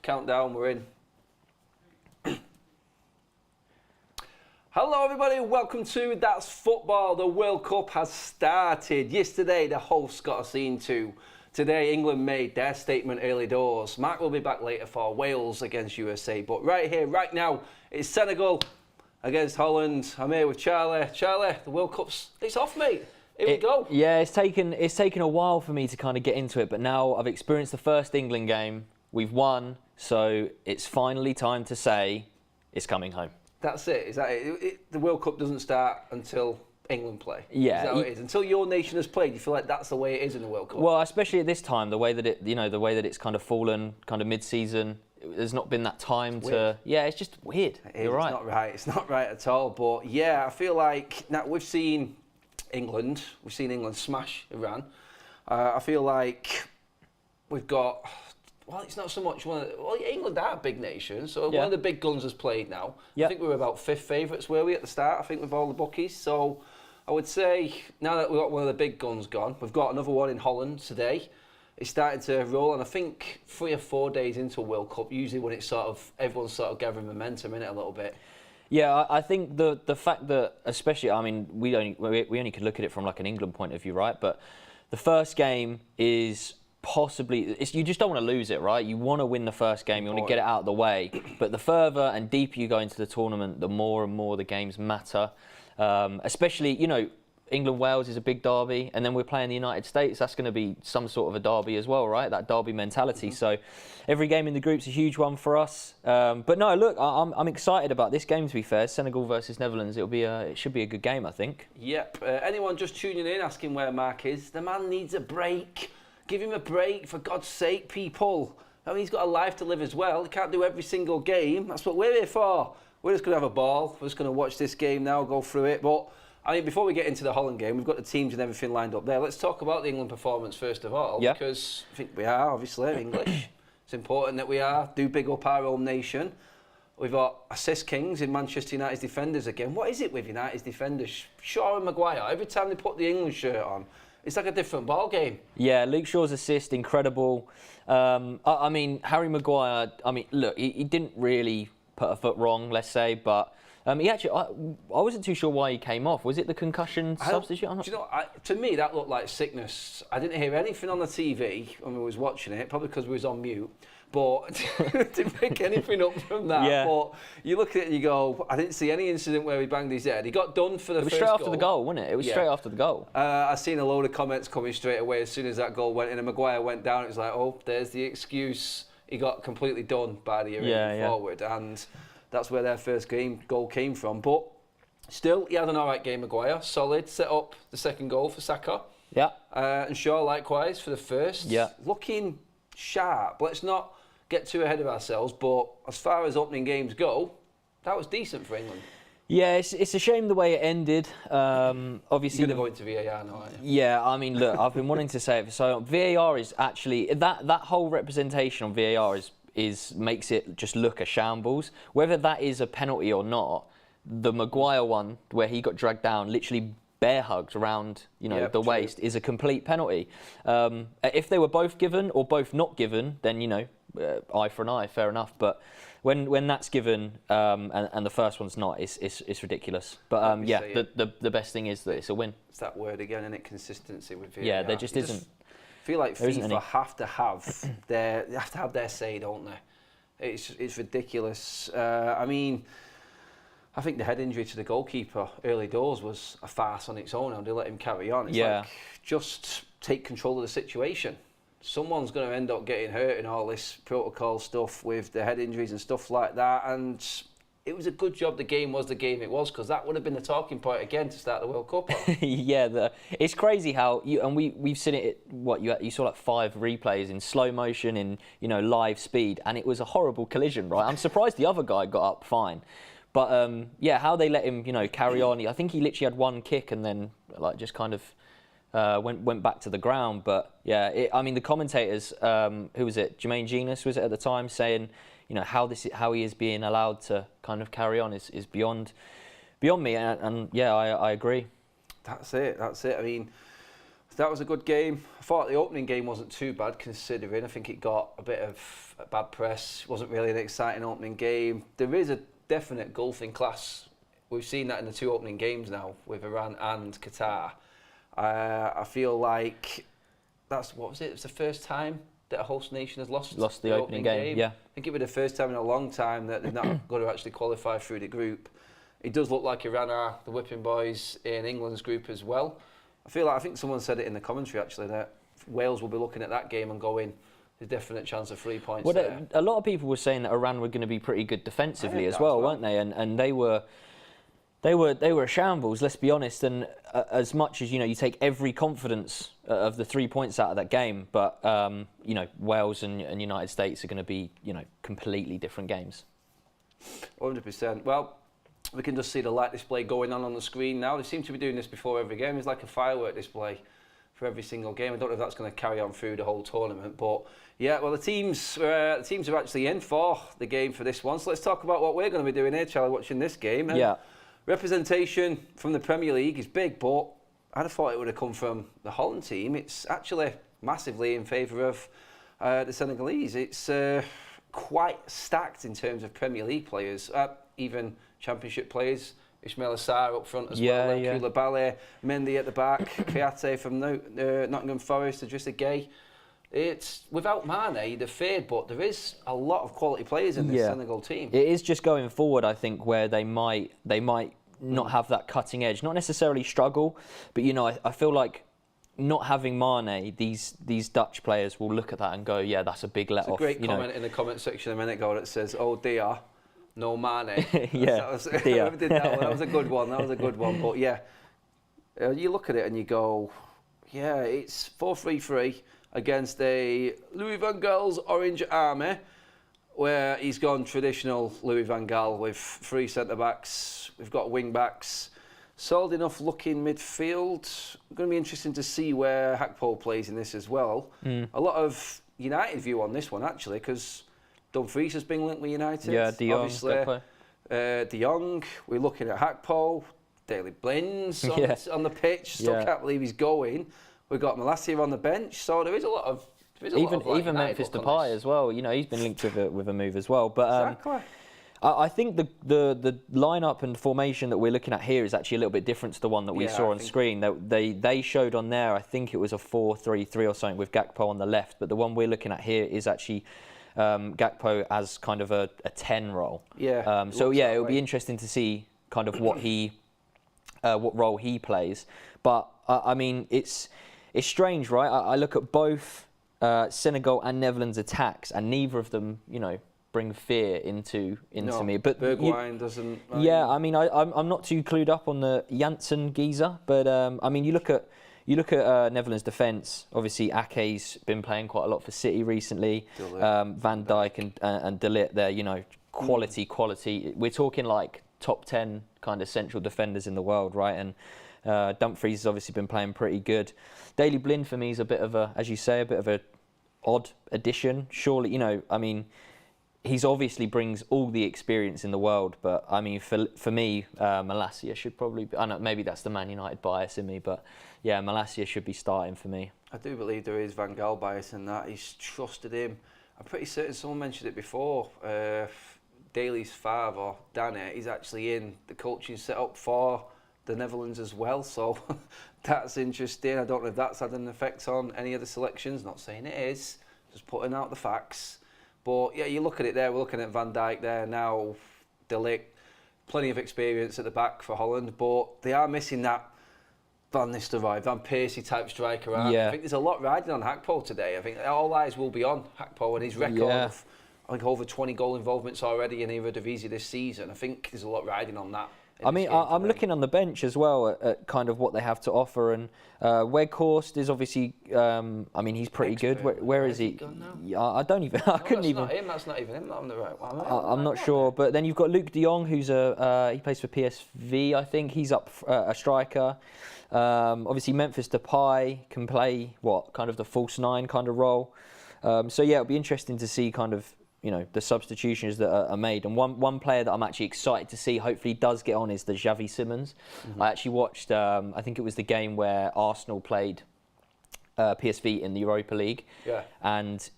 countdown, we're in. Hello everybody, welcome to That's Football. The World Cup has started. Yesterday the hosts got us into. Today England made their statement early doors. Mark will be back later for Wales against USA. But right here, right now, it's Senegal against Holland. I'm here with Charlie. Charlie, the World Cup's, it's off, mate. Here we go. Yeah, it's taken a while for me to kind of get into it, but now I've experienced the first England game. We've won, so it's finally time to say it's coming home. That's it. Is that it? The World Cup doesn't start until England play. Yeah, is that how it is? Until your nation has played, you feel like that's the way it is in the World Cup. Well, especially at this time, the way that it's kind of fallen, kind of mid-season. There's not been that time to. Yeah, it's just weird. You're right. It's not right. It's not right at all. But yeah, I feel like now we've seen England smash Iran. I feel like we've got. Well, it's not so much England are a big nation, so one of the big guns has played now. I think we were about fifth favourites, were we, at the start, I think, with all the bookies. So I would say, now that we've got one of the big guns gone, we've got another one in Holland today. It's starting to roll, and I think 3 or 4 days into a World Cup, usually when it's everyone's sort of gathering momentum in it a little bit. Yeah, I think the fact that, especially, I mean, we only could look at it from like an England point of view, right? But the first game is possibly, you just don't want to lose it, right? You want to win the first game, you want to get it out of the way. But the further and deeper you go into the tournament, the more and more the games matter. Especially, England-Wales is a big derby, and then we're playing the United States. That's going to be some sort of a derby as well, right? That derby mentality. So every game in the group's a huge one for us. But no, look, I'm excited about this game, to be fair. Senegal versus Netherlands. It should be a good game, I think. Yep. Anyone just tuning in, asking where Mark is, the man needs a break. Give him a break, for God's sake, people. I mean, he's got a life to live as well. He can't do every single game. That's what we're here for. We're just going to have a ball. We're just going to watch this game now, go through it. But, I mean, before we get into the Holland game, we've got the teams and everything lined up there. Let's talk about the England performance first of all. Yeah. Because I think we are, obviously, English. It's important that we do big up our own nation. We've got assist kings in Manchester United's defenders again. What is it with United's defenders? Shaw and Maguire, every time they put the England shirt on, it's like a different ball game. Yeah, Luke Shaw's assist, incredible. I mean, Harry Maguire, I mean, look, he didn't really put a foot wrong, let's say, but he actually, I wasn't too sure why he came off. Was it the concussion substitute? Do you know, to me, that looked like sickness. I didn't hear anything on the TV when we was watching it, probably because we was on mute. But didn't pick anything up from that. Yeah. But you look at it and you go, I didn't see any incident where he banged his head. He got done for the first goal. It was straight after the goal, wasn't it? It was straight after the goal. I seen a load of comments coming straight away as soon as that goal went in, and Maguire went down. It was like, oh, there's the excuse. He got completely done by the Iranian forward, and that's where their first goal came from. But still, he had an all right game, Maguire. Solid, set up the second goal for Saka. Yeah. And Shaw likewise for the first. Yeah. Looking sharp. Let's not get too ahead of ourselves, but as far as opening games go, that was decent for England. Yeah, it's a shame the way it ended. Obviously, you're going to go into VAR now, aren't you? Yeah, I mean, look, I've been wanting to say it for so long. VAR is actually that whole representation on VAR makes it just look a shambles. Whether that is a penalty or not, the Maguire one where he got dragged down, literally bear hugged around, the waist, is a complete penalty. If they were both given or both not given, then eye for an eye, fair enough. But when that's given and the first one's not, it's ridiculous. But the best thing is that it's a win. It's that word again, isn't it? Consistency with VAR. Yeah, there just isn't. I feel like FIFA have to have their say, don't they? It's ridiculous. I mean, I think the head injury to the goalkeeper early doors was a farce on its own, and they let him carry on. It's like, just take control of the situation. Someone's going to end up getting hurt in all this protocol stuff with the head injuries and stuff like that. And it was a good job the game was the game it was, because that would have been the talking point again to start the World Cup on. Yeah, it's crazy how we've seen it. You saw like 5 replays in slow motion in live speed, and it was a horrible collision, right? I'm surprised the other guy got up fine. But how they let him carry on. I think he literally had one kick and then just kind of went back to the ground. But yeah, I mean, the commentators, who was it? Jermaine Genius was it at the time, saying, how he is being allowed to kind of carry on is beyond me. And yeah, I agree. That's it. I mean, that was a good game. I thought the opening game wasn't too bad considering. I think it got a bit of a bad press. It wasn't really an exciting opening game. There is a definite gulf in class. We've seen that in the 2 opening games now with Iran and Qatar. I feel like what was it? It was the first time that a host nation has lost the opening game. Yeah, I think it was the first time in a long time that they're not going to actually qualify through the group. It does look like Iran are the whipping boys in England's group as well. I think someone said it in the commentary actually that Wales will be looking at that game and going, there's a definite chance of 3 points there. A lot of people were saying that Iran were going to be pretty good defensively as well, weren't they? And they were a shambles, let's be honest. And as much as you take every confidence of the 3 points out of that game, but Wales and United States are going to be completely different games. 100%. Well, we can just see the light display going on the screen now. They seem to be doing this before every game. It's like a firework display for every single game. I don't know if that's going to carry on through the whole tournament, but yeah, well, the teams are actually in for the game for this one. So let's talk about what we're going to be doing here, Charlie, watching this game. And representation from the Premier League is big, but I'd have thought it would have come from the Holland team. It's actually massively in favour of the Senegalese. It's quite stacked in terms of Premier League players, even Championship players. Ismail Assar up front as well, Koulibaly, Mendy at the back, Kouyaté from Nottingham Forest, Idrissa Gueye. It's without Mane, they're feared, but there is a lot of quality players in this Senegal team. It is just going forward, I think, where they might not have that cutting edge, not necessarily struggle, but I feel like not having Mane, these Dutch players will look at that and go, yeah, that's a big let off. It's a great comment in the comment section a minute ago that says, "Oh dear, no Mane." Yeah, whoever did that one, that was a good one. But yeah, you look at it and you go, yeah, it's 4-3-3 against a Louis van Gaal's Orange Army, where he's gone traditional Louis van Gaal with 3 centre-backs. We've got wing-backs. Solid enough looking midfield. Going to be interesting to see where Hakpo plays in this as well. A lot of United view on this one, actually, because Dumfries has been linked with United. Yeah, De Jong. Obviously, De Jong. We're looking at Hakpo, Daley Blind's on the pitch. Still can't believe he's going. We've got Malacia on the bench. So there is a lot of... Even Memphis Depay as well. He's been linked with a move as well. But exactly. I think the lineup and formation that we're looking at here is actually a little bit different to the one that we saw on screen. They showed on there, I think it was a 4-3-3 or something with Gakpo on the left. But the one we're looking at here is actually Gakpo as kind of a 10 role. Yeah. It'll be interesting to see kind of what role he plays. But I mean, it's strange, right? I look at both Senegal and Netherlands attacks, and neither of them, bring fear into me. But Bergwijn doesn't. Yeah, I mean, I'm not too clued up on the Janssen geezer, but I mean, you look at Netherlands defence. Obviously, Ake's been playing quite a lot for City recently. Van Dijk and De Ligt, they're quality. We're talking like top 10 kind of central defenders in the world, right? And Dumfries has obviously been playing pretty good. Daley Blind for me is a bit of a, as you say, a bit of a odd addition. Surely, I mean, he's obviously brings all the experience in the world, but I mean, for me, Malacia should probably be, I know maybe that's the Man United bias in me, but yeah, Malacia should be starting for me. I do believe there is Van Gaal bias in that. He's trusted him. I'm pretty certain someone mentioned it before. Daley's father, Danny, he's actually in the coaching setup for the Netherlands as well, so that's interesting. I don't know if that's had an effect on any of the selections. Not saying it is, just putting out the facts. But yeah, you look at it there. We're looking at Van Dijk there now, De Ligt, plenty of experience at the back for Holland, but they are missing that Van Nistelrooy, Van Persie type striker. I think there's a lot riding on Hakpo today. I think all eyes will be on Hakpo and his record of over 20 goal involvements already in Eredivisie this season. I think there's a lot riding on that. I mean, I'm looking on the bench as well at kind of what they have to offer, and Weghorst is obviously. I mean, he's pretty good. Where is he? Yeah, I don't even. I couldn't even. That's not even him. I'm the right one. I'm not sure, but then you've got Luc De Jong, who's he plays for PSV. I think he's up a striker. Obviously, Memphis Depay can play kind of the false 9 kind of role. So yeah, it'll be interesting to see kind of. The substitutions that are made. And one player that I'm actually excited to see, hopefully does get on, is the Xavi Simons. I actually watched, I think it was the game where Arsenal played PSV in the Europa League. Yeah. And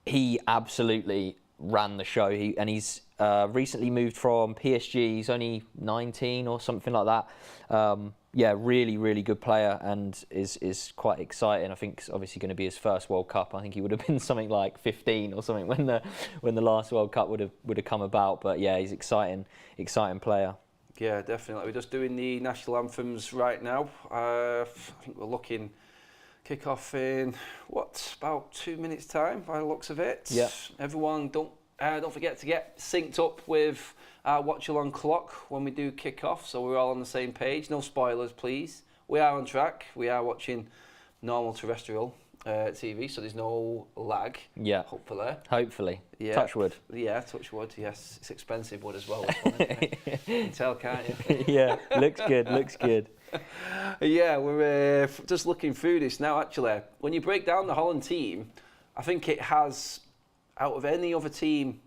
he absolutely ran the show. He's recently moved from PSG. He's only 19 or something like that. Yeah, really, really good player, and is quite exciting. I think it's obviously going to be his first World Cup. I think he would have been something like 15 or something when the last World Cup would have come about. But yeah, he's exciting player. Yeah, definitely. We're just doing the national anthems right now. I think we're looking kick off in about 2 minutes time by the looks of it. Yeah. Everyone, don't forget to get synced up with our Watchalong clock when we do kick off, so we're all on the same page. No spoilers, please. We are on track. We are watching normal terrestrial TV, so there's no lag. Yeah. Hopefully. Yeah. Touch wood. Yeah, touch wood. Yes, it's expensive wood as well. This one, isn't it? You can tell, can't you? Yeah, looks good. Yeah, we're just looking through this now. Actually, when you break down the Holland team, I think it has, out of any other team,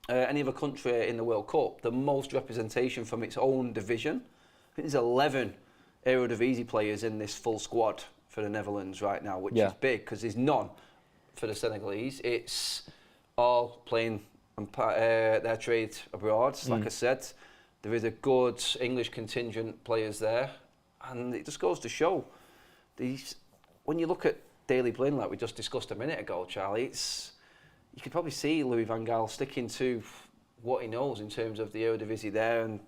any other country in the World Cup, the most representation from its own division. I think there's 11 Eredivisie players in this full squad for the Netherlands right now, which is big because there's none for the Senegalese. It's all playing their trade abroad. Like I said, there is a good English contingent players there, and it just goes to show when you look at Daley Blind, like we just discussed a minute ago, Charlie, you could probably see Louis van Gaal sticking to what he knows in terms of the Eredivisie there and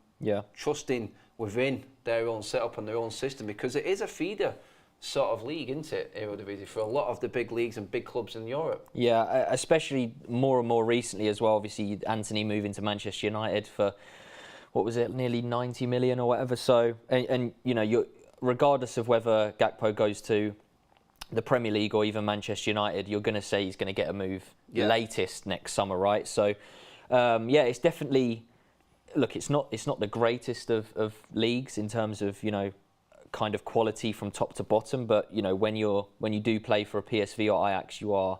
trusting within their own setup and their own system, because it is a feeder sort of league, isn't it, Eredivisie, for a lot of the big leagues and big clubs in Europe. Yeah, especially more and more recently as well. Obviously, Anthony moving to Manchester United for, what was it, nearly 90 million or whatever. So, and you know, regardless of whether Gakpo goes to the Premier League or even Manchester United, you're going to say he's going to get a move latest next summer, right? So, yeah, it's definitely, look, it's not the greatest of leagues in terms of, you know, kind of quality from top to bottom, but you know, when you do play for a PSV or Ajax, you are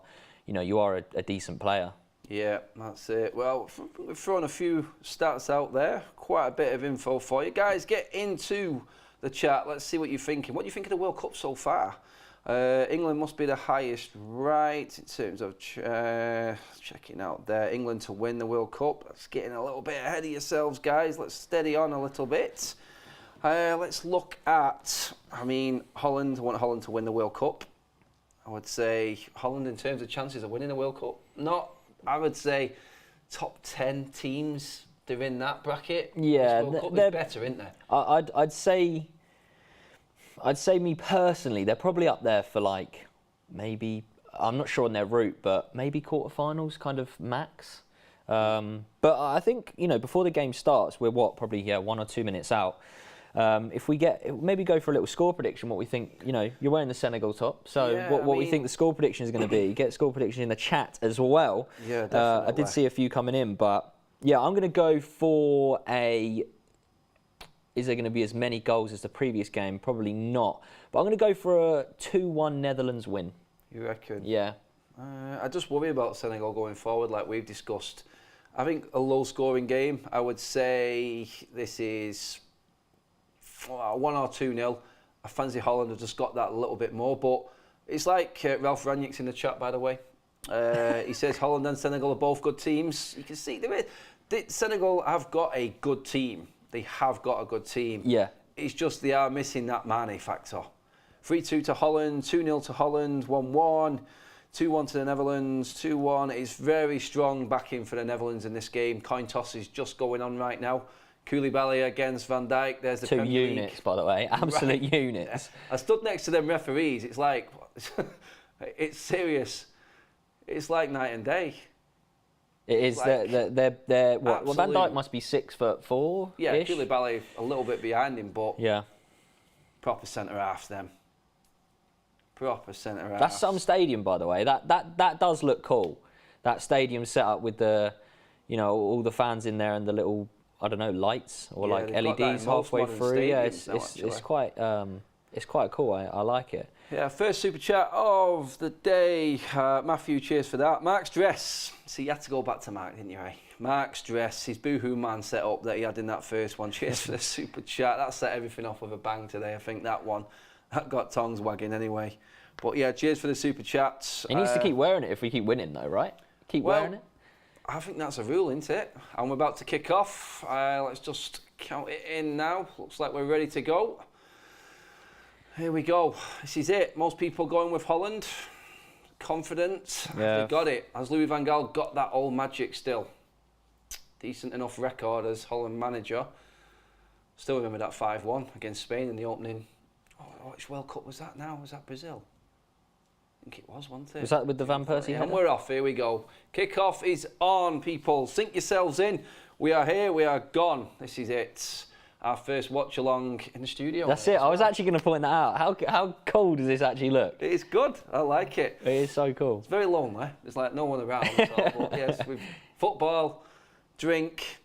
a decent player. Yeah, that's it. Well, we've thrown a few stats out there, quite a bit of info for you guys. Get into the chat. Let's see what you're thinking. What do you think of the World Cup so far? England must be the highest, right, in terms of checking out there. England to win the World Cup. That's getting a little bit ahead of yourselves, guys. Let's steady on a little bit. Let's look at, Holland. I want Holland to win the World Cup. I would say Holland, in terms of chances of winning the World Cup, I would say top 10 teams, they're in that bracket. Yeah, this World Cup is better, isn't there? I'd say me personally, they're probably up there for like maybe, I'm not sure on their route, but maybe quarterfinals kind of max. But I think, you know, before the game starts, we're probably 1 or 2 minutes out. If we maybe go for a little score prediction, what we think, you know, you're wearing the Senegal top, so what we think the score prediction is going to be. Get score prediction in the chat as well. Yeah, definitely. I did see a few coming in, but yeah, I'm going to go for is there going to be as many goals as the previous game? Probably not. But I'm going to go for a 2-1 Netherlands win. You reckon? Yeah. I just worry about Senegal going forward, like we've discussed. I think a low-scoring game. I would say this is 1 or 2-0. I fancy Holland have just got that a little bit more, but it's like Ralph Ranick's in the chat, by the way. He says Holland and Senegal are both good teams. You can see Senegal have got a good team. They have got a good team. Yeah. It's just they are missing that Mane factor. 3-2 to Holland, 2-0 to Holland, 1-1, 2-1 to the Netherlands, 2-1. It's very strong backing for the Netherlands in this game. Coin toss is just going on right now. Koulibaly against Van Dijk. There's the Two units, by the way. Absolute units. I stood next to them referees. It's like, it's serious. It's like night and day. It is. Like, they're what? Well, Van Dijk must be 6'4". Yeah, Koulibaly a little bit behind him, but proper centre half them. Proper centre half. That's some stadium, by the way. That does look cool. That stadium set up with the, you know, all the fans in there and the little, I don't know, lights or like LEDs halfway through. Yeah, it's quite cool. I like it. Yeah, first super chat of the day. Matthew, cheers for that. Mark's dress. See, you had to go back to Mark, didn't you, eh? Mark's dress, his Boohoo Man set up that he had in that first one. Cheers for the super chat. That set everything off with a bang today. I think that one, that got tongues wagging anyway. But yeah, cheers for the super chats. He needs to keep wearing it if we keep winning, though, right? Keep wearing it. I think that's a rule, isn't it? And we're about to kick off. Let's just count it in now. Looks like we're ready to go. Here we go. This is it. Most people going with Holland. Confident. Yeah. They got it. Has Louis van Gaal got that old magic still? Decent enough record as Holland manager. Still remember that 5-1 against Spain in the opening. Oh, which World Cup was that now? Was that Brazil? I think it was, wasn't it? Was that with the Van Persie header? And we're off. Here we go. Kick-off is on, people. Sink yourselves in. We are here. We are gone. This is it. Our first watch-along in the studio. That's it. I was actually going to point that out. How cool does this actually look? It is good. I like it. It is so cool. It's very lonely. There's like no one around. But yes, with football, drink,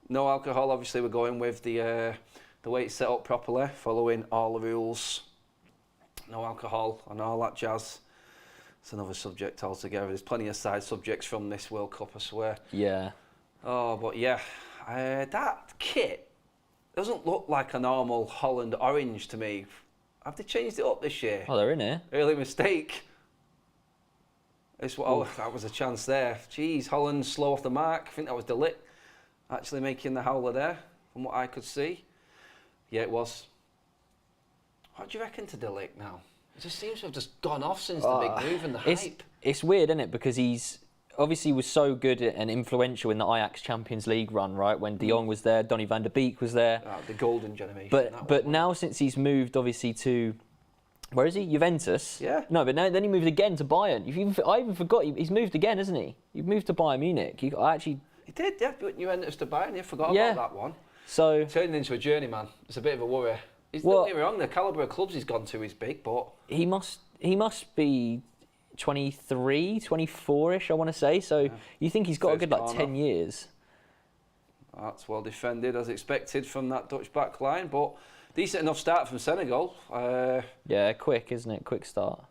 no alcohol. Obviously, we're going with the way it's set up properly, following all the rules. No alcohol and all that jazz. It's another subject altogether. There's plenty of side subjects from this World Cup, I swear. Yeah. Oh, but yeah, that kit doesn't look like a normal Holland orange to me. Have they changed it up this year? Oh, they're in here. Early mistake. That was a chance there. Jeez, Holland slow off the mark. I think that was De Ligt actually making the howler there, from what I could see. Yeah, it was. What do you reckon to De Ligt now? It just seems to have just gone off since the big move and the hype. It's weird, isn't it? Because he's obviously was so good and influential in the Ajax Champions League run, right? When De Jong was there, Donny van der Beek was there. The golden generation. But now since he's moved, obviously, to... Where is he? Juventus? Yeah. No, but then he moved again to Bayern. I even forgot he's moved again, hasn't he? He moved to Bayern Munich. He did, yeah. But Juventus to Bayern, you forgot about that one. So turning into a journeyman. It's a bit of a worry. Don't get me wrong, the calibre of clubs he's gone to is big, but... He must be 23, 24-ish, I want to say. So you think he's got a good 10 years. That's well defended, as expected, from that Dutch back line, but decent enough start from Senegal. Yeah, quick, isn't it? Quick start.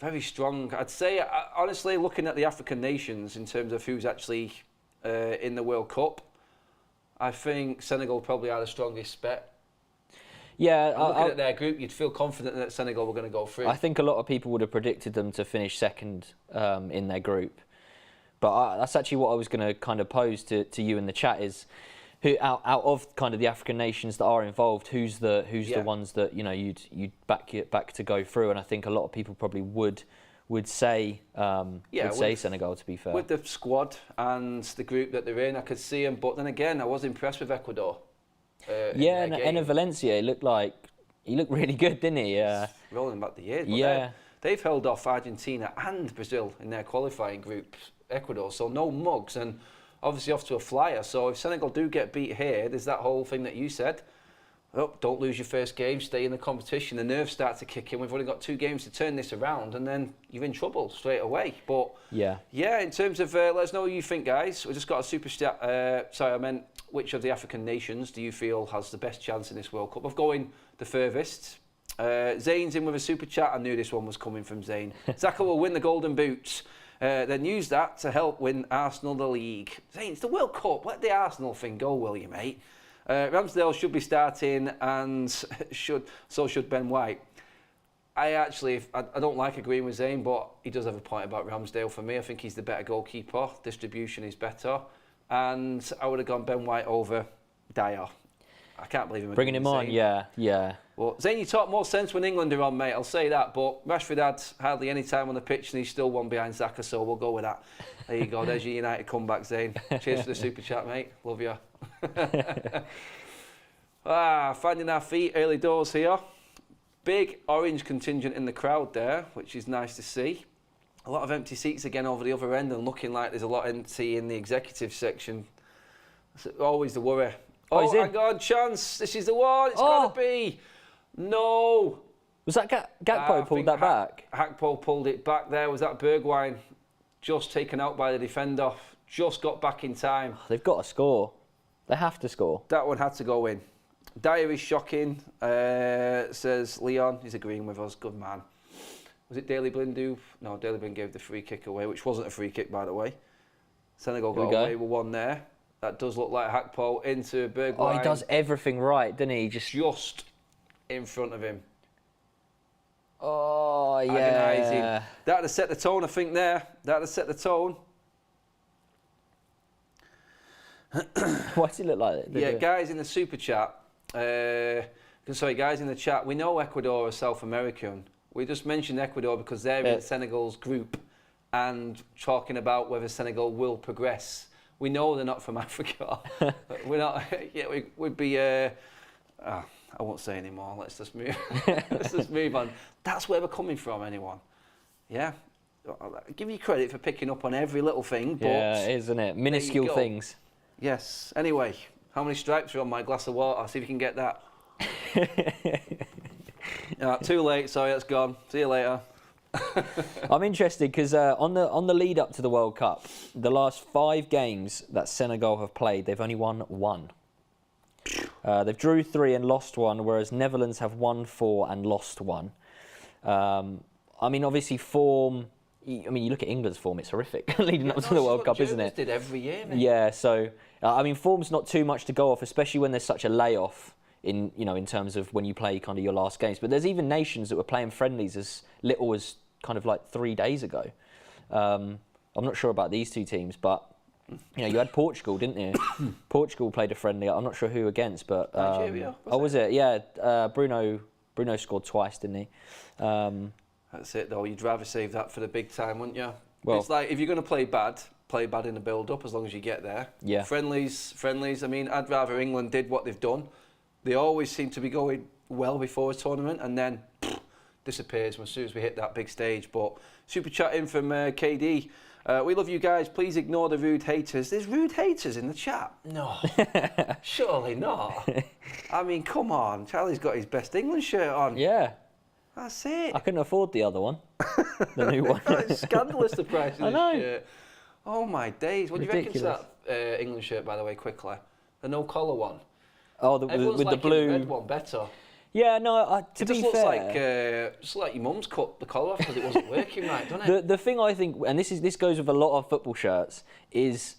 Very strong. I'd say, honestly, looking at the African nations in terms of who's actually in the World Cup, I think Senegal probably are the strongest bet. Yeah, looking at their group, you'd feel confident that Senegal were going to go through. I think a lot of people would have predicted them to finish second in their group. But that's actually what I was going to kind of pose to you in the chat is, who out of kind of the African nations that are involved, who's the ones that you'd back to go through? And I think a lot of people probably would say Senegal, to be fair. With the squad and the group that they're in, I could see them. But then again, I was impressed with Ecuador. And Valencia, he looked really good, didn't he? Rolling back the years. Yeah. They've held off Argentina and Brazil in their qualifying group, Ecuador, so no mugs, and obviously off to a flyer. So if Senegal do get beat here, there's that whole thing that you said. Oh, don't lose your first game, stay in the competition. The nerves start to kick in. We've only got 2 games to turn this around, and then you're in trouble straight away. But yeah, in terms of, let us know what you think, guys. We just got a super chat. Which of the African nations do you feel has the best chance in this World Cup of going the furthest? Zane's in with a super chat. I knew this one was coming from Zane. Xhaka will win the Golden Boot. Then use that to help win Arsenal the league. Zane, it's the World Cup. Let the Arsenal thing go, will you, mate? Ramsdale should be starting, and so should Ben White. I don't like agreeing with Zane, but he does have a point about Ramsdale. For me, I think he's the better goalkeeper. Distribution is better. And I would have gone Ben White over Dyer. I can't believe him. Bringing him on, yeah. Well, Zane, you talk more sense when England are on, mate. I'll say that. But Rashford had hardly any time on the pitch, and he's still one behind Xhaka, so we'll go with that. There you go. There's your United comeback, Zane. Cheers for the super chat, mate. Love you. Finding our feet early doors here. Big orange contingent in the crowd there, which is nice to see. A lot of empty seats again over the other end, and looking like there's a lot empty in the executive section. It's always the worry. Oh, hang on, chance. This is the one. It's got to be. No. Was that Gakpo pulled that back? Gakpo pulled it back there. Was that Bergwijn just taken out by the defender? Just got back in time. They've got to score. They have to score. That one had to go in. Dyer is shocking, says Leon. He's agreeing with us. Good man. Was it Daley Blind who? No, Daley Blind gave the free kick away, which wasn't a free kick, by the way. Senegal got away with one there. That does look like Gakpo into Bergwijn. Oh, he does everything right, doesn't he? Just in front of him. Oh, yeah. Agonising. That'd have set the tone, I think, there. That'd have set the tone. Why does it look like that? Yeah, guys in the super chat. Sorry, guys in the chat. We know Ecuador are South American. We just mentioned Ecuador because they're in Senegal's group and talking about whether Senegal will progress. We know they're not from Africa. We're not. Yeah, we'd be. I won't say anymore. Let's just move. Let's just move on. That's where we're coming from. Anyone? Yeah. I'll give you credit for picking up on every little thing. But yeah, isn't it? Minuscule things. Yes. Anyway, how many stripes are on my glass of water? See if you can get that. Too late. Sorry, that's gone. See you later. I'm interested because on the lead up to the World Cup, the last 5 games that Senegal have played, they've only won 1. They've drew 3 and lost 1, whereas Netherlands have won 4 and lost 1. I mean, obviously form. I mean, you look at England's form; it's horrific leading up to the World Cup, isn't it? Did every year, mate. Yeah. So I mean, form's not too much to go off, especially when there's such a layoff in terms of when you play kind of your last games. But there's even nations that were playing friendlies as little as kind of like 3 days ago. I'm not sure about these 2 teams, but you had Portugal, didn't you? Portugal played a friendly. I'm not sure who against, but Nigeria. Was it? Yeah, Bruno scored twice, didn't he? That's it, though. You'd rather save that for the big time, wouldn't you? Well, it's like if you're going to play bad in the build-up, as long as you get there. Yeah. Friendlies. I mean, I'd rather England did what they've done. They always seem to be going well before a tournament, and then disappears as soon as we hit that big stage. But super chat in from KD. We love you guys. Please ignore the rude haters. There's rude haters in the chat. No, surely not. I mean, come on. Charlie's got his best England shirt on. Yeah. That's it. I couldn't afford the other one, the new one. It's scandalous, the price of I know. this shirt. Oh my days. What do you reckon to that England shirt, by the way, quickly? The no collar one. Oh, with the blue. The red one better. Yeah, no. To be looks fair, just like your mum's cut the collar off because it wasn't working right, doesn't it? The thing I think, and this goes with a lot of football shirts, is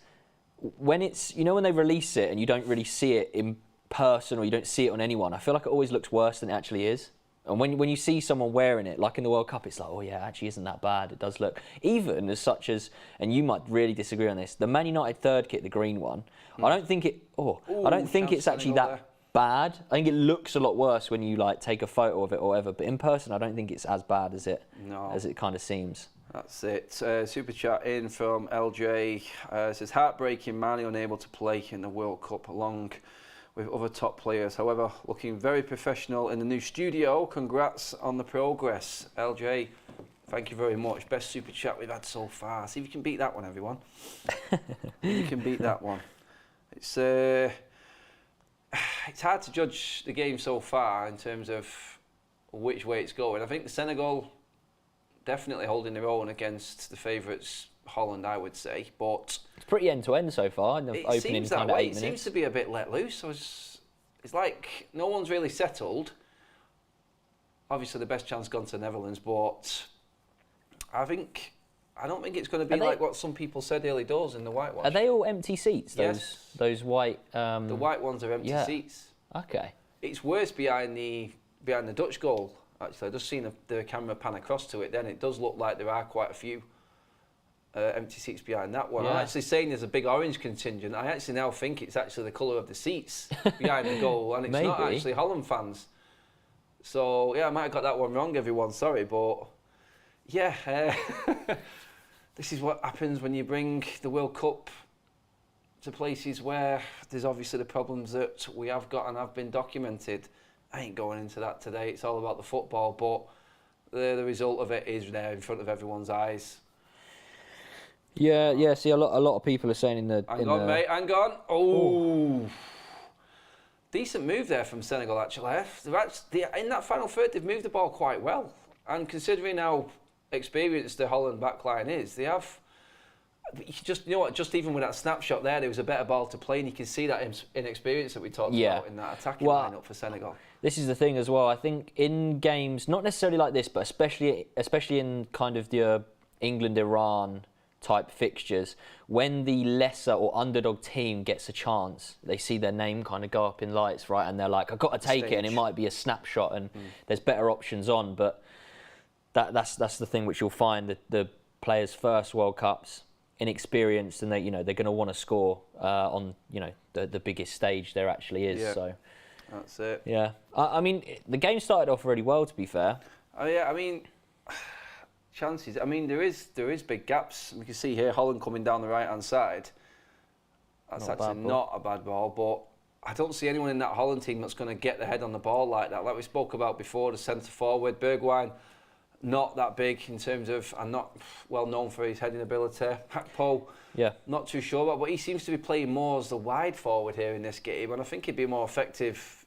when it's when they release it and you don't really see it in person or you don't see it on anyone. I feel like it always looks worse than it actually is. And when you see someone wearing it, like in the World Cup, it's like, oh yeah, actually isn't that bad. It does look, even as such as, and you might really disagree on this, the Man United third kit, the green one, I don't think it's actually that bad. I think it looks a lot worse when you like take a photo of it or whatever, but in person I don't think it's as bad as it kind of seems. That's it. Super chat in from LJ. Says, heartbreaking, Mane unable to play in the World Cup along with other top players. However, looking very professional in the new studio. Congrats on the progress. LJ, thank you very much. Best super chat we've had so far. See if you can beat that one, everyone. If you can beat that one. It's hard to judge the game so far in terms of which way it's going. I think the Senegal definitely holding their own against the favourites, Holland, I would say, but it's pretty end-to-end so far in the opening kind of 8 minutes. It seems to be a bit let loose. It's like no one's really settled. Obviously, the best chance gone to the Netherlands, but I don't think it's going to be like what some people said early doors in the whitewash. Are they all empty seats? Those white. The white ones are empty seats. Okay. It's worse behind the Dutch goal. Actually, I've just seen the camera pan across to it. Then it does look like there are quite a few empty seats behind that one. Yeah. I'm actually saying there's a big orange contingent. I actually now think it's actually the colour of the seats behind the goal, and it's not actually Holland fans. So yeah, I might have got that one wrong, everyone. Sorry, but yeah, this is what happens when you bring the World Cup to places where there's obviously the problems that we have got and have been documented. I ain't going into that today. It's all about the football, but the result of it is there in front of everyone's eyes. Yeah. See, a lot of people are saying in the. Hang on, mate. Hang on. Oh, decent move there from Senegal. Actually, in that final third, they've moved the ball quite well. And considering how experienced the Holland backline is, they have. Just even with that snapshot there was a better ball to play, and you can see that inexperience that we talked about in that attacking lineup for Senegal. This is the thing as well. I think in games, not necessarily like this, but especially in kind of the England-Iran type fixtures, when the lesser or underdog team gets a chance, they see their name kind of go up in lights, right? And they're like, I've got to take it, and it might be a snapshot, and there's better options on. But that's the thing which you'll find that the players' first World Cups, inexperienced, and they're going to want to score on the biggest stage there actually is. Yeah. So That's it. yeah, I mean the game started off really well, to be fair. Oh yeah, I mean, chances. I mean, there is big gaps. We can see here Holland coming down the right hand side. That's actually not a bad ball, but I don't see anyone in that Holland team that's going to get the head on the ball like that. Like we spoke about before, the centre forward Bergwijn, not that big in terms of, and not well known for his heading ability. Hakpo, not too sure about, but he seems to be playing more as the wide forward here in this game, and I think he'd be more effective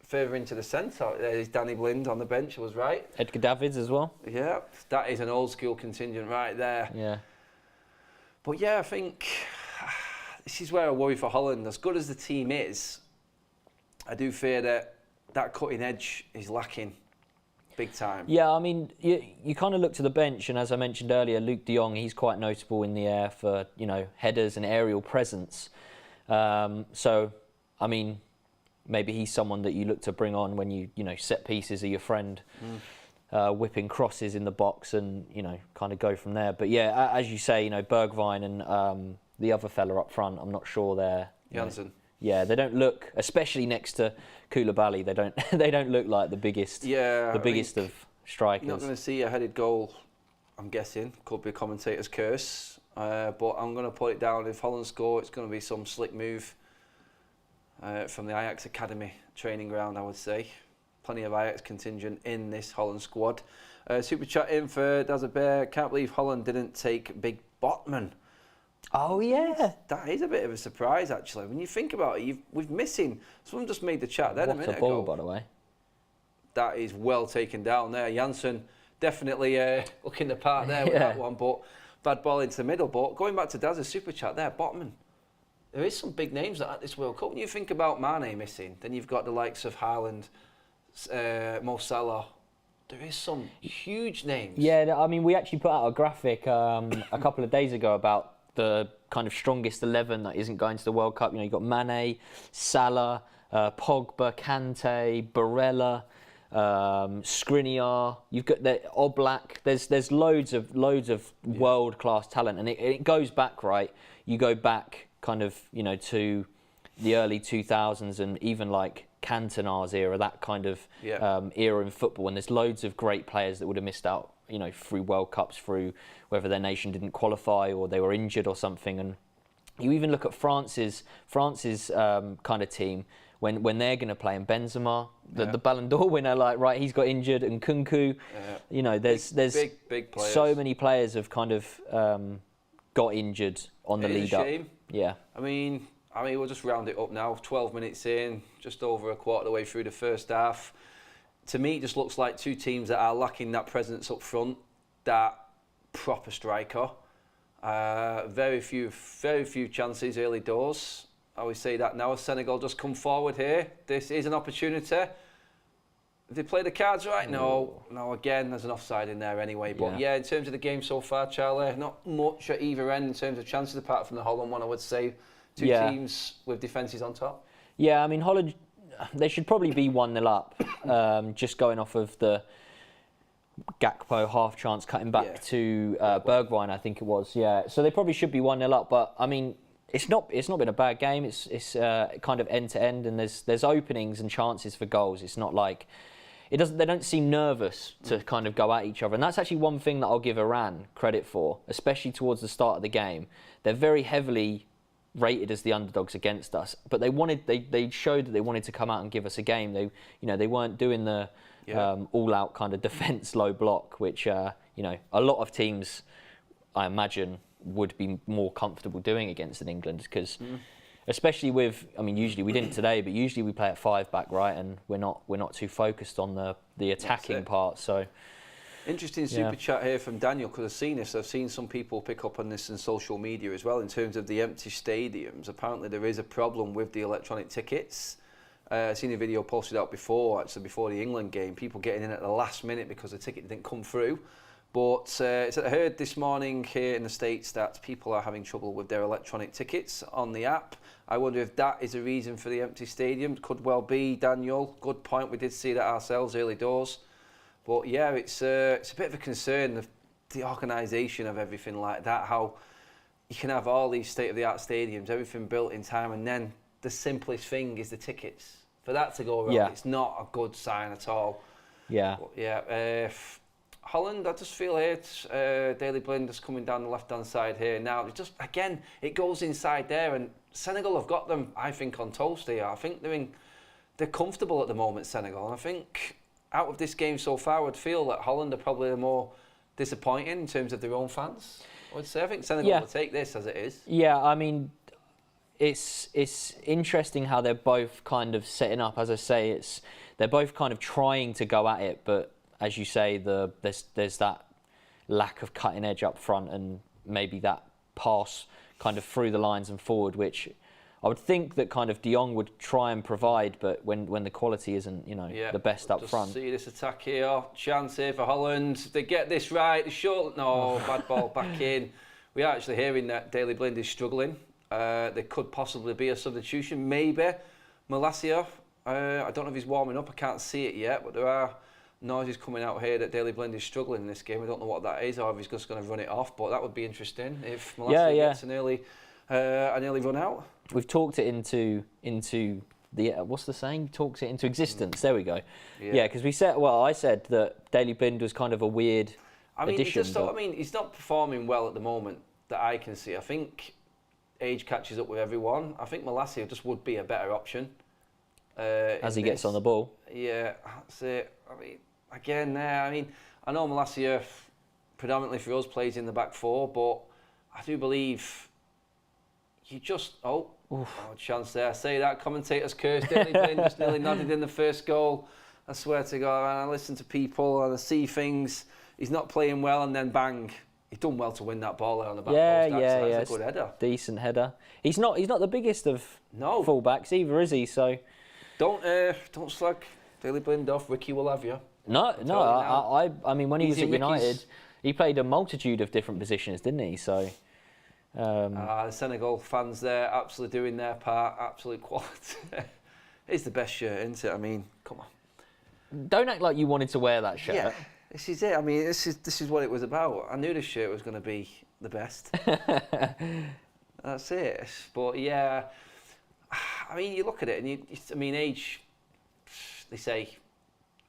further into the centre. There's Danny Blind on the bench, I was right. Edgar Davids as well. Yeah, that is an old school contingent right there. Yeah. But yeah, I think this is where I worry for Holland. As good as the team is, I do fear that cutting edge is lacking big time. Yeah, I mean, you kind of look to the bench, and as I mentioned earlier, Luke de Jong, he's quite notable in the air for, headers and aerial presence. So, I mean, maybe he's someone that you look to bring on when you set pieces are your friend, whipping crosses in the box and, kind of go from there. But yeah, as you say, Bergwijn and the other fella up front, I'm not sure they're... Janssen. Yeah, they don't look, especially next to Koulibaly, they don't look like the biggest of strikers. You're not going to see a headed goal, I'm guessing. Could be a commentator's curse. But I'm going to put it down. If Holland score, it's going to be some slick move from the Ajax Academy training ground, I would say. Plenty of Ajax contingent in this Holland squad. Super chat in for Dazabear. Can't believe Holland didn't take Big Botman. Oh yeah, that is a bit of a surprise actually. When you think about it, we've missing. Someone just made the chat then a minute ago. What a ball, by the way. That is well taken down there. Janssen definitely looking the part there with that one, but bad ball into the middle. But going back to Daz's super chat there, Botman. There is some big names at this World Cup. When you think about Mane missing, then you've got the likes of Haaland, Mo Salah. There is some huge names. Yeah, I mean, we actually put out a graphic a couple of days ago about the kind of strongest 11 that isn't going to the World Cup. You've got Mane, Salah, Pogba, Kante, Barella, Skriniar. You've got the Oblak. There's loads of world class talent, and it goes back, right. You go back kind of to the early 2000s and even like Cantona's era, that kind of era in football. And there's loads of great players that would have missed out, through World Cups, through whether their nation didn't qualify or they were injured or something. And you even look at France's kind of team when they're going to play, in Benzema, the Ballon d'Or winner, like, right, he's got injured, and Kunku. There's big players. So many players have kind of got injured on the lead up. Shame. Yeah. I mean, we'll just round it up now. 12 minutes in, just over a quarter of the way through the first half. To me, it just looks like two teams that are lacking that presence up front, that proper striker. Very few chances early doors. I always say that now. As Senegal just come forward here, this is an opportunity. Did they play the cards right? No. Again, there's an offside in there anyway. But yeah, in terms of the game so far, Charlie, not much at either end in terms of chances, apart from the Holland one, I would say. Two teams with defences on top. Yeah, I mean, Holland, they should probably be 1-0 up, just going off of the Gakpo half chance cutting back to Bergwijn, I think it was. Yeah, so they probably should be 1-0 up. But I mean, it's not been a bad game. It's kind of end to end, and there's openings and chances for goals. It's not like they don't seem nervous to kind of go at each other. And that's actually one thing that I'll give Iran credit for, especially towards the start of the game. They're very heavily rated as the underdogs against us, but they showed that they wanted to come out and give us a game. They weren't doing the all-out kind of defence low block, which a lot of teams, I imagine, would be more comfortable doing against an England, because especially with, usually we didn't today, but usually we play at 5 back, right, and we're not too focused on the attacking part. So interesting super chat here from Daniel, because I've seen this. I've seen some people pick up on this in social media as well in terms of the empty stadiums. Apparently there is a problem with the electronic tickets. I've seen a video posted out before the England game, people getting in at the last minute because the ticket didn't come through. But I heard this morning here in the States that people are having trouble with their electronic tickets on the app. I wonder if that is a reason for the empty stadium. Could well be, Daniel. Good point. We did see that ourselves early doors. But yeah, it's a bit of a concern, the organisation of everything like that, how you can have all these state-of-the-art stadiums, everything built in time, and then the simplest thing is the tickets. For that to go wrong, it's not a good sign at all. Yeah. But yeah, Holland, I just feel here, Daley Blind just coming down the left-hand side here now. It just, again, it goes inside there, and Senegal have got them, I think, on toast here. I think they're comfortable at the moment, Senegal, and I think out of this game so far, I would feel that Holland are probably the more disappointing in terms of their own fans. I would say I think Senegal will take this as it is. Yeah, I mean, it's interesting how they're both kind of setting up. As I say, they're both kind of trying to go at it, but as you say, there's that lack of cutting edge up front, and maybe that pass kind of through the lines and forward, which I would think that kind of De Jong would try and provide, but when the quality isn't, the best up front. See this attack here, chance here for Holland. They get this right. No, bad ball back in. We're actually hearing that Daley Blind is struggling. There could possibly be a substitution, maybe. Malacia, I don't know if he's warming up. I can't see it yet, but there are noises coming out here that Daley Blind is struggling in this game. I don't know what that is, or if he's just going to run it off. But that would be interesting if Malacia gets an early run out. We've talked it into the what's the saying? Talks it into existence. There we go. Yeah, because I said that Daley Blind was kind of a weird addition. He's not performing well at the moment that I can see. I think age catches up with everyone. I think Malacia just would be a better option. As he gets on the ball. Yeah, that's it. I mean, again, I know Malacia predominantly for us plays in the back four, but I do believe you just chance there. I say that commentator's curse. Daley Blind just nearly nodded in the first goal. I swear to God, and I listen to people and I see things. He's not playing well, and then bang, he's done well to win that ball there on the back post. That's a good header. Decent header. He's not the biggest of fullbacks either, is he? So don't slag Daley Blind off. Ricky will have you. No. I mean, when he was at United, he played a multitude of different positions, didn't he? So. The Senegal fans there absolutely doing their part, absolute quality. It's the best shirt, isn't it? I mean, come on. Don't act like you wanted to wear that shirt. Yeah, this is it. I mean, this is what it was about. I knew this shirt was going to be the best. That's it. But yeah, I mean, you look at it, and age. They say,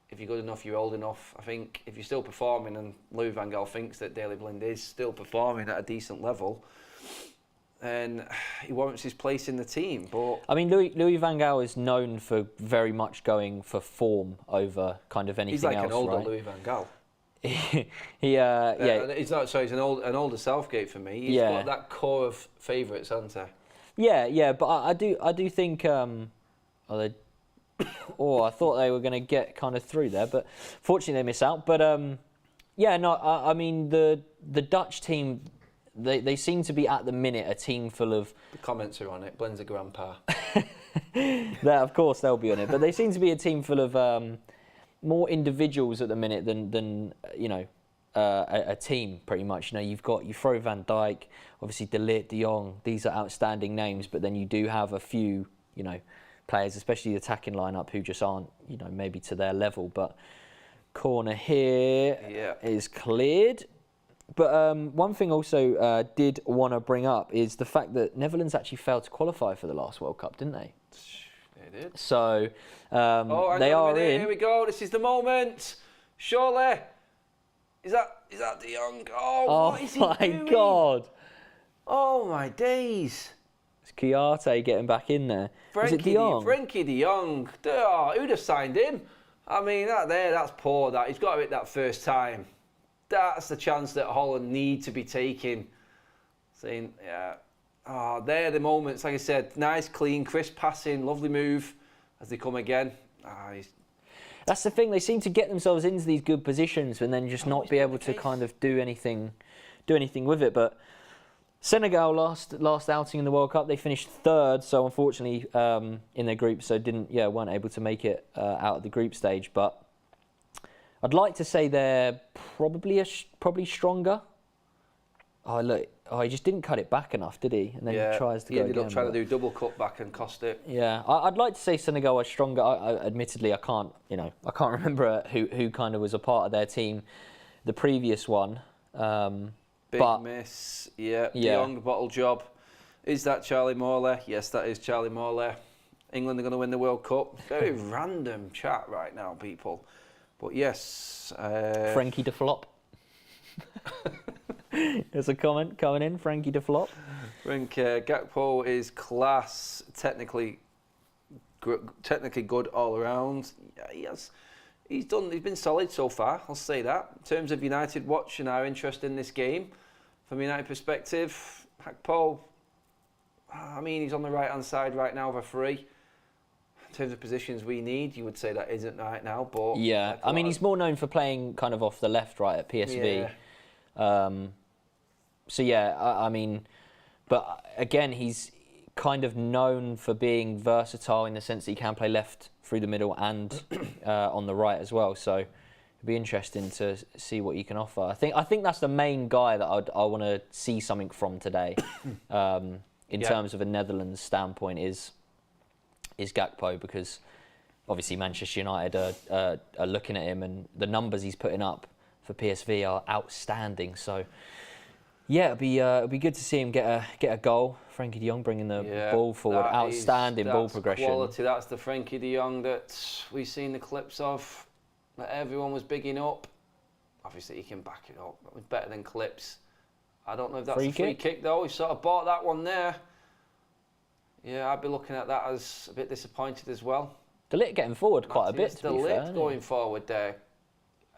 if you're good enough, you're old enough. I think if you're still performing, and Louis van Gaal thinks that Daley Blind is still performing at a decent level, and he warrants his place in the team. But I mean, Louis van Gaal is known for very much going for form over kind of anything else. He's like an older right? Louis van Gaal. He's not. Sorry, he's an older Southgate for me. He's got that core of favourites, hasn't he? Yeah. But I do think. I thought they were going to get kind of through there, but fortunately they miss out. But I mean the Dutch team. They seem to be at the minute a team full of... The comments are on it. Blend's a grandpa. Of course they'll be on it. But they seem to be a team full of more individuals at the minute than a team, pretty much. You throw Van Dijk, obviously De Ligt, De Jong. These are outstanding names, but then you do have a few, players, especially the attacking lineup, who just aren't, maybe to their level. But corner here is cleared. But one thing also did want to bring up is the fact that Netherlands actually failed to qualify for the last World Cup, didn't they? They did. So they are in. Here we go. This is the moment. Surely. Is that De Jong? What is he doing? Oh my God. Oh my days. It's Chiarte getting back in there. Is it De Jong? Frenkie De Jong. Who'd have signed him? I mean, that's poor. That he's got to hit that first time. That's the chance that Holland need to be taking. Saying, they're the moments. Like I said, nice, clean, crisp passing, lovely move as they come again. That's the thing. They seem to get themselves into these good positions and then just not be able to kind of do anything with it. But Senegal last outing in the World Cup, they finished third. So unfortunately in their group, so weren't able to make it out of the group stage. But I'd like to say they're probably stronger. Oh look! Oh, he just didn't cut it back enough, did he? And then he tries to go again. He ended up trying to do double cut back and cost it. Yeah, I'd like to say Senegal are stronger. Admittedly, I can't remember who kind of was a part of their team, the previous one. Big miss. Yeah. De Jong bottle job. Is that Charlie Morley? Yes, that is Charlie Morley. England are going to win the World Cup. Very random chat right now, people. But yes. Frankie de Flop. There's a comment coming in, Frankie de Flop. I think Gakpo is class, technically good all around. Yeah, he's been solid so far, I'll say that. In terms of United watch and our interest in this game, from a United perspective, Gakpo, I mean, he's on the right-hand side right now of a free. In terms of positions we need, you would say that isn't right now, but... Yeah, I mean, he's more known for playing kind of off the left, right, at PSV. Yeah. So yeah, I mean, but again, he's kind of known for being versatile in the sense that he can play left through the middle and on the right as well. So it'd be interesting to see what he can offer. I think that's the main guy that I want to see something from today, in terms of a Netherlands standpoint, is Gakpo, because obviously Manchester United are looking at him, and the numbers he's putting up for PSV are outstanding. So. Yeah, it'd be good to see him get a goal. Frankie de Jong bringing the ball forward, outstanding ball progression. Quality. That's the Frankie de Jong that we've seen the clips of, that everyone was bigging up. Obviously, he can back it up. It was better than clips. I don't know if that's a free kick though. He sort of bought that one there. Yeah, I'd be looking at that as a bit disappointed as well. De Ligt getting forward quite a bit. To be fair, going forward there.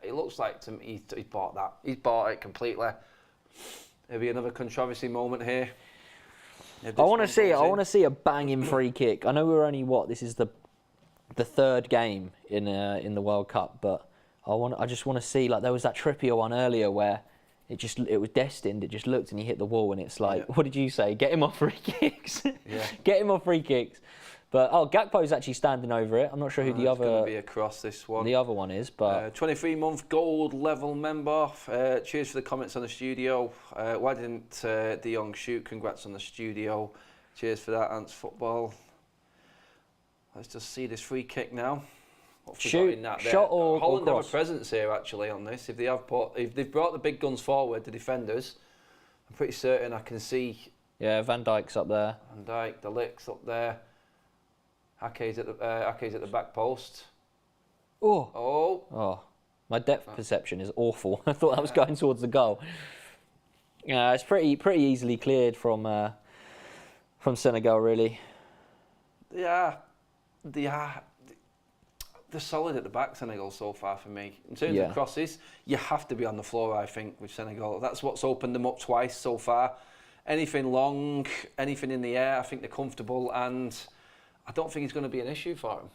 It looks like to me he's bought that. He's bought it completely. There'll be another controversy moment here. I want to see a banging free kick. I know we're only this is the third game in the World Cup, but I just want to see, like, there was that Trippier one earlier where it was destined. It just looked and he hit the wall, and it's like, what did you say? Get him off free kicks. Get him off free kicks. But Gakpo's actually standing over it. I'm not sure who the other. It's going to be across this one. The other one is, but 23-month gold level member. Cheers for the comments on the studio. Why didn't De Jong shoot? Congrats on the studio. Cheers for that, Ants Football. Let's just see this free kick now. Shoot, shot or Holland cross? have a presence here actually on this. If they've brought the big guns forward, the defenders, I'm pretty certain I can see. Yeah, Van Dijk's up there. Van Dijk, De Ligt's up there. Ake's at the back post. Oh. My depth perception is awful. I thought I was going towards the goal. Yeah, it's pretty easily cleared from Senegal, really. Yeah, they're solid at the back, Senegal, so far for me. In terms of crosses, you have to be on the floor, I think, with Senegal. That's what's opened them up twice so far. Anything long, anything in the air, I think they're comfortable, and I don't think it's going to be an issue for them.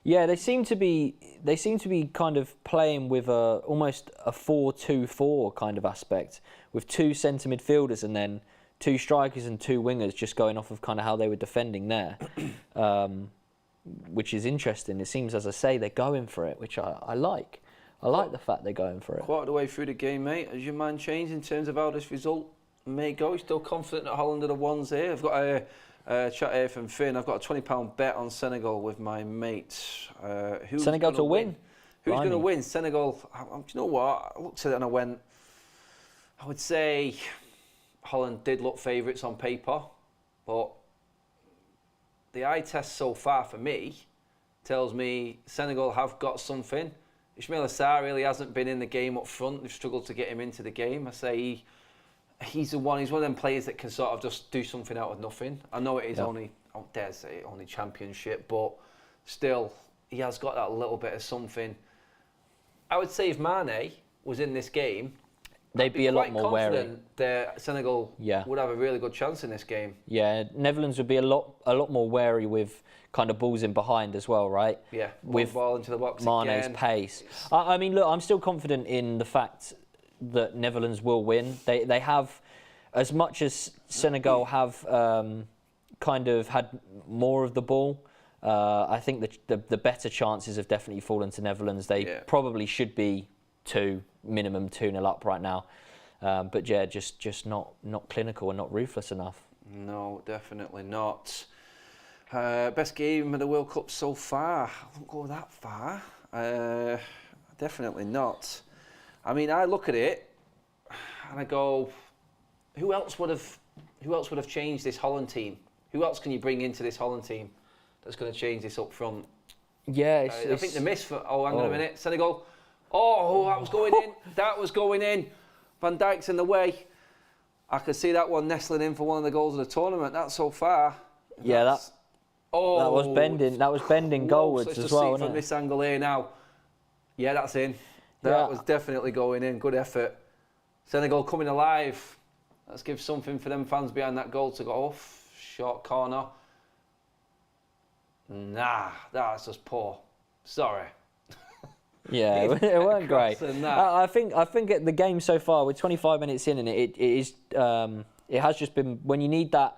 Yeah, they seem to be kind of playing with almost a 4-2-4 kind of aspect, with two centre midfielders and then two strikers and two wingers, just going off of kind of how they were defending there, which is interesting. It seems, as I say, they're going for it, which I like. I like the fact they're going for it. Quarter of the way through the game, mate. Has your mind changed in terms of how this result may go? You're still confident that Holland are the ones here? I've got a chat here from Finn. I've got a £20 bet on Senegal with my mate. Senegal to win? Who's going to win? Senegal. Do you know what? I looked at it and I went, I would say Holland did look favourites on paper, but the eye test so far for me tells me Senegal have got something. Ismail Assar really hasn't been in the game up front. They've struggled to get him into the game. I say he's one of them players that can sort of just do something out of nothing. I know it is only, I dare say, only championship, but still, he has got that little bit of something. I would say if Mane was in this game, they'd be a lot more wary. That Senegal would have a really good chance in this game. Yeah, Netherlands would be a lot more wary with kind of balls in behind as well, right? Yeah, with ball into the box Mane's again. pace. I mean, look, I'm still confident in the fact that Netherlands will win. They have, as much as Senegal have kind of had more of the ball, I think the better chances have definitely fallen to Netherlands. They probably should be minimum 2-0 up right now. But yeah, just not clinical and not ruthless enough. No, definitely not. Best game of the World Cup so far? I won't go that far. Definitely not. I mean, I look at it and I go, who else would have changed this Holland team? Who else can you bring into this Holland team that's going to change this up front? Yeah, I think the miss for. Oh, hang on a minute, Senegal. Oh, that was going in. That was going in. Van Dijk's in the way. I could see that one nestling in for one of the goals of the tournament. That's so far. Yeah, that was bending. That was bending goalwards as well. From this angle here now. Yeah, that's in. That was definitely going in. Good effort. Senegal coming alive. Let's give something for them fans behind that goal to go off. Short corner. Nah, that's just poor. Sorry. Yeah, it weren't great. I think at the game so far, with 25 minutes in, and it has just been, when you need that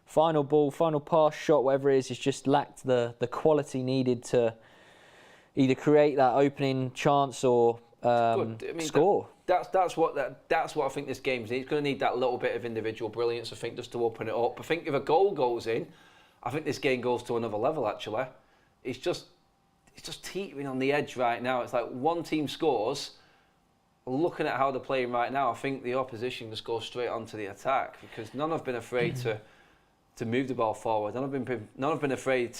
final ball, final pass, shot, whatever it is, it's just lacked the quality needed to either create that opening chance or score. That's what I think this game's needs. It's going to need that little bit of individual brilliance, I think, just to open it up. I think if a goal goes in, I think this game goes to another level. Actually, it's just teetering on the edge right now. It's like one team scores. Looking at how they're playing right now, I think the opposition just goes straight onto the attack because none have been afraid to move the ball forward. None have been afraid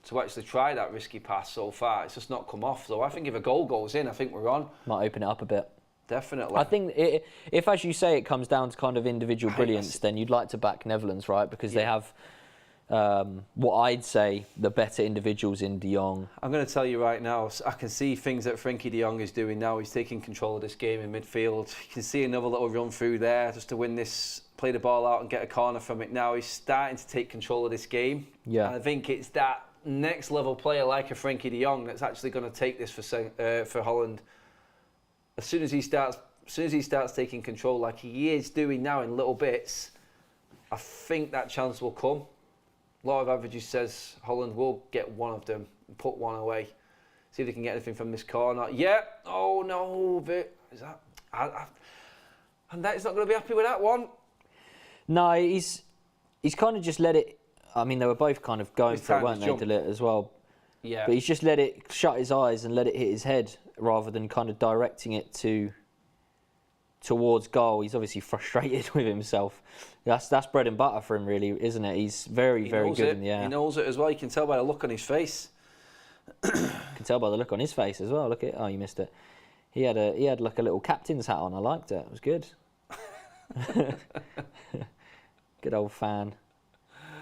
to actually try that risky pass so far. It's just not come off. So I think if a goal goes in, I think we're on. Might open it up a bit. Definitely. I think if, as you say, it comes down to kind of individual brilliance, then you'd like to back Netherlands, right? Because they have what I'd say the better individuals in De Jong. I'm going to tell you right now, I can see things that Frenkie De Jong is doing now. He's taking control of this game in midfield. You can see another little run through there just to win this, play the ball out and get a corner from it now. He's starting to take control of this game. Yeah. And I think it's that next level player like a Frenkie De Jong that's actually going to take this for Holland. As soon as he starts taking control like he is doing now in little bits, I think that chance will come. Law of averages says Holland will get one of them and put one away. See if they can get anything from this corner. Yeah. Oh no, is that? And that's not going to be happy with that one. No, he's kind of just let it. I mean, they were both kind of going for it, weren't they, Delit as well? Yeah. But he's just let it shut his eyes and let it hit his head rather than kind of directing it towards goal. He's obviously frustrated with himself. That's bread and butter for him, really, isn't it? He's very good in the air. He knows it as well. You can tell by the look on his face. You can tell by the look on his face as well. Look at you missed it. He had like a little captain's hat on. I liked it. It was good. Good old fan.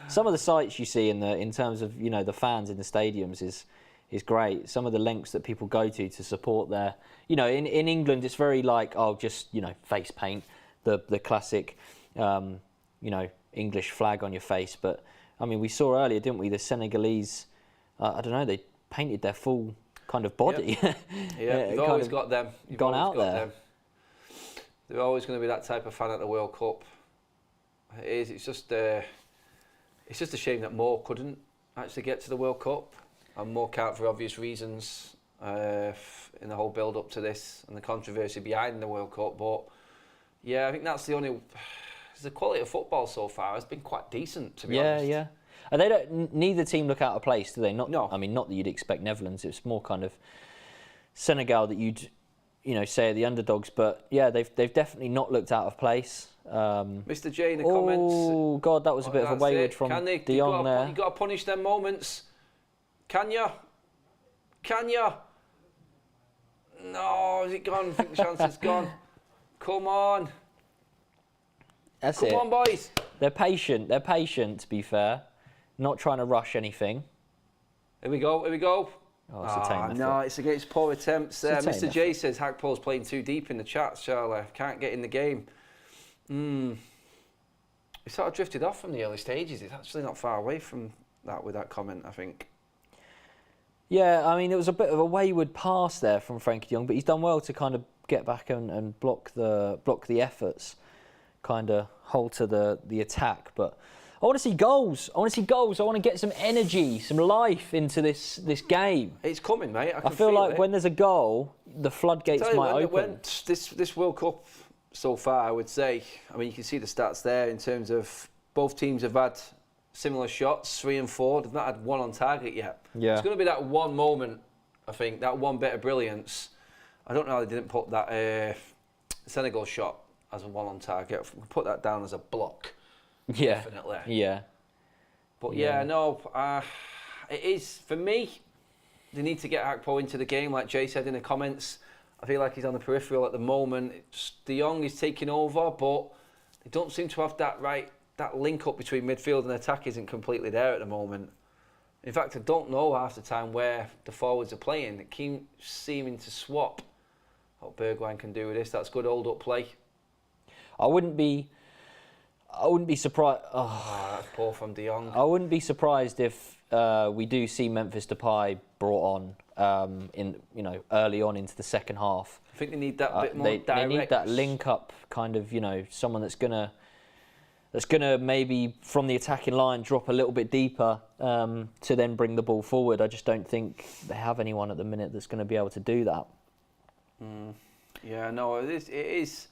Some of the sights you see in terms of the fans in the stadiums is great. Some of the lengths that people go to support their, in England it's very like just face paint, the classic English flag on your face. But I mean, we saw earlier, didn't we, the Senegalese, I don't know, they painted their full kind of body. Yep. Yeah, you've always got them. You've gone out there. Them. They're always going to be that type of fan at the World Cup. It is. It's just a shame that Mo couldn't actually get to the World Cup, and Mo can't for obvious reasons in the whole build-up to this and the controversy behind the World Cup. But yeah, I think that's the only. The quality of football so far has been quite decent, to be honest. Yeah. And they don't. Neither team look out of place, do they? No. I mean, not that you'd expect Netherlands. It's more kind of Senegal that you'd, say are the underdogs. But yeah, they've definitely not looked out of place. Mr. J in the comments. Oh God, that was a bit of a wayward from De Jong there. You got to punish them moments. Can you? No, is it gone? I think the chance is gone. Come on. That's it. Come on, boys. They're patient. To be fair, not trying to rush anything. Here we go. Oh, it's a tame effort. No, it's against poor attempts. Mr. J says Hakpo's playing too deep in the chat, Charlie. Can't get in the game. He sort of drifted off from the early stages. It's actually not far away from that with that comment, I think. Yeah, I mean, it was a bit of a wayward pass there from Frenkie de Jong, but he's done well to kind of get back and block the efforts, kind of halter the attack. But I want to see goals. I want to get some energy, some life into this game. It's coming, mate. I feel like when there's a goal, the floodgates might open. This World Cup so far, I would say. I mean, you can see the stats there in terms of both teams have had similar shots, 3 and 4. They've not had one on target yet. Yeah. It's going to be that one moment, I think, that one bit of brilliance. I don't know how they didn't put that Senegal shot as a one on target. We'll put that down as a block. Yeah. Definitely. Yeah. But it is, for me, they need to get Akpo into the game, like Jay said in the comments. I feel like he's on the peripheral at the moment. De Jong is taking over, but they don't seem to have that link up between midfield and attack isn't completely there at the moment. In fact, I don't know half the time where the forwards are playing. It keeps seeming to swap. What Bergwijn can do with this, that's good hold-up play. I wouldn't be surprised. That's poor from De Jong. I wouldn't be surprised if we do see Memphis Depay brought on early on into the second half. I think they need that bit more direct. They need that link up kind of, someone that's gonna maybe from the attacking line drop a little bit deeper to then bring the ball forward. I just don't think they have anyone at the minute that's going to be able to do that. Yeah, no, it is.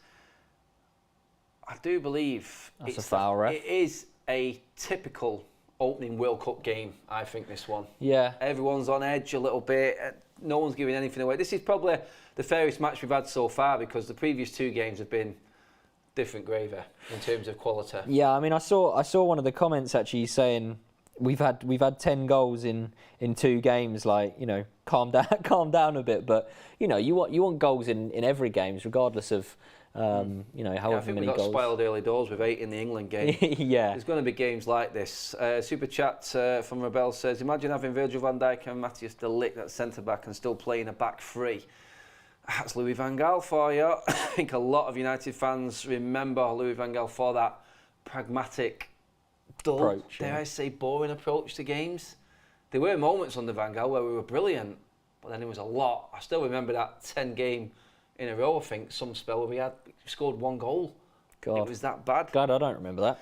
I do believe that's a foul, ref. It is a typical opening World Cup game, I think, this one. Yeah. Everyone's on edge a little bit. No one's giving anything away. This is probably the fairest match we've had so far because the previous 2 games have been different gravy in terms of quality. Yeah, I mean, I saw one of the comments actually saying we've had 10 goals in 2 games. Like, calm down a bit. But you want goals in every game, regardless of however I think many we got goals. spoiled early doors with 8 in the England game. Yeah. There's going to be games like this. Super chat from Rebel says, imagine having Virgil van Dijk and Matthias de Ligt at centre-back and still playing a back 3. That's Louis van Gaal for you. I think a lot of United fans remember Louis van Gaal for that pragmatic, dull, approach, dare I say, boring approach to games. There were moments under Van Gaal where we were brilliant, but then there was a lot. I still remember that 10 game in a row, I think, some spell where we scored 1 goal. God. It was that bad. Glad I don't remember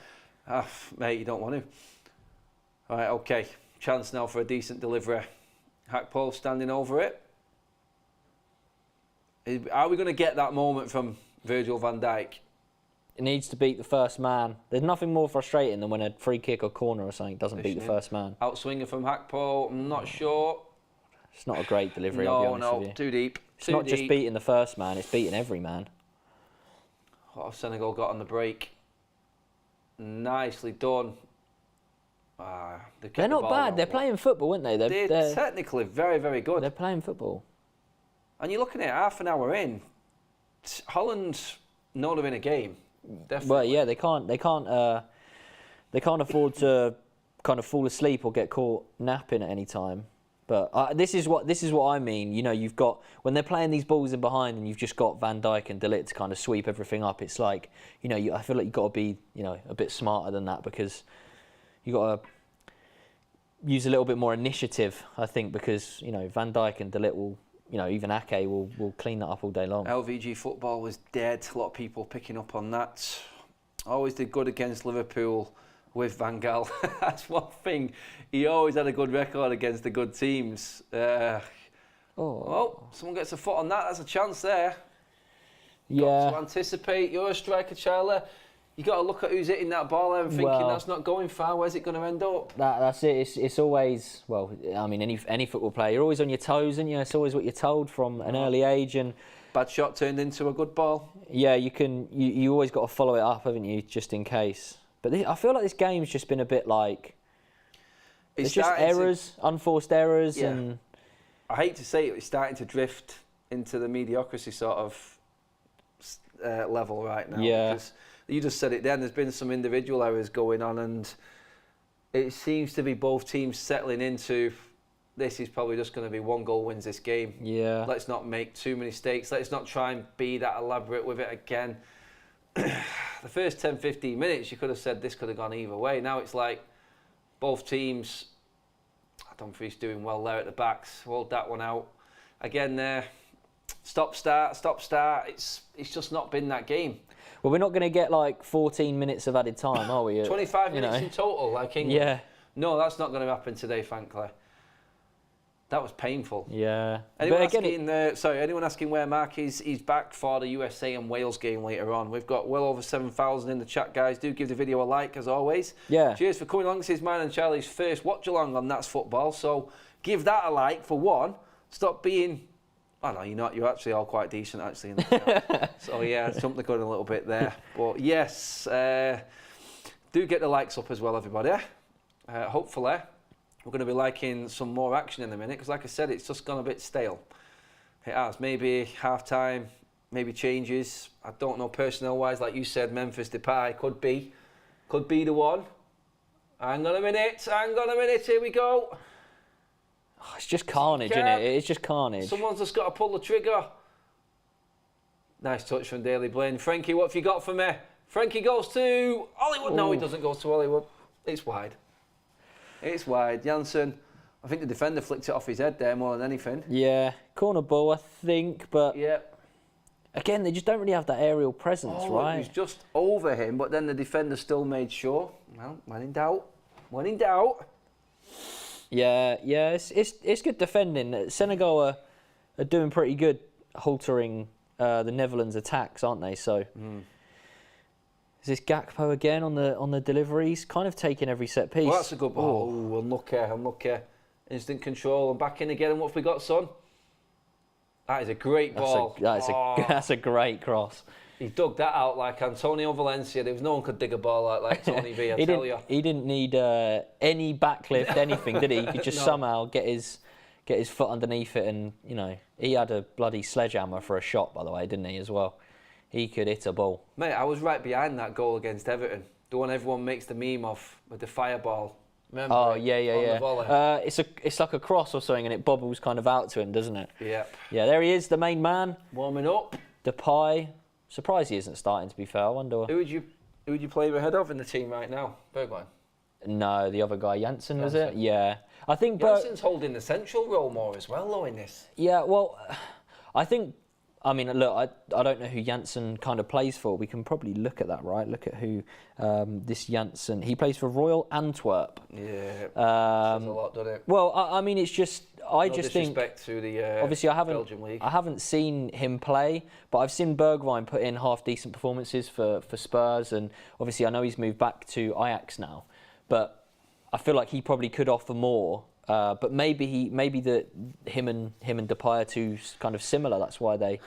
that. Mate, you don't want to. All right, okay. Chance now for a decent delivery. Hackpole standing over it. Are we going to get that moment from Virgil van Dijk? It needs to beat the first man. There's nothing more frustrating than when a free kick or corner or something doesn't beat the first man. Outswinger from Hackpole, I'm not sure. It's not a great delivery, I'll be honest with you. Too deep. It's not just beating the first man, it's beating every man. What have Senegal got on the break? Nicely done. They're not bad. They're playing football, aren't they? They're technically very, very good. They're playing football. And you're looking at half an hour in. Holland know they're in a game. Definitely. Well, yeah, they can't afford to kind of fall asleep or get caught napping at any time. But this is what I mean. You've got when they're playing these balls in behind, and you've just got Van Dijk and De Ligt to kind of sweep everything up. It's like I feel like you've got to be a bit smarter than that because you got to use a little bit more initiative. I think because Van Dijk and De Ligt will. Even Ake will clean that up all day long. LVG football was dead. A lot of people picking up on that. Always did good against Liverpool with Van Gaal. That's one thing. He always had a good record against the good teams. Someone gets a foot on that. That's a chance there. Yeah. Got to anticipate. You're a striker, Charlie. You got to look at who's hitting that ball and thinking that's not going far. Where's it going to end up? That's it. It's always any football player. You're always on your toes, and it's always what you're told from an early age. And bad shot turned into a good ball. Yeah, you always got to follow it up, haven't you, just in case. But I feel like this game's just been a bit like it's just errors, unforced errors, and I hate to say it's starting to drift into the mediocrity sort of level right now. Yeah. Because you just said it then, there's been some individual errors going on and it seems to be both teams settling into this is probably just going to be 1 goal wins this game. Yeah. Let's not make too many mistakes. Let's not try and be that elaborate with it again. The first 10, 15 minutes, you could have said this could have gone either way. Now it's like both teams, Dumfries doing well there at the backs, hold that one out. Again there, stop, start. It's just not been that game. Well, we're not going to get like 14 minutes of added time, are we? 25 minutes in total, like England. Yeah. No, that's not going to happen today, frankly. That was painful. Yeah. Anyone But again, anyone asking where Mark is, he's back for the USA and Wales game later on. We've got well over 7,000 in the chat, guys. Do give the video a like, as always. Yeah. Cheers for coming along. This is mine and Charlie's first watch-along on That's Football. So give that a like, for one. Stop being... Oh, no, you're not. You're actually all quite decent, actually. In the chat. So, yeah, something going a little bit there. But, yes, do get the likes up as well, everybody. Hopefully... We're going to be liking some more action in a minute because, like I said, it's just gone a bit stale. It has. Maybe half-time, maybe changes. I don't know personnel-wise. Like you said, Memphis Depay could be the one. Hang on a minute. Here we go. Oh, it's just carnage, isn't it? It's just carnage. Someone's just got to pull the trigger. Nice touch from Daly Blaine. Frankie, what have you got for me? Frankie goes to Hollywood. Ooh. No, he doesn't go to Hollywood. It's wide. It's wide. Janssen, I think the defender flicked it off his head there more than anything. Yeah, corner ball, I think, but yeah. Again, they just don't really have that aerial presence, right? It was just over him, but then the defender still made sure. Well, when in doubt. Yeah, it's good defending. Senegal are doing pretty good haltering the Netherlands' attacks, aren't they? So. Is this Gakpo again on the deliveries? Kind of taking every set piece. Well, that's a good ball. Oh, unlucky. Instant control and back in again. And what have we got, son? That is a great ball. That's a great cross. He dug that out like Antonio Valencia. There was no one could dig a ball like Tony V, I tell you. He didn't need any backlift, anything, did he? He could just somehow get his foot underneath it, and he had a bloody sledgehammer for a shot, by the way, didn't he, as well? He could hit a ball. Mate, I was right behind that goal against Everton. The one everyone makes the meme of with the fireball. Remember? Oh, yeah. It's like a cross or something, and it bobbles kind of out to him, doesn't it? Yeah. Yeah, there he is, the main man. Warming up. Depay. Surprised he isn't starting, to be fair. I wonder. Who would you play ahead of in the team right now? Bergwijn? No, the other guy, Janssen, was it? Yeah. I think Janssen's holding the central role more as well, though, in this. Yeah, well, I think... I mean, look, I don't know who Janssen kind of plays for. We can probably look at that, right? Look at who this Janssen... He plays for Royal Antwerp. Yeah, says a lot, doesn't it? Well, I mean, it's just... I just think... disrespect to the obviously, Belgium league. I haven't seen him play, but I've seen Bergwijn put in half-decent performances for Spurs, and obviously I know he's moved back to Ajax now, but I feel like he probably could offer more. But maybe him and Depay are too kind of similar. That's why they.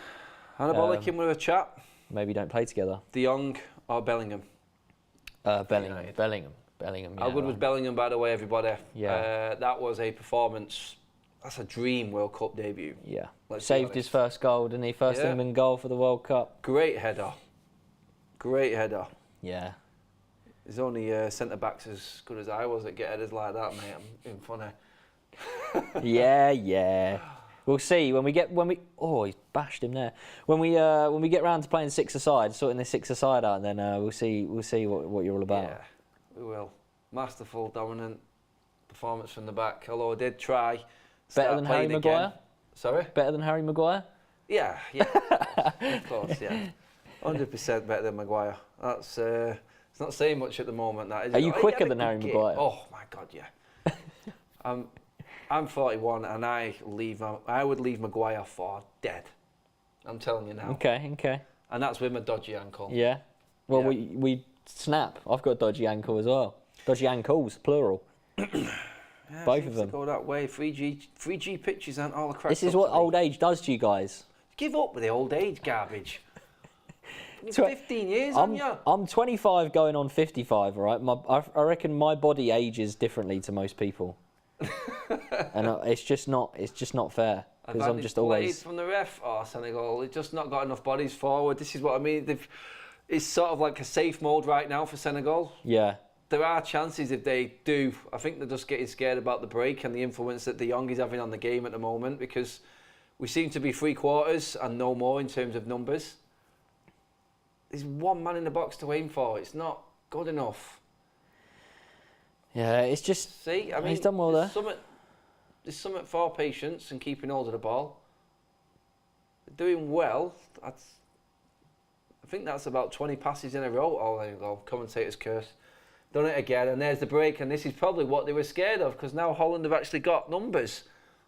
Anabolic him with a chat. Maybe don't play together. De Jong or Bellingham? Bellingham. Yeah, how good was Bellingham, by the way, everybody? Yeah. That was a performance. That's a dream World Cup debut. Yeah. Saved his first goal, didn't he? First England goal for the World Cup. Great header. Yeah. There's only centre-backs as good as I was at get headers like that, mate. I'm being funny. Yeah. We'll see oh, he's bashed him there. When we get round to playing six-a-side, sorting this six-a-side out, and then we'll see what you're all about. Yeah, we will. Masterful, dominant performance from the back. Although I did try. Better than Harry Maguire? Sorry? Better than Harry Maguire? Yeah. Of course, yeah. 100% better than Maguire. That's it's not saying much at the moment. That is. Are you quicker than Harry Maguire? Oh my God, yeah. I'm 41 and I would leave Maguire for dead. I'm telling you now. Okay. And that's with my dodgy ankle. Yeah. Well, we snap. I've got a dodgy ankle as well. Dodgy ankles, plural. Yeah, both of them. Go that way. 3G pitches aren't all the crack. This is what old age does to you guys. Give up with the old age garbage. 15 years, haven't you? I'm 25 going on 55, all right? I reckon my body ages differently to most people. And it's just not fair. Because I'm just always... from the ref, Senegal, they've just not got enough bodies forward. This is what I mean. It's sort of like a safe mode right now for Senegal. Yeah. There are chances if they do. I think they're just getting scared about the break and the influence that De Jong is having on the game at the moment, because we seem to be three quarters and no more in terms of numbers. There's one man in the box to aim for. It's not good enough. Yeah, it's just... See, I mean, he's done well there. There's something for patience and keeping hold of the ball. They're doing well. I think that's about 20 passes in a row. Oh, there you go. Commentator's curse. Done it again, and there's the break, and this is probably what they were scared of, because now Holland have actually got numbers.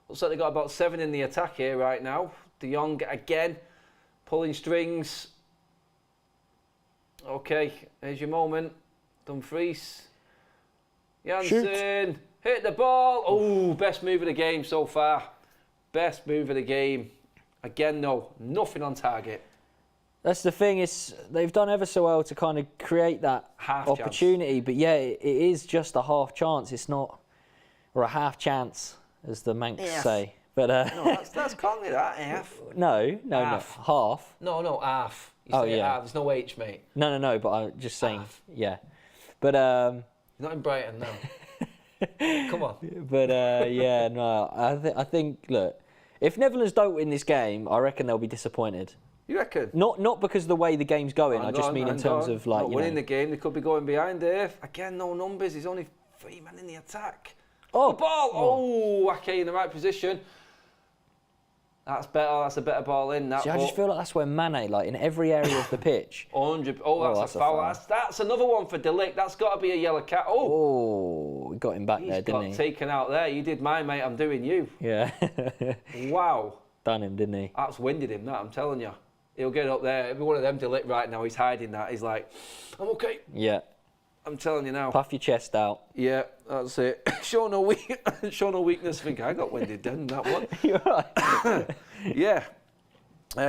Looks like they've got about 7 in the attack here right now. De Jong again, pulling strings. Okay, here's your moment. Dumfries. Janssen, hit the ball. Oh, best move of the game so far. Best move of the game. Again, no, nothing on target. That's the thing, is they've done ever so well to kind of create that opportunity. Chance. But yeah, it is just a half chance. It's not, or a half chance, as the Manx say. But no, that's can't be that, half. No, half. No, half. You say half. There's no H, mate. No, but I'm just saying, half. Yeah. But you're not in Brighton now. Come on. But yeah, no, I think, look, if Netherlands don't win this game, I reckon they'll be disappointed. You reckon? Not because of the way the game's going. I just mean in terms of like winning the game. They could be going behind there. Again, no numbers. There's only 3 men in the attack. Oh, the ball! Oh, okay, in the right position. That's better. That's a better ball in. That. See, I just feel like that's where Mane, like in every area of the pitch. 100. Oh, that's a foul. That's another one for De Ligt. That's got to be a yellow card. Oh, we got him back there, didn't he? He's got taken out there. You did mine, mate. I'm doing you. Yeah. Wow. Done him, didn't he? That's winded him. That I'm telling you. He'll get up there. Every one of them De Ligt right now. He's hiding that. He's like, I'm okay. Yeah. I'm telling you now. Puff your chest out. Yeah, that's it. Show no weakness. I think I got winded then, that one. You're right. Yeah.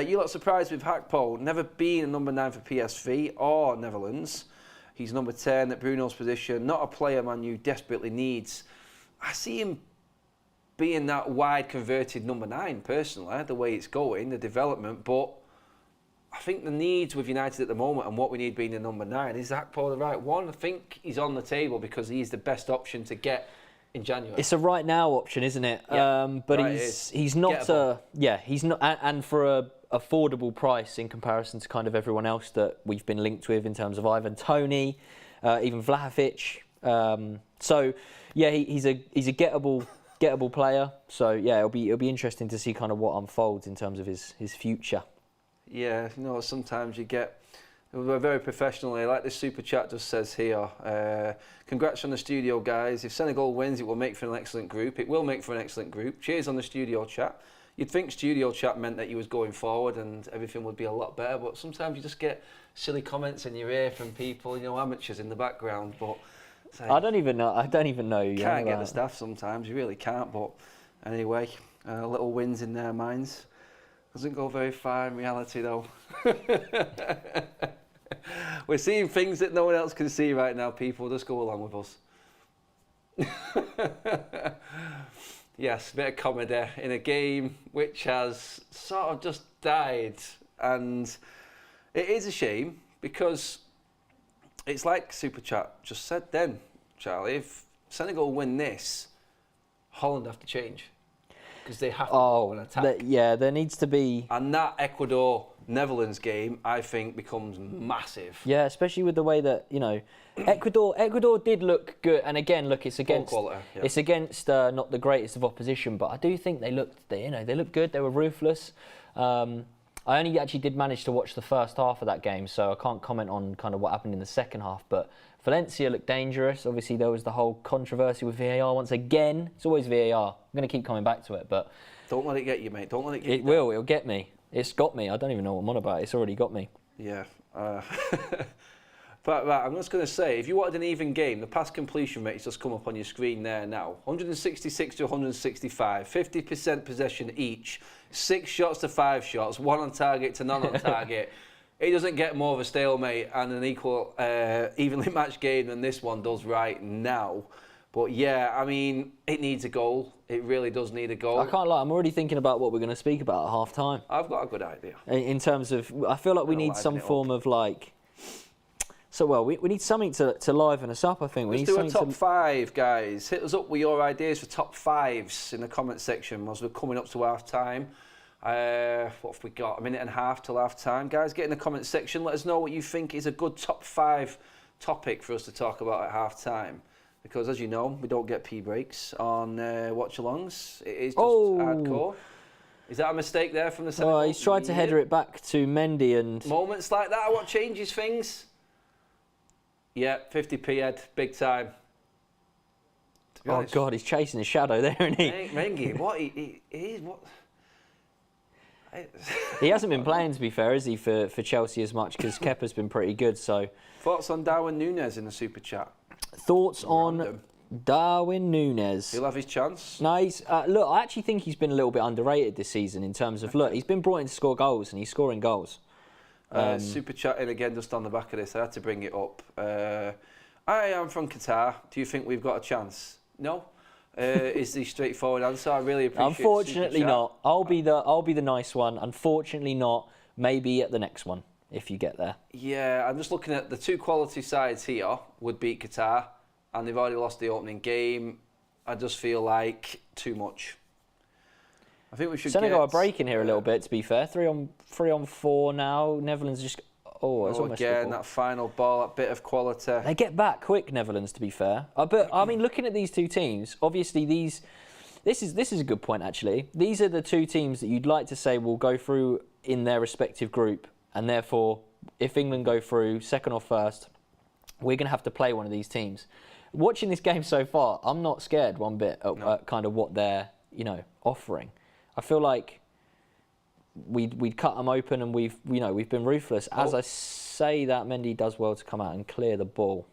You lot surprised with Hakpo. Never been a number 9 for PSV or Netherlands. He's number 10 at Bruno's position. Not a player Man U desperately needs. I see him being that wide converted number 9, personally, the way it's going, the development. But I think the needs with United at the moment and what we need being the number 9, is Hakpo the right one? I think he's on the table because he's the best option to get in January. It's a right now option, isn't it? Yeah, but right, he's not he's not, and for a affordable price in comparison to kind of everyone else that we've been linked with in terms of Ivan Toney, even Vlahovic. So yeah, he's a gettable player. So yeah, it'll be interesting to see kind of what unfolds in terms of his future. Yeah, you know, sometimes you get, we're very professionally, like this super chat just says here, congrats on the studio, guys. If Senegal wins, it will make for an excellent group. It will make for an excellent group. Cheers on the studio chat. You'd think studio chat meant that you was going forward and everything would be a lot better, but sometimes you just get silly comments in your ear from people, you know, amateurs in the background. But I don't even know. You can't get the staff sometimes. You really can't. But anyway, little wins in their minds. Doesn't go very far in reality, though. We're seeing things that no one else can see right now, people. Just go along with us. Yes, a bit of comedy in a game which has sort of just died. And it is a shame because it's like Super Chat just said then, Charlie, if Senegal win this, Holland have to change. Because they have to go and attack. There needs to be... And that Ecuador-Netherlands game, I think, becomes massive. Yeah, especially with the way that, you know, Ecuador did look good. And again, look, it's against... quality, yeah. It's against not the greatest of opposition, but I do think they looked good. They were ruthless. I only actually did manage to watch the first half of that game, so I can't comment on kind of what happened in the second half. But Valencia looked dangerous. Obviously, there was the whole controversy with VAR once again. It's always VAR. I'm going to keep coming back to it, but... Don't let it get you, mate. Don't let it get you. It will. It'll get me. It's got me. I don't even know what I'm on about. It's already got me. Yeah. But right, I'm just going to say, if you wanted an even game, the pass completion rate has just come up on your screen there now. 166 to 165, 50% possession each, 6 shots to 5 shots, 1 on target to none on target. It doesn't get more of a stalemate and an equal, evenly matched game than this one does right now. But yeah, I mean, it needs a goal. It really does need a goal. I can't lie, I'm already thinking about what we're going to speak about at half time. I've got a good idea. In terms of, I feel like we need some form of like... So, well, we need something to liven us up, I think. Let's do a top 5, guys. Hit us up with your ideas for top 5s in the comment section as we're coming up to half time. What have we got? A minute and a half till half time. Guys, get in the comment section. Let us know what you think is a good top 5 topic for us to talk about at half time. Because, as you know, we don't get pee breaks on watch-alongs. It is just hardcore. Is that a mistake there from the Senegal? Well, he's tried to header it back to Mendy and... Moments like that are what changes things. Yeah, 50p head, big time. be Oh honest. God, he's chasing his shadow there, isn't he? Mengi, what he is, what? He hasn't been playing, to be fair, has he, for Chelsea as much, because Kepa's been pretty good. So, Thoughts on Darwin Núñez in the super chat? thoughts on Random. Darwin Núñez? He'll have his chance. No, look, I actually think he's been a little bit underrated this season in terms of, look, he's been brought in to score goals, and he's scoring goals. Super chatting again just on the back of this. I had to bring it up. I am from Qatar. Do you think we've got a chance? No. Is the straightforward answer. I really appreciate it. Unfortunately not. I'll be the nice one. Unfortunately not. Maybe at the next one, if you get there. Yeah, I'm just looking at the two quality sides here would beat Qatar, and they've already lost the opening game. I just feel like too much. I think we should Senegal are breaking here a little bit, to be fair. 3-on-4 now. Netherlands just... Oh, it's almost again, that final ball, that bit of quality. They get back quick, Netherlands, to be fair. But I mean, looking at these two teams, obviously this is a good point, actually. These are the two teams that you'd like to say will go through in their respective group, and therefore, if England go through second or first, we're going to have to play one of these teams. Watching this game so far, I'm not scared one bit at kind of what they're offering. I feel like we'd cut them open, and we've been ruthless. As I say that, Mendy does well to come out and clear the ball.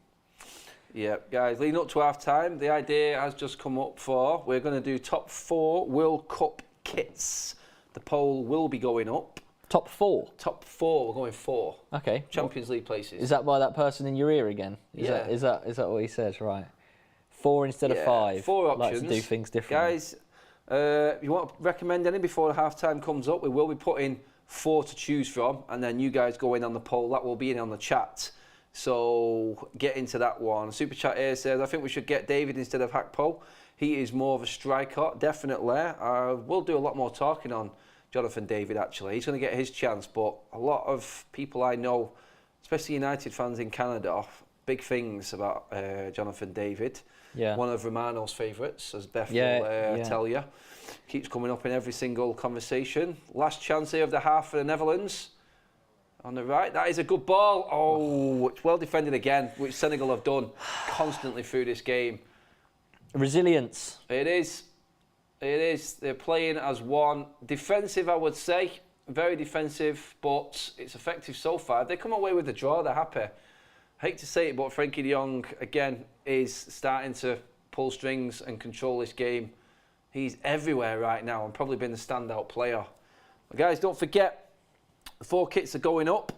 Yeah, guys, leading up to half time, the idea has just come up for we're going to do top 4 World Cup kits. The poll will be going up. Top 4? Top 4, we're going 4. Okay. Champions League places. Is that by that person in your ear again? Is that what he says? Right. 4 instead of 5. 4 options. Like to do things differently. Guys, you want to recommend any before the half time comes up? We will be putting 4 to choose from, and then you guys go in on the poll. That will be in on the chat. So get into that one. Super chat here says, I think we should get David instead of Hakpo. He is more of a striker, definitely. We'll do a lot more talking on Jonathan David, actually. He's going to get his chance, but a lot of people I know, especially United fans in Canada, big things about Jonathan David. Yeah. One of Romano's favourites, as Beth will tell you. Keeps coming up in every single conversation. Last chance here of the half for the Netherlands. On the right, that is a good ball. Oh, it's well defended again, which Senegal have done constantly through this game. Resilience. It is. It is. They're playing as one. Defensive, I would say. Very defensive, but it's effective so far. If they come away with a draw, they're happy. I hate to say it, but Frankie de Jong, again, is starting to pull strings and control this game. He's everywhere right now and probably been the standout player. But guys, don't forget, the 4 kits are going up.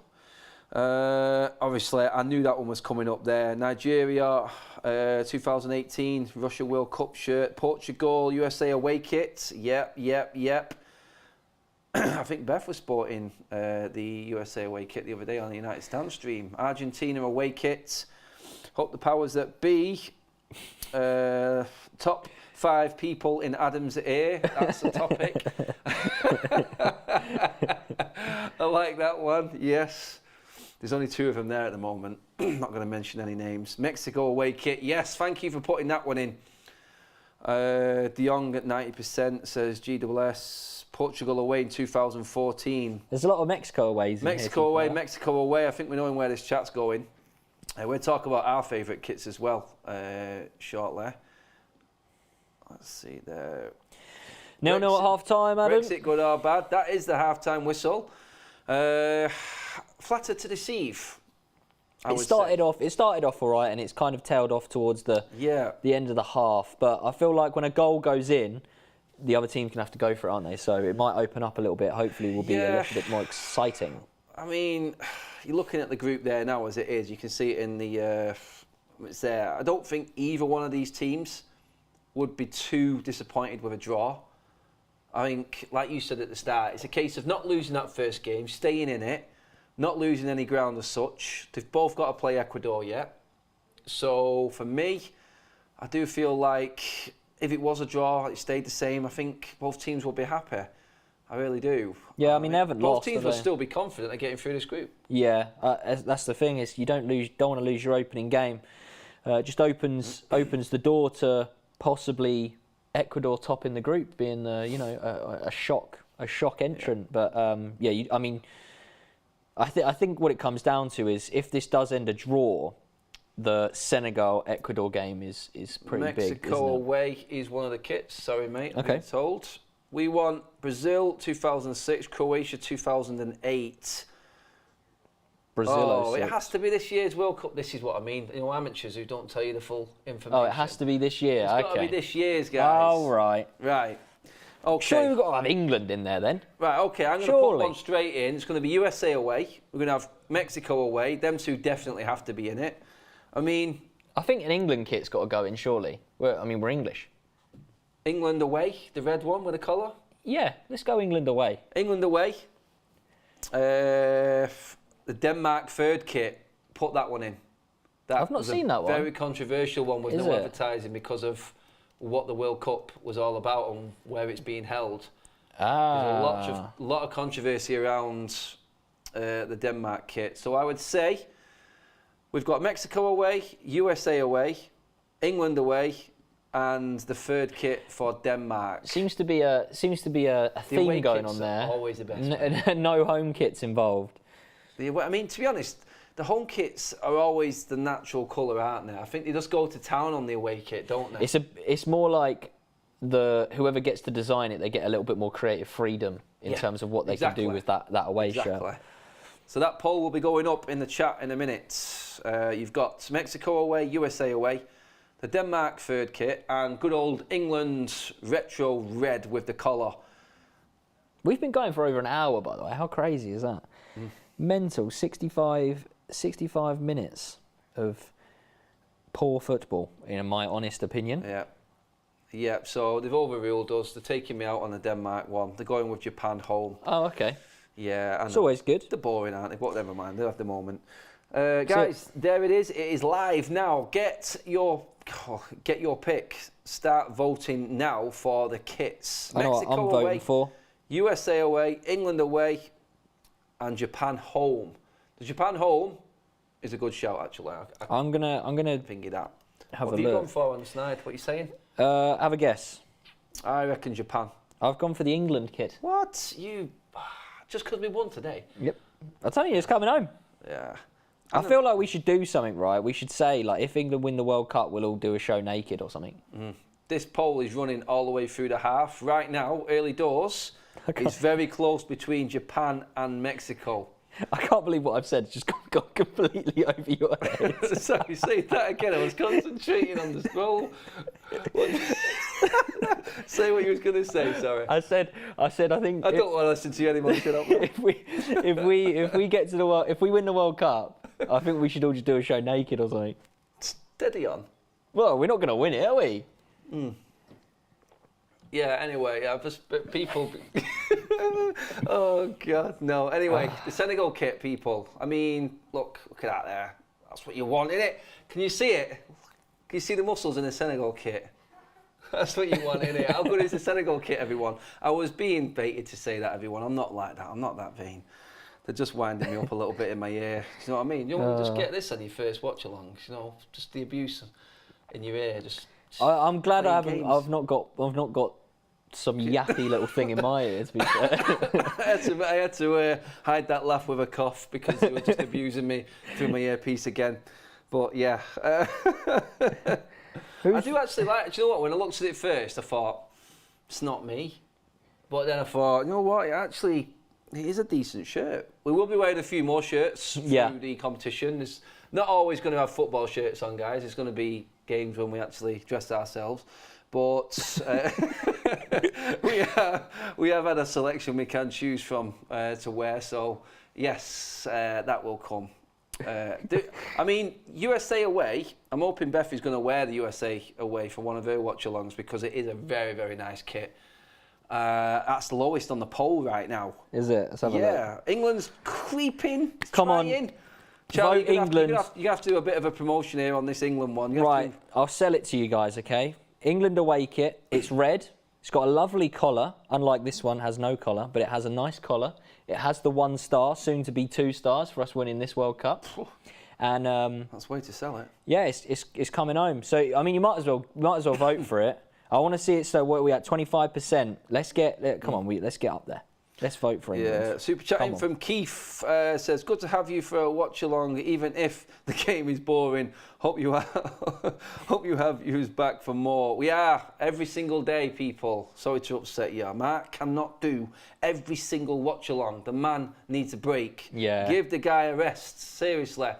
Obviously, I knew that one was coming up there. Nigeria, 2018 Russia World Cup shirt. Portugal, USA away kit. Yep. I think Beth was sporting the USA away kit the other day on the United Stand stream. Argentina away kit. Hope the powers that be. Top 5 people in Adam's ear. That's the topic. I like that one. Yes. There's only 2 of them there at the moment. I'm not going to mention any names. Mexico away kit. Yes, thank you for putting that one in. De Jong at 90% says GWS. Portugal away in 2014. There's a lot of Mexico aways. Mexico away. I think we're knowing where this chat's going. We'll talk about our favourite kits as well shortly. Let's see there. 0-0 at half time, Adam. Brexit, good or bad? That is the half-time whistle. Flatter to deceive. It started off all right, and it's kind of tailed off towards the end of the half. But I feel like when a goal goes in, the other team's gonna have to go for it, aren't they? So it might open up a little bit. Hopefully, will be a little bit more exciting. I mean, you're looking at the group there now as it is. You can see it in the it's there. I don't think either one of these teams would be too disappointed with a draw. I think, like you said at the start, it's a case of not losing that first game, staying in it, not losing any ground as such. They've both got to play Ecuador yet. So for me, I do feel like if it was a draw, it stayed the same, I think both teams will be happy. I really do. Yeah, I mean, they haven't lost. Both teams will still be confident of getting through this group. Yeah, that's the thing, is you don't want to lose your opening game. Just opens the door to possibly Ecuador topping the group, being a shock entrant. But I think what it comes down to is if this does end a draw, the Senegal-Ecuador game is pretty big, isn't Mexico it? away is one of the kits. Sorry, mate. Okay. I'm told. We want Brazil 2006, Croatia 2008. Brazil Oh, 06. it has to be this year's World Cup. This is what I mean. You know, amateurs who don't tell you the full information. Oh, it has to be this year. It's Okay. got to be this year's, guys. Oh, right. Right. Okay. Surely we've got to have England in there then. Right, okay, I'm going to Surely. put one straight in. It's going to be USA away. We're going to have Mexico away. Them two definitely have to be in it. I mean... I think an England kit's got to go in, surely. We're English. England away, the red one with the colour. Yeah, let's go England away. England away. The Denmark third kit, put that one in. I've not seen that one. Very controversial one with Is no it? advertising because of what the World Cup was all about and where it's being held. Ah. There's a lot of controversy around the Denmark kit. So I would say we've got Mexico away, USA away, England away, and the third kit for Denmark. Seems to be a The theme away going kits on there. are always the best. No home kits involved. I mean, to be honest, the home kits are always the natural colour, aren't they? I think they just go to town on the away kit, don't they? It's more like whoever gets to design it, they get a little bit more creative freedom in terms of what they can do with that away shirt. So that poll will be going up in the chat in a minute. You've got Mexico away, USA away, the Denmark third kit, and good old England retro red with the collar. We've been going for over an hour, by the way. How crazy is that? Mental. 65 minutes of poor football, in my honest opinion. Yeah, so they've overruled us. They're taking me out on the Denmark one. They're going with Japan home. Oh, okay. Yeah. It's always good. They're boring, aren't they? But never mind, they'll have the moment. Guys, there it is. It is live now. Get your pick. Start voting now for the kits. I know what I'm away, voting for. USA away, England away, and Japan home. The Japan home is a good shout, actually. I'm gonna think of that. have What a have you look. gone for on the snide? What are you saying? Have a guess. I reckon Japan. I've gone for the England kit. What? You... Just because we won today? Yep. I tell you, it's coming home. Yeah. I feel like we should do something, right? We should say, like, if England win the World Cup, we'll all do a show naked or something. This poll is running all the way through the half. Right now, early doors, it's very close between Japan and Mexico. I can't believe what I've said. It's just gone completely over your head. Sorry, say that again. I was concentrating on the scroll. Say what you was going to say, sorry. I said I think I don't want to listen to you anymore. Shut up. if we get to the World, if we win the World Cup, I think we should all just do a show naked or something. Steady on. Well, we're not going to win it, are we? Yeah, anyway, people... Oh, God, no. Anyway, the Senegal kit, people. I mean, look at that there. That's what you want, innit? Can you see it? Can you see the muscles in the Senegal kit? That's what you want, innit? How good is the Senegal kit, everyone? I was being baited to say that, everyone. I'm not like that. I'm not that vain. They're just winding me up a little bit in my ear. You know what I mean? You don't just get this on your first watch-along. You know, just the abuse in your ear. I'm glad I haven't. games. I've not got some yappy little thing in my ear. To be fair. I had to hide that laugh with a cough because they were just abusing me through my earpiece again. But yeah, I do actually like. Do you know what? When I looked at it first, I thought it's not me. But then I thought, you know what? It is a decent shirt. We will be wearing a few more shirts through the competition. It's not always going to have football shirts on, guys. It's going to be games when we actually dress ourselves. But we have had a selection we can choose from to wear. So yes, that will come. I mean, USA away. I'm hoping Beth going to wear the USA away for one of her watch-alongs because it is a very, very nice kit. That's the lowest on the poll right now. Is it? Let's have a look. England's creeping. Come on. Charlie, Vote England. You have to do a bit of a promotion here on this England one. Right, I'll sell it to you guys, okay? England away kit. It's red. It's got a lovely collar. Unlike this one, has no collar, but it has a nice collar. It has the 1 star, soon to be 2 stars for us winning this World Cup. And that's way to sell it. Yeah, it's coming home. So I mean, you might as well vote for it. I want to see it. So what are we at? 25%. Let's get. Come on, let's get up there. Let's vote for England. Yeah, super chatting from Keith says, good to have you for a watch along, even if the game is boring. Hope you have you back for more. We are every single day, people. Sorry to upset you. Mark cannot do every single watch along. The man needs a break. Yeah. Give the guy a rest. Seriously.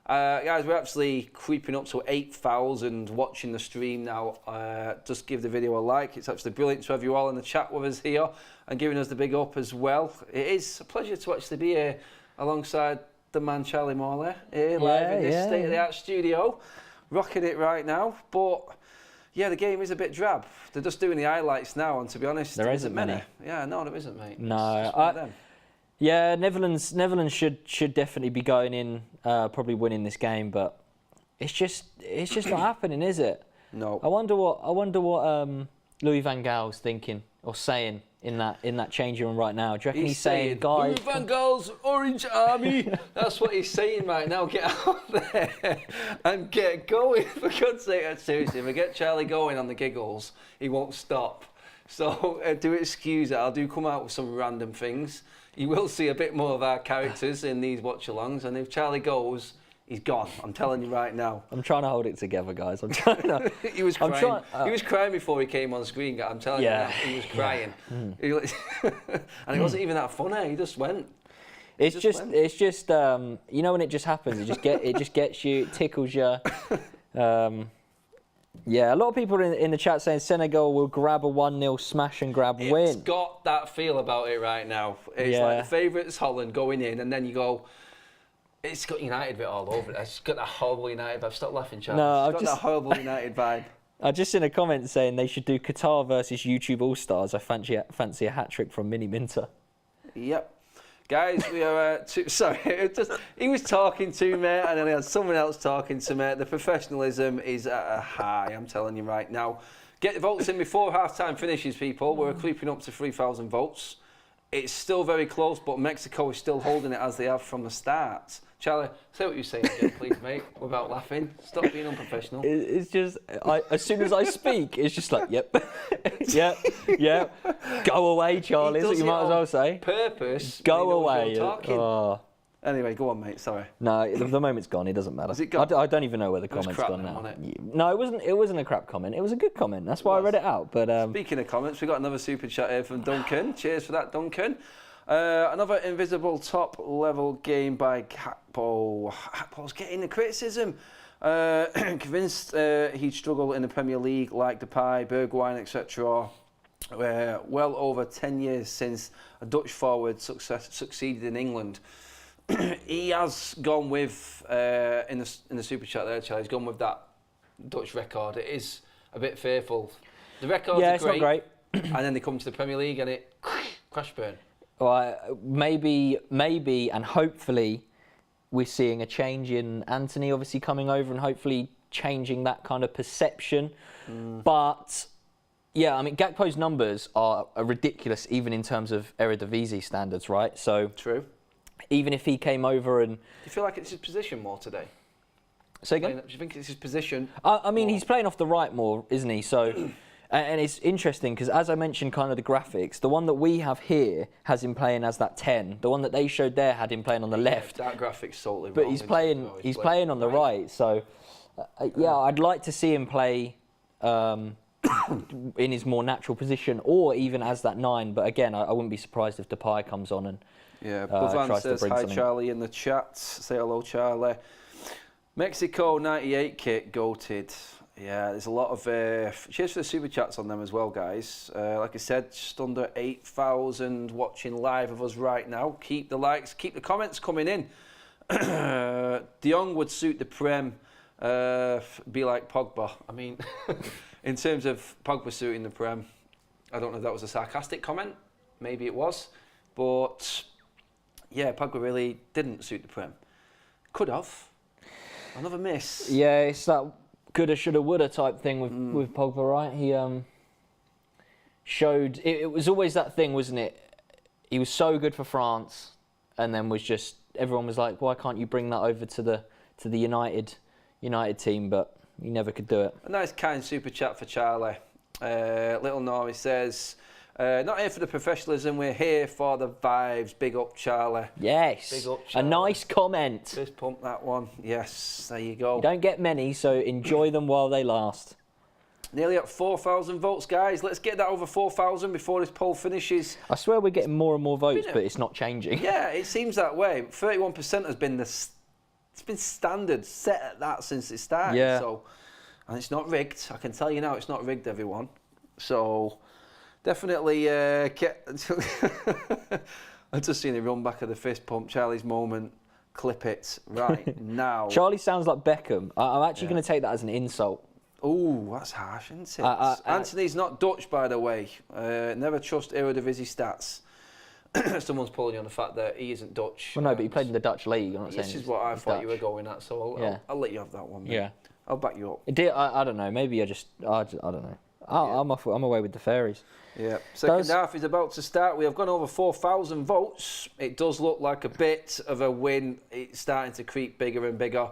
Guys, we're actually creeping up to 8,000 watching the stream now. Just give the video a like. It's actually brilliant to have you all in the chat with us here and giving us the big up as well. It is a pleasure to actually be here alongside the man Charlie Morley here live in this state-of-the-art studio, rocking it right now. But yeah, the game is a bit drab. They're just doing the highlights now, and to be honest, there isn't many. Yeah, no, there isn't, mate. No, yeah, Netherlands should definitely be going in, probably winning this game, but it's just not happening, is it? No. I wonder what Louis van Gaal's thinking or saying in that changing room right now. Do you reckon he's saying, guys, Louis van Gaal's Orange Army? That's what he's saying right now. Get out there and get going. For God's sake, seriously, if I get Charlie going on the giggles, he won't stop. So do excuse it. I do come out with some random things. You will see a bit more of our characters in these watch-alongs, and if Charlie goes, he's gone. I'm telling you right now. I'm trying to hold it together, guys. I'm trying to. He was crying. He was crying before he came on screen. I'm telling you, now, he was crying. Yeah. And it wasn't even that funny. He just went. It's just you know when it just happens. It just gets you. It tickles you. Yeah, a lot of people in the chat saying Senegal will grab a 1-0 smash and grab win. It's got that feel about it right now. It's like the favourites Holland going in, and then you go, it's got United bit all over it. It's got that horrible United vibe. Stop laughing, Charles. No, it's got that horrible United vibe. I just seen a comment saying they should do Qatar versus YouTube All-Stars. I fancy a hat-trick from Mini Minter. Yep. Guys, we are sorry. He was talking to me, and then he had someone else talking to me. The professionalism is at a high. I'm telling you right now. Get the votes in before half-time finishes, people. We're creeping up to 3,000 votes. It's still very close, but Mexico is still holding it as they have from the start. Charlie, say what you're saying again, please, mate, without laughing. Stop being unprofessional. It's just, as soon as I speak, it's just like, yep, yep. Go away, Charlie, is what you might as well say. Purpose. Go away. Oh. Anyway, go on, mate, sorry. No, the moment's gone, it doesn't matter. Is it gone? I don't even know where the comment's gone now. No, it wasn't a crap comment. It was a good comment. That's why I read it out. But speaking of comments, we've got another super chat here from Duncan. Cheers for that, Duncan. Another invisible top-level game by Gakpo. Gakpo's getting the criticism. Convinced he'd struggle in the Premier League like Depay, Bergwijn, etc. Well over 10 years since a Dutch forward succeeded in England. He has gone with, in the super chat there, Charlie, he's gone with that Dutch record. It is a bit fearful. The records are it's not great. And then they come to the Premier League and it crash burn. Well, maybe, and hopefully, we're seeing a change in Anthony obviously coming over and hopefully changing that kind of perception. But yeah, I mean, Gakpo's numbers are ridiculous even in terms of Eredivisie standards, right? So true. Even if he came over and... Do you feel like it's his position more today? Say again? Do you think it's his position? I mean, he's playing off the right more, isn't he? So... And it's interesting because, as I mentioned, kind of the graphics, the one that we have here has him playing as that 10. The one that they showed there had him playing on the left. That graphic's totally but wrong. He's playing on the right. So, yeah, I'd like to see him play in his more natural position, or even as that 9. But again, I wouldn't be surprised if Depay comes on and Buvan says hi, something. Charlie, in the chat. Say hello, Charlie. Mexico 98 kit goated. Yeah, there's a lot of... cheers for the super chats on them as well, guys. Like I said, just under 8,000 watching live of us right now. Keep the likes, keep the comments coming in. De Jong would suit the Prem, be like Pogba. I mean, in terms of Pogba suiting the Prem, I don't know if that was a sarcastic comment. Maybe it was. But, yeah, Pogba really didn't suit the Prem. Could have. Another miss. Yeah, it's that... coulda, shoulda, woulda type thing with Pogba, right? He showed... It was always that thing, wasn't it? He was so good for France, and then was just... Everyone was like, why can't you bring that over to the United team? But he never could do it. A nice kind super chat for Charlie. Little Nori says, Not here for the professionalism, we're here for the vibes. Big up, Charlie. Yes. Big up, A Charlie. nice comment. Fist pump that one. Yes, there you go. You don't get many, so enjoy them while they last. Nearly at 4,000 votes, guys. Let's get that over 4,000 before this poll finishes. I swear we're getting more and more votes, but it's not changing. Yeah, it seems that way. 31% has been it's been standard, set at that since it started. Yeah. So, and it's not rigged. I can tell you now, it's not rigged, everyone. So, definitely get. I've just seen a run back of the fist pump. Charlie's moment. Clip it right now. Charlie sounds like Beckham. I'm actually going to take that as an insult. Ooh, that's harsh, isn't it? Anthony's not Dutch, by the way. Never trust Eredivisie stats. Someone's pulling you on the fact that he isn't Dutch. Well, no, but he played in the Dutch league. I'm not saying this is what I thought Dutch. you were going at, so I'll let you have that one. Mate. Yeah. I'll back you up. I don't know. Maybe I don't know. I'm away with the fairies. Yeah. Second half is about to start. We have gone over 4,000 votes. It does look like a bit of a win. It's starting to creep bigger and bigger.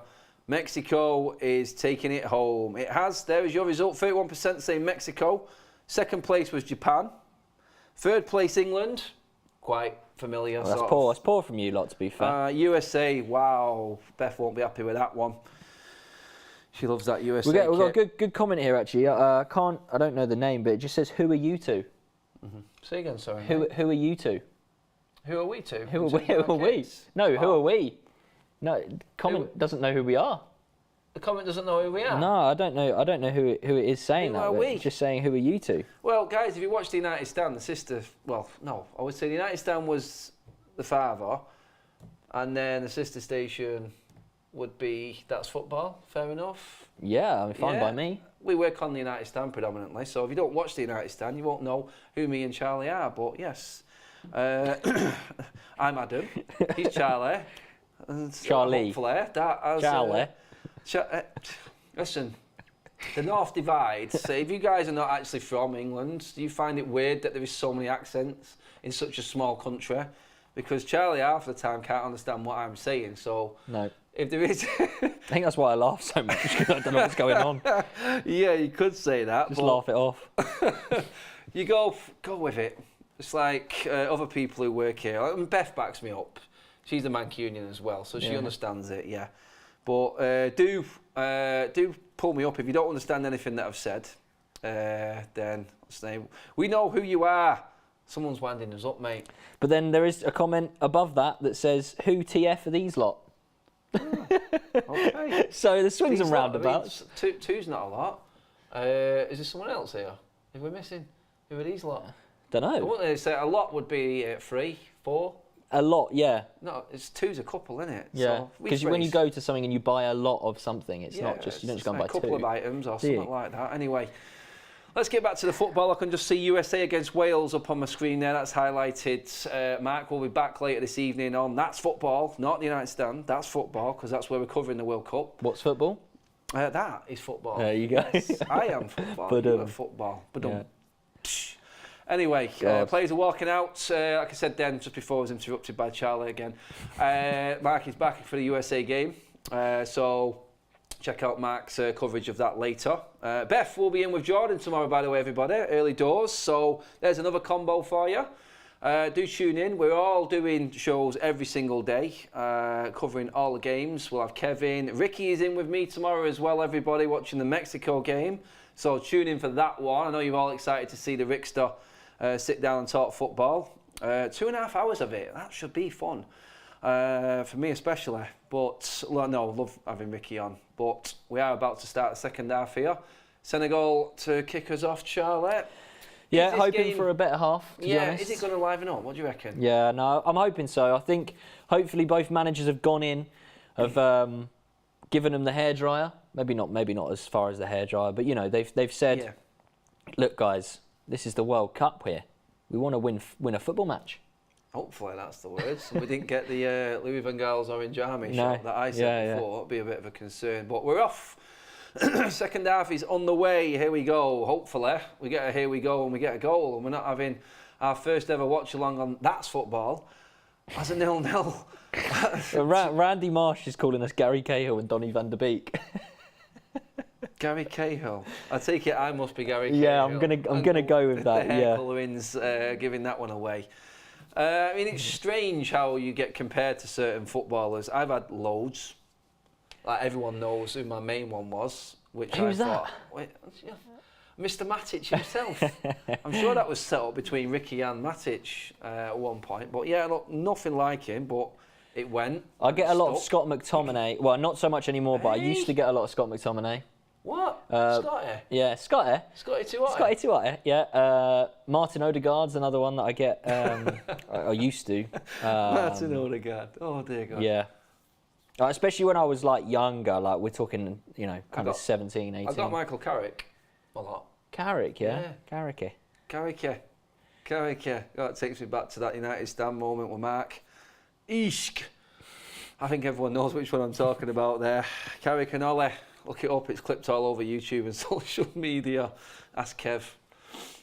Mexico is taking it home. It has. There is your result. 31% saying Mexico. Second place was Japan. Third place England. Quite familiar. Well, that's poor. That's poor from you lot, to be fair. USA. Wow. Beth won't be happy with that one. She loves that USA. We've got a good comment here actually. I don't know the name, but it just says, "Who are you two?" Mm-hmm. Say again, sorry. Who are you two? Who are we two? Who are we? No, who are we? No, comment doesn't know who we are. The comment doesn't know who we are. No, I don't know who it is saying Who that. are but we? It's just saying, who are you two? Well, guys, if you watch the United Stand, the sister. Well, no, I would say the United Stand was the father, and then the sister station would be That's Football. Fair enough. Yeah, I mean, fine by me. We work on the United Stand predominantly, so if you don't watch the United Stand, you won't know who me and Charlie are. But yes, I'm Adam. He's Charlie. And Charlie. Hopefully, that as, Charlie. Listen, the North divides. So if you guys are not actually from England, do you find it weird that there is so many accents in such a small country? Because Charlie half the time can't understand what I'm saying. So No. if there is, I think that's why I laugh so much, because I don't know what's going on. yeah, you could say that. Just laugh it off. You go with it. It's like other people who work here. And Beth backs me up. She's a Mancunian as well, so she understands it. Yeah, but do pull me up if you don't understand anything that I've said. Then say we know who you are. Someone's winding us up, mate. But then there is a comment above that says, "Who TF are these lot?" Okay. So the swings and These lot, roundabouts. I mean, two's not a lot. Is there someone else here? If we're missing, who are these lot? Don't I know. wouldn't say a lot would be 3, 4. A lot, yeah. No, it's two's a couple, isn't it? Yeah. So Because when you go to something and you buy a lot of something, it's not just, you don't just go and buy a couple two. of items or Do you? something like that. Anyway, let's get back to the football. I can just see USA against Wales up on my screen there. That's highlighted. Mark will be back later this evening on That's Football, not the United Stand. That's Football, because that's where we're covering the World Cup. What's football? That is football. There you go. Yes, I am football. But, You are football. But yeah. Anyway, God. players are walking out. Like I said then, just before I was interrupted by Charlie again. Mark is back for the USA game. So check out Mark's coverage of that later. Beth will be in with Jordan tomorrow, by the way, everybody. Early doors. So there's another combo for you. Do tune in. We're all doing shows every single day, covering all the games. We'll have Kevin. Ricky is in with me tomorrow as well, everybody, watching the Mexico game. So tune in for that one. I know you're all excited to see the Rickster sit down and talk football. 2.5 hours of it. That should be fun. For me especially. But, no, love having Ricky on. But we are about to start the second half here. Senegal to kick us off, Charlie. Yeah, hoping for a better half, to be honest. Is it going to liven up? What do you reckon? Yeah, no, I'm hoping so. I think hopefully both managers have gone in, have given them the hairdryer. Maybe not as far as the hairdryer, but you know they've said, look guys, this is the World Cup here. We want to win a football match. Hopefully that's the words. We didn't get the Louis van Gaal's orange army shot that I said before. It'd be a bit of a concern, but we're off. Second half is on the way. Here we go. Hopefully we get a here we go and we get a goal, and we're not having our first ever watch along on That's Football as a 0-0. Randy Marsh is calling us Gary Cahill and Donny van der Beek. Gary Cahill. I take it I must be Gary Cahill. Yeah, I'm gonna go with that. The hair Yeah. colourings giving that one away. I mean, it's strange how you get compared to certain footballers. I've had loads. Like everyone knows who my main one was. Who's that? Wait, Mr. Matic himself. I'm sure that was set up between Ricky and Matic at one point. But yeah, look, nothing like him, but it went. I get a lot of Scott McTominay. Well, not so much anymore, but I used to get a lot of Scott McTominay. What? Scotty? Yeah, Scotty. Scotty Tuati? Scotty Tuati, yeah. Martin Odegaard's another one that I get. I used to. Martin Odegaard. Oh, dear God. Yeah. Especially when I was like younger, like we're talking, kind of 17, 18. I got Michael Carrick a lot. Carrick, yeah. Carricky. That takes me back to that United stand moment with Mark. Ishk. I think everyone knows which one I'm talking about there. Carrick and Ollie. Look it up, it's clipped all over YouTube and social media. Ask Kev.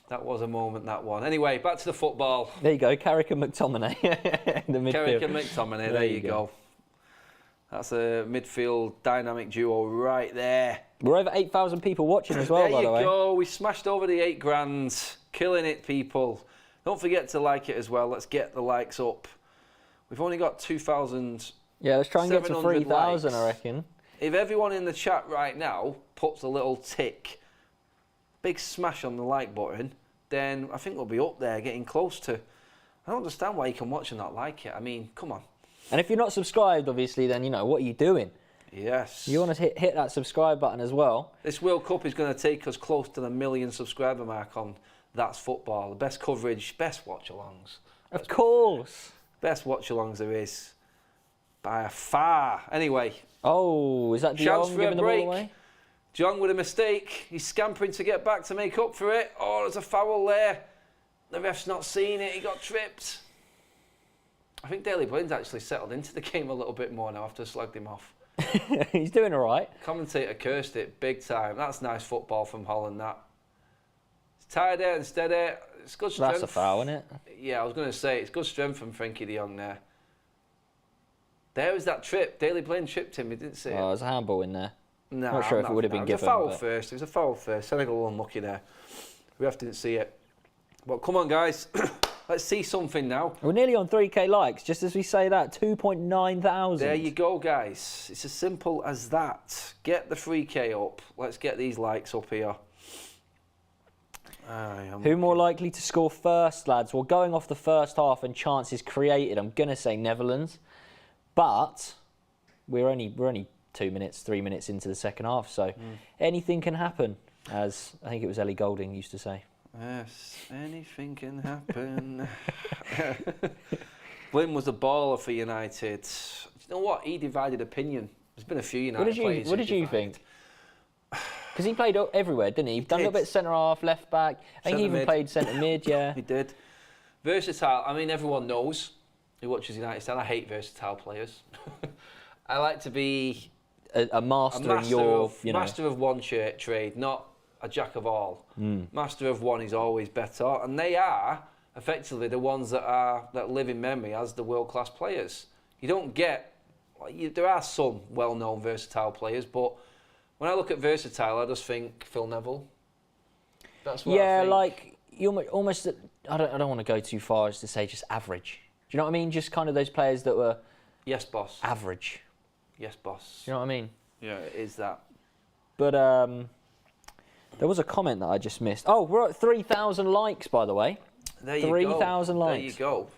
That was a moment, that one. Anyway, back to the football. There you go, Carrick and McTominay in the midfield. Carrick and McTominay, there you go. That's a midfield dynamic duo right there. We're over 8,000 people watching as well, by the way. There you go, we smashed over the 8 grand. Killing it, people. Don't forget to like it as well. Let's get the likes up. We've only got 2,000. Yeah, let's try and get to 3,000, I reckon. If everyone in the chat right now puts a little tick, big smash on the like button, then I think we'll be up there getting close to. I don't understand why you can watch and not like it. I mean, come on. And if you're not subscribed, obviously, then, what are you doing? Yes. You want to hit that subscribe button as well. This World Cup is going to take us close to the 1 million subscriber mark on That's Football. The best coverage, best watch-alongs. Of course. Best watch-alongs there is. By far. Anyway. Oh, is that De Jong giving the ball away? De Jong with a mistake. He's scampering to get back to make up for it. Oh, there's a foul there. The ref's not seen it. He got tripped. I think Daley Blinn's actually settled into the game a little bit more now after I slugged him off. He's doing all right. Commentator cursed it big time. That's nice football from Holland, that. It's tired there and steady. It's good strength. That's a foul, isn't it? Yeah, I was going to say, it's good strength from Frenkie de Jong there. There was that trip. Daley Blinn tripped him. He didn't see it. Oh, there's a handball in there. No, not sure if it would have been given. It was a foul first. Senegal unlucky there. The ref didn't see it. But come on, guys. Let's see something now. We're nearly on 3k likes, just as we say that. 2.9 thousand. There you go, guys. It's as simple as that. Get the 3k up. Let's get these likes up here. Who more likely to score first, lads? Well, going off the first half and chances created, I'm going to say Netherlands. But we're only 3 minutes into the second half, so anything can happen, as I think it was Ellie Goulding used to say. Yes, anything can happen. Blinn was a baller for United. You know what? He divided opinion. There's been a few United players. What did you think? Because he played everywhere, didn't he? He done a little bit centre half, left back. I think he even played centre mid. Yeah, he did. Versatile. I mean, everyone knows who watches United style. I hate versatile players. I like to be a master of one trade, not a jack of all. Master of one is always better, and they are effectively the ones that live in memory as the world-class players. You don't get. There are some well-known versatile players, but when I look at versatile, I just think Phil Neville. That's what I think. like you almost. I don't want to go too far as to say just average. Do you know what I mean? Just kind of those players that were. Yes, boss. Average. Yes, boss. You know what I mean? Yeah, it is that. But there was a comment that I just missed. Oh, we're at 3,000 likes, by the way. There you 3,000 likes. There you go.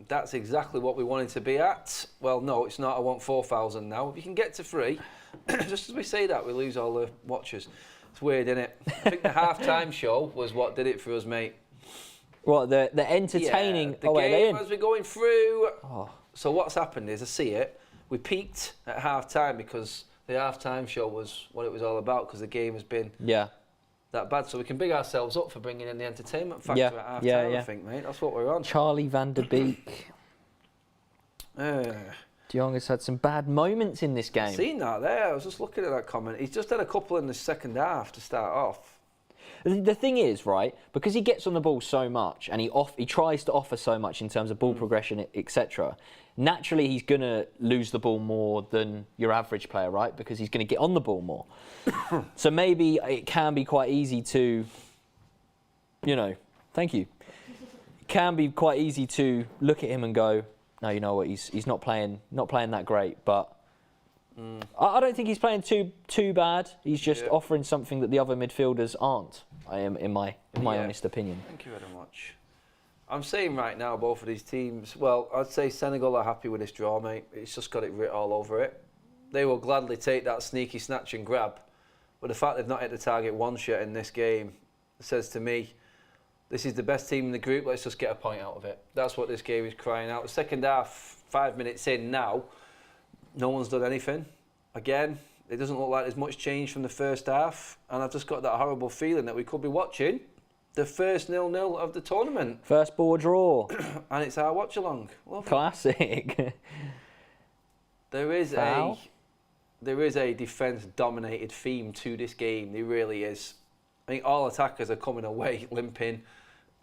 That's exactly what we wanted to be at. Well, no, it's not. I want 4,000 now. If you can get to 3, just as we say that, we lose all the watchers. It's weird, isn't it? I think the half-time show was what did it for us, mate. What, the entertaining... Yeah, the game as we're going through. Oh. So what's happened is, I see it, we peaked at half-time because the half-time show was what it was all about, because the game has been that bad. So we can big ourselves up for bringing in the entertainment factor at half-time, I think, mate. That's what we're on. Charlie van der Beek. De Jong has had some bad moments in this game. Seen that there. I was just looking at that comment. He's just had a couple in the second half to start off. The thing is, right, because he gets on the ball so much and he tries to offer so much in terms of ball progression, etc. Naturally, he's going to lose the ball more than your average player, right? Because he's going to get on the ball more. So maybe it can be quite easy to, thank you. It can be quite easy to look at him and go, no, you know what, he's not playing that great, but I don't think he's playing too bad. He's just offering something that the other midfielders aren't. In my honest opinion. Thank you very much. I'm saying right now, both of these teams. Well, I'd say Senegal are happy with this draw, mate. It's just got it writ all over it. They will gladly take that sneaky snatch and grab, but the fact they've not hit the target once yet in this game says to me, this is the best team in the group. Let's just get a point out of it. That's what this game is crying out. The second half, 5 minutes in now. No one's done anything. Again, it doesn't look like there's much change from the first half, and I've just got that horrible feeling that we could be watching the first 0-0 of the tournament. First ball draw. And it's our watch-along. Classic. There is a defence-dominated theme to this game. There really is. I think all attackers are coming away limping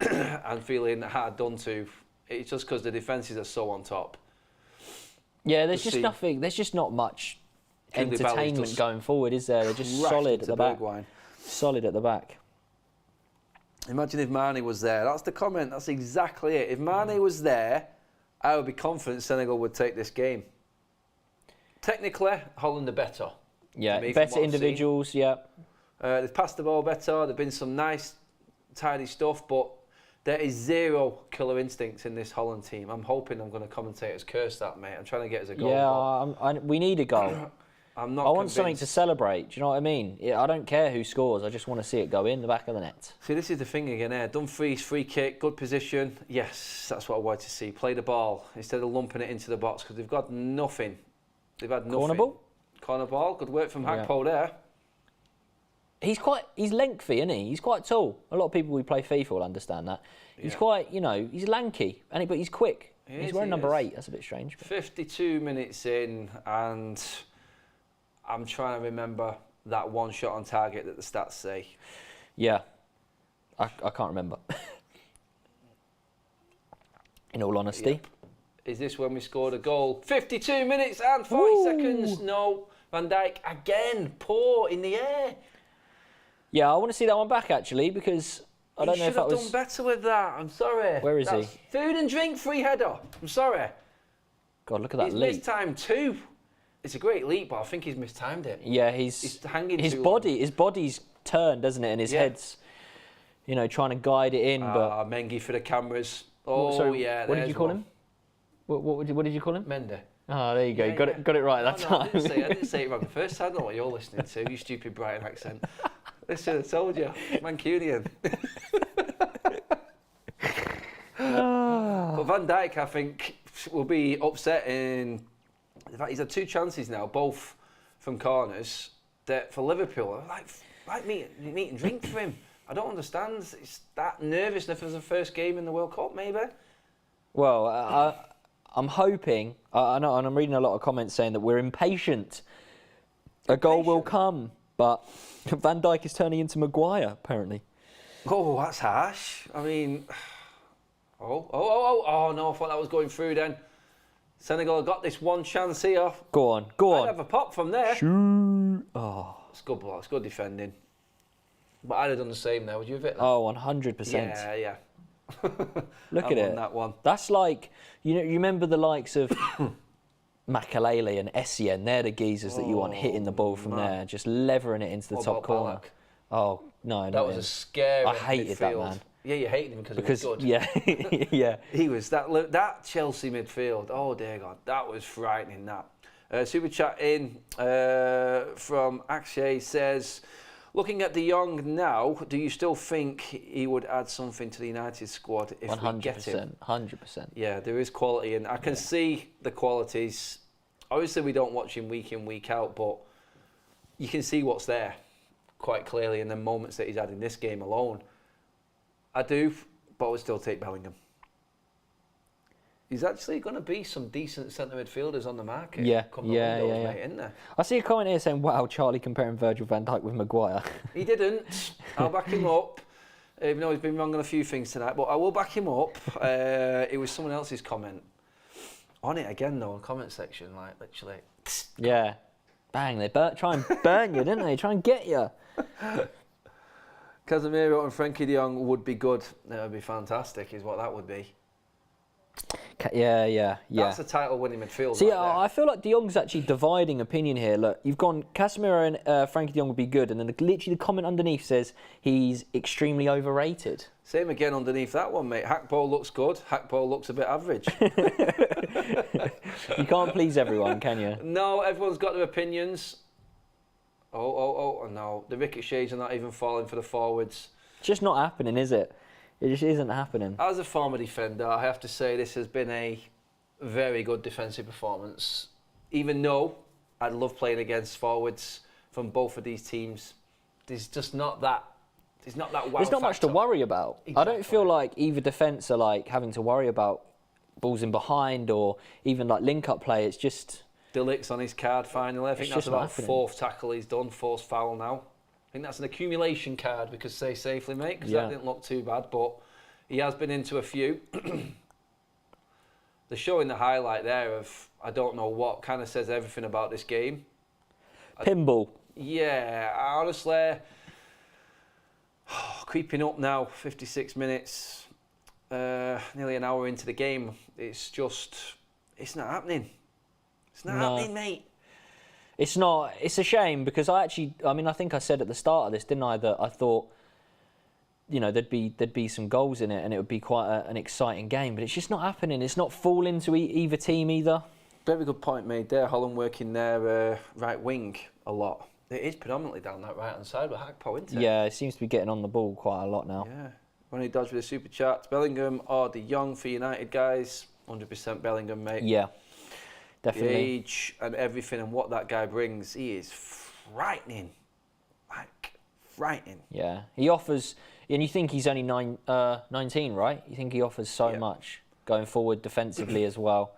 and feeling hard done to. It's just because the defences are so on top. Yeah, there's just not much entertainment going forward, is there? They're just solid at the back. Solid at the back. Imagine if Mane was there. That's the comment. That's exactly it. If Mane was there, I would be confident Senegal would take this game. Technically, Holland are better. Yeah, better individuals, yeah. They've passed the ball better. There've been some nice, tidy stuff, but there is zero killer instincts in this Holland team. I'm hoping I'm going to commentators curse that, mate. I'm trying to get us a goal. Yeah, we need a goal. I want something to celebrate. Do you know what I mean? Yeah, I don't care who scores. I just want to see it go in the back of the net. See, this is the thing again here. Dumfries, free kick, good position. Yes, that's what I wanted to see. Play the ball instead of lumping it into the box because they've got nothing. They've had nothing. Corner ball? Corner ball. Good work from Hagpo there. He's lengthy, isn't he? He's quite tall. A lot of people who play FIFA will understand that. He's quite, he's lanky, but he's quick. He's wearing number 8. That's a bit strange. 52 minutes in, and I'm trying to remember that one shot on target that the stats say. Yeah, I can't remember. In all honesty. Yep. Is this when we scored a goal? 52 minutes and 40 seconds. No, Van Dijk again, poor in the air. Yeah, I want to see that one back actually because I don't know if that was. He should have done better with that. I'm sorry. Where is he? Food and drink free header. I'm sorry. God, look at that leap. He's mistimed too. It's a great leap, but I think he's mistimed it. Yeah, he's hanging. His body's turned, doesn't it? And his head's, trying to guide it in. But Mengi for the cameras. Oh, sorry, yeah. What did you call him? What did you call him? Mendy. Oh, there you go. Got it right that time. I didn't say it wrong the first time. I don't know what you're listening to. You stupid Brighton accent. I should have told you. Mancunian. But Van Dijk, I think, will be upset in the fact he's had 2 chances now, both from corners, that for Liverpool are like meat and drink for him. I don't understand. It's that nervousness for the first game in the World Cup, maybe. Well, I'm hoping, I know, and I'm reading a lot of comments saying that we're impatient. A goal will come, but Van Dijk is turning into Maguire, apparently. Oh, that's harsh. I mean, oh, no, I thought that was going through then. Senegal got this one chance here. Go on. I'd have a pop from there. Shoot. Oh. It's good block, it's good defending. But I'd have done the same there, would you have hit that? Oh, 100%. Yeah. Look at it. That one. That's like, you remember the likes of Makalele and Essien. They're the geezers that you want hitting the ball from there, just levering it into the top corner. Ballack? Oh, no. That was a scary I hated midfield. That, man. Yeah, you hated him because he was good. Yeah, yeah. He was that Chelsea midfield. Oh dear God, that was frightening. That super chat in from Akshay says, looking at De Jong now, do you still think he would add something to the United squad if 100%, we get him? 100%. Yeah, there is quality, and I can see the qualities. Obviously, we don't watch him week in, week out, but you can see what's there quite clearly in the moments that he's had in this game alone. I do, but I would still take Bellingham. There's actually going to be some decent centre midfielders on the market. Yeah, come the yeah, windows, yeah, mate, isn't there? I see a comment here saying, "Wow, Charlie comparing Virgil van Dijk with Maguire." He didn't. I'll back him up. Even though he's been wrong on a few things tonight, but I will back him up. It was someone else's comment. On it again, though, in the comment section, like, literally. Yeah. Bang, they try and burn you, didn't they? Try and get you. Casemiro and Frankie de Jong would be good. That would be fantastic, is what that would be. Yeah. That's a title-winning midfield. See, right there. I feel like De Jong's actually dividing opinion here. Look, you've gone Casemiro and Frankie De Jong would be good, and then literally the comment underneath says he's extremely overrated. Same again underneath that one, mate. Hackball looks good. Hackball looks a bit average. You can't please everyone, can you? No, everyone's got their opinions. Oh, no. The ricochets are not even falling for the forwards. It's just not happening, is it? It just isn't happening. As a former defender, I have to say this has been a very good defensive performance. Even though I love playing against forwards from both of these teams, there's just not that. There's not that wow There's not much to factor. worry about. Exactly. I don't feel like either defence are like having to worry about balls in behind or even like link-up play. It's just... Delict's on his card finally. I think It's that's just not about happening. fourth tackle he's done, fourth foul now. I think that's an accumulation card, we could say safely, mate, because that didn't look too bad, but he has been into a few. They're showing the highlight there of, I don't know what, kind of says everything about this game. Pinball. Yeah, honestly, creeping up now, 56 minutes, nearly an hour into the game. It's not happening. It's not happening, mate. It's not. It's a shame because I think I said at the start of this, didn't I, that I thought, you know, there'd be some goals in it and it would be quite an exciting game, but it's just not happening. It's not falling to either team either. Very good point made there. Holland working their right wing a lot. It is predominantly down that right hand side with Hackpo, isn't it? Yeah, it seems to be getting on the ball quite a lot now. Yeah. Ronnie Dodge with a super chat. Bellingham or De Jong for United guys. 100% Bellingham, mate. Yeah, The definitely. age and everything and what that guy brings, he is frightening. Like, frightening. Yeah, he offers, and you think he's only 19, right? You think he offers so much going forward defensively as well.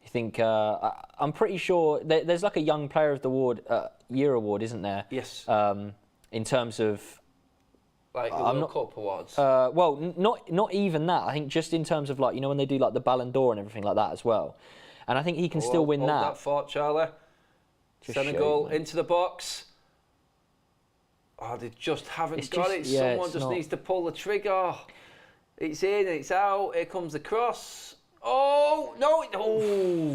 You think, I'm pretty sure there's like a Young Player of the Year award, isn't there? Yes. In terms of... Like the World Cup awards. Well, not even that. I think just in terms of like, you know, when they do like the Ballon d'Or and everything like that as well. And I think he can still win hold that. that thought, Charlie. Just Senegal show you, into the box. Oh, they just haven't It's got just- it. yeah, Someone it's just not. needs to pull the trigger. It's in, it's out. Here comes the cross. Oh, no. Oh,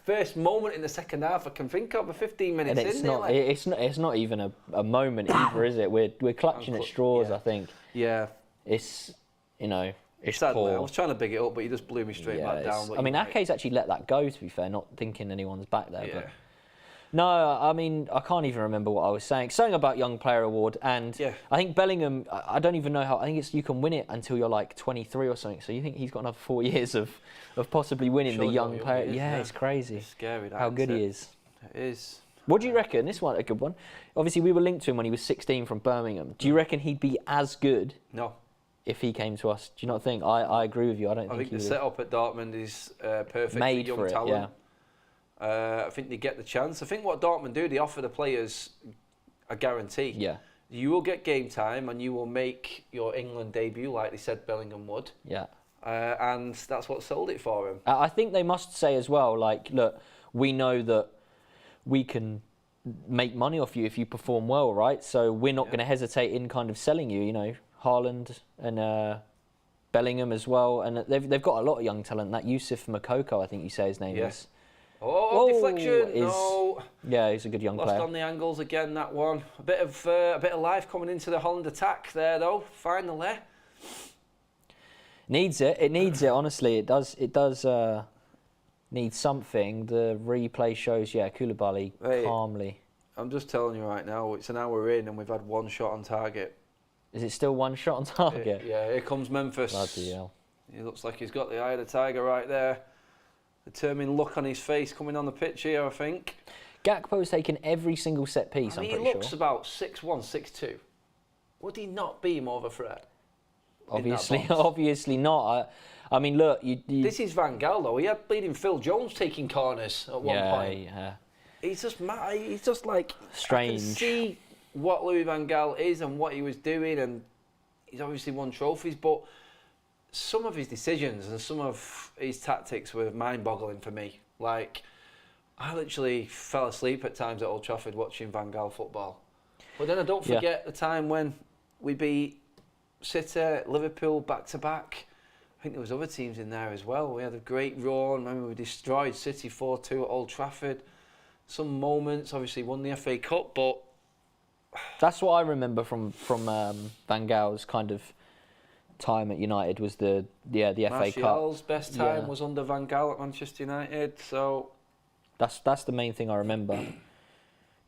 first moment in the second half I can think of. 15 minutes and it's in not. nearly. It's not even a moment either, is it? We're clutching at straws. yeah. I think Yeah. it's, you know, it's Sadly, I poor. was trying to big it up, but you just blew me straight back down. But I mean, you're right. Ake's actually let that go. To be fair, not thinking anyone's back there. Yeah. But no, I mean, I can't even remember what I was saying. Something about Young Player Award, and Yeah. I think Bellingham. I don't even know how. I think it's you can win it until you're like 23 or something. So you think he's got another 4 years of possibly winning Shows the Young what he Player? is, Yeah, yeah. it's crazy. It's scary, that, How isn't good it? he is. It is. What do you reckon? This one a good one. Obviously, we were linked to him when he was 16 from Birmingham. Do you reckon he'd be as good No. if he came to us? Do you not think? I agree with you. I don't I think think he the would. setup at Dortmund is perfect Made for young for it, talent. I think they get the chance. I think what Dortmund do, they offer the players a guarantee. Yeah, You will get game time and you will make your England debut like they said Bellingham would. yeah. And that's what sold it for him. I think they must say as well, like, look, we know that we can make money off you if you perform well, right? So we're not going to hesitate in kind of selling you, you know, Haaland and Bellingham as well. And they've got a lot of young talent. That Yusuf Makoko, I think you say his name is. Oh, deflection! is- No, Yeah, he's a good young lost player. on the angles again. That one. A bit of life coming into the Holland attack there, though. Finally. Needs it. It needs it, honestly. It does need something. The replay shows, Koulibaly Hey. calmly. I'm just telling you right now. It's an hour in and we've had one shot on target. Is it still one shot on target? Yeah, here comes Memphis. Bloody hell. He looks like he's got the eye of the tiger right there. Determined look on his face coming on the pitch here, I think. Gakpo's taken every single set piece, I mean, I'm he pretty looks sure. about 6'1", 6'2". Would he not be more of a threat? in that Obviously, box? obviously not. I mean, look, This is Van Gaal, though. He had bleeding Phil Jones taking corners at one point. Yeah. He's just mad. He's just like... Strange. I can see what Louis Van Gaal is and what he was doing, and he's obviously won trophies, but some of his decisions and some of his tactics were mind-boggling for me. Like, I literally fell asleep at times at Old Trafford watching Van Gaal football. But then I don't forget the time when we beat City, Liverpool back-to-back. I think there was other teams in there as well. We had a great run. Remember, we destroyed City 4-2 at Old Trafford. Some moments, obviously won the FA Cup, but... That's what I remember from Van Gaal's kind of time at United was the FA Cup. Martial's best time was under Van Gaal at Manchester United, so... That's the main thing I remember.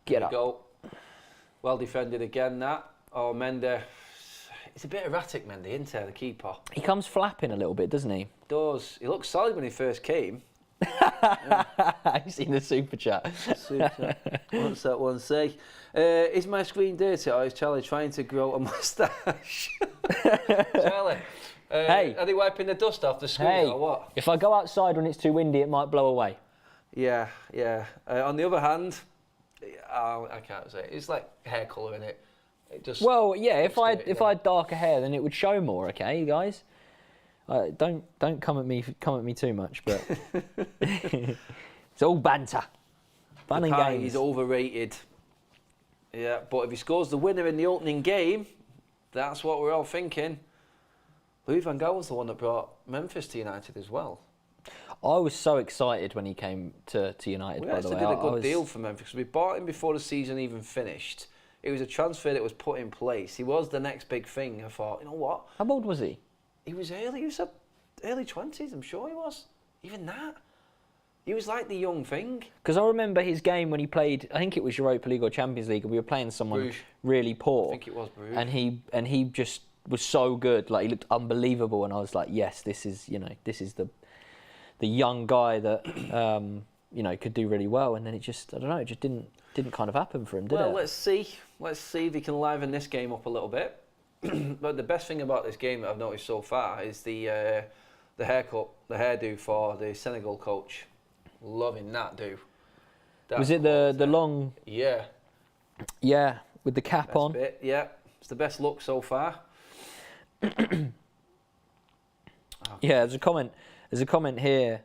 Get up. Go. Well defended again, that. Oh, Mendy. It's a bit erratic, Mendy, isn't he, the keeper? He comes flapping a little bit, doesn't he? Does. He looked solid when he first came. Have you seen the super chat? What's that one say? Is my screen dirty or is Charlie trying to grow a moustache? Charlie, hey. Are they wiping the dust off the screen or what? If I go outside when it's too windy, it might blow away. Yeah. On the other hand, I can't say it. It's like hair colour in it. It just. Well, yeah. If I had darker hair, then it would show more. Okay, you guys. Don't come at me too much, but it's all banter. Fun and games. He's overrated. Yeah, but if he scores the winner in the opening game, that's what we're all thinking. Louis Van Gaal was the one that brought Memphis to United as well. I was so excited when he came to United. We by the actually way, did a good deal for Memphis. We bought him before the season even finished. It was a transfer that was put in place. He was the next big thing. I thought, you know what? How old was he? He was early. He was early 20s. I'm sure he was. Even that. He was like the young thing. Because I remember his game when he played. I think it was Europa League or Champions League, and we were playing someone Bruges. really poor. I think it was Bruges. And he just was so good. Like, he looked unbelievable, and I was like, yes, this is the young guy that could do really well. And then it just didn't kind of happen for him, did it? Well, let's see if he can liven this game up a little bit. But the best thing about this game that I've noticed so far is the haircut, the hairdo for the Senegal coach. Loving that do. Was it the long? Yeah. Yeah, with the cap Best on. Bit, yeah, it's the best look so far. Yeah, there's a comment here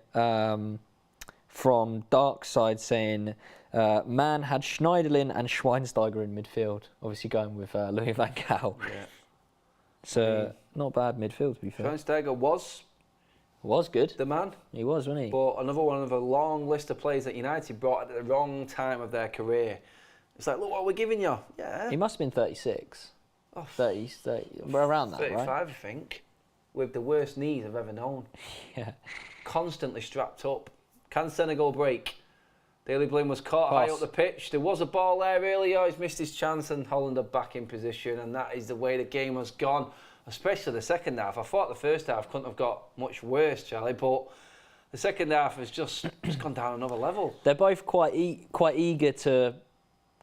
from Darkside saying, man had Schneiderlin and Schweinsteiger in midfield. Obviously going with Louis Van Gaal. Yeah. So not bad midfield, to be fair. Schweinsteiger Was good. the man, He was, wasn't he? but another one of a long list of players that United brought at the wrong time of their career. It's like, look what we're giving you. Yeah. He must have been 36. Oh, 30, we're around that, 35, right? I think. With the worst knees I've ever known. Yeah. Constantly strapped up. Can Senegal break? Daley Blind was caught high up the pitch. There was a ball there earlier. He's missed his chance, and Holland are back in position. And that is the way the game has gone, especially the second half. I thought the first half couldn't have got much worse, Charlie, but the second half has just gone down another level. They're both quite eager to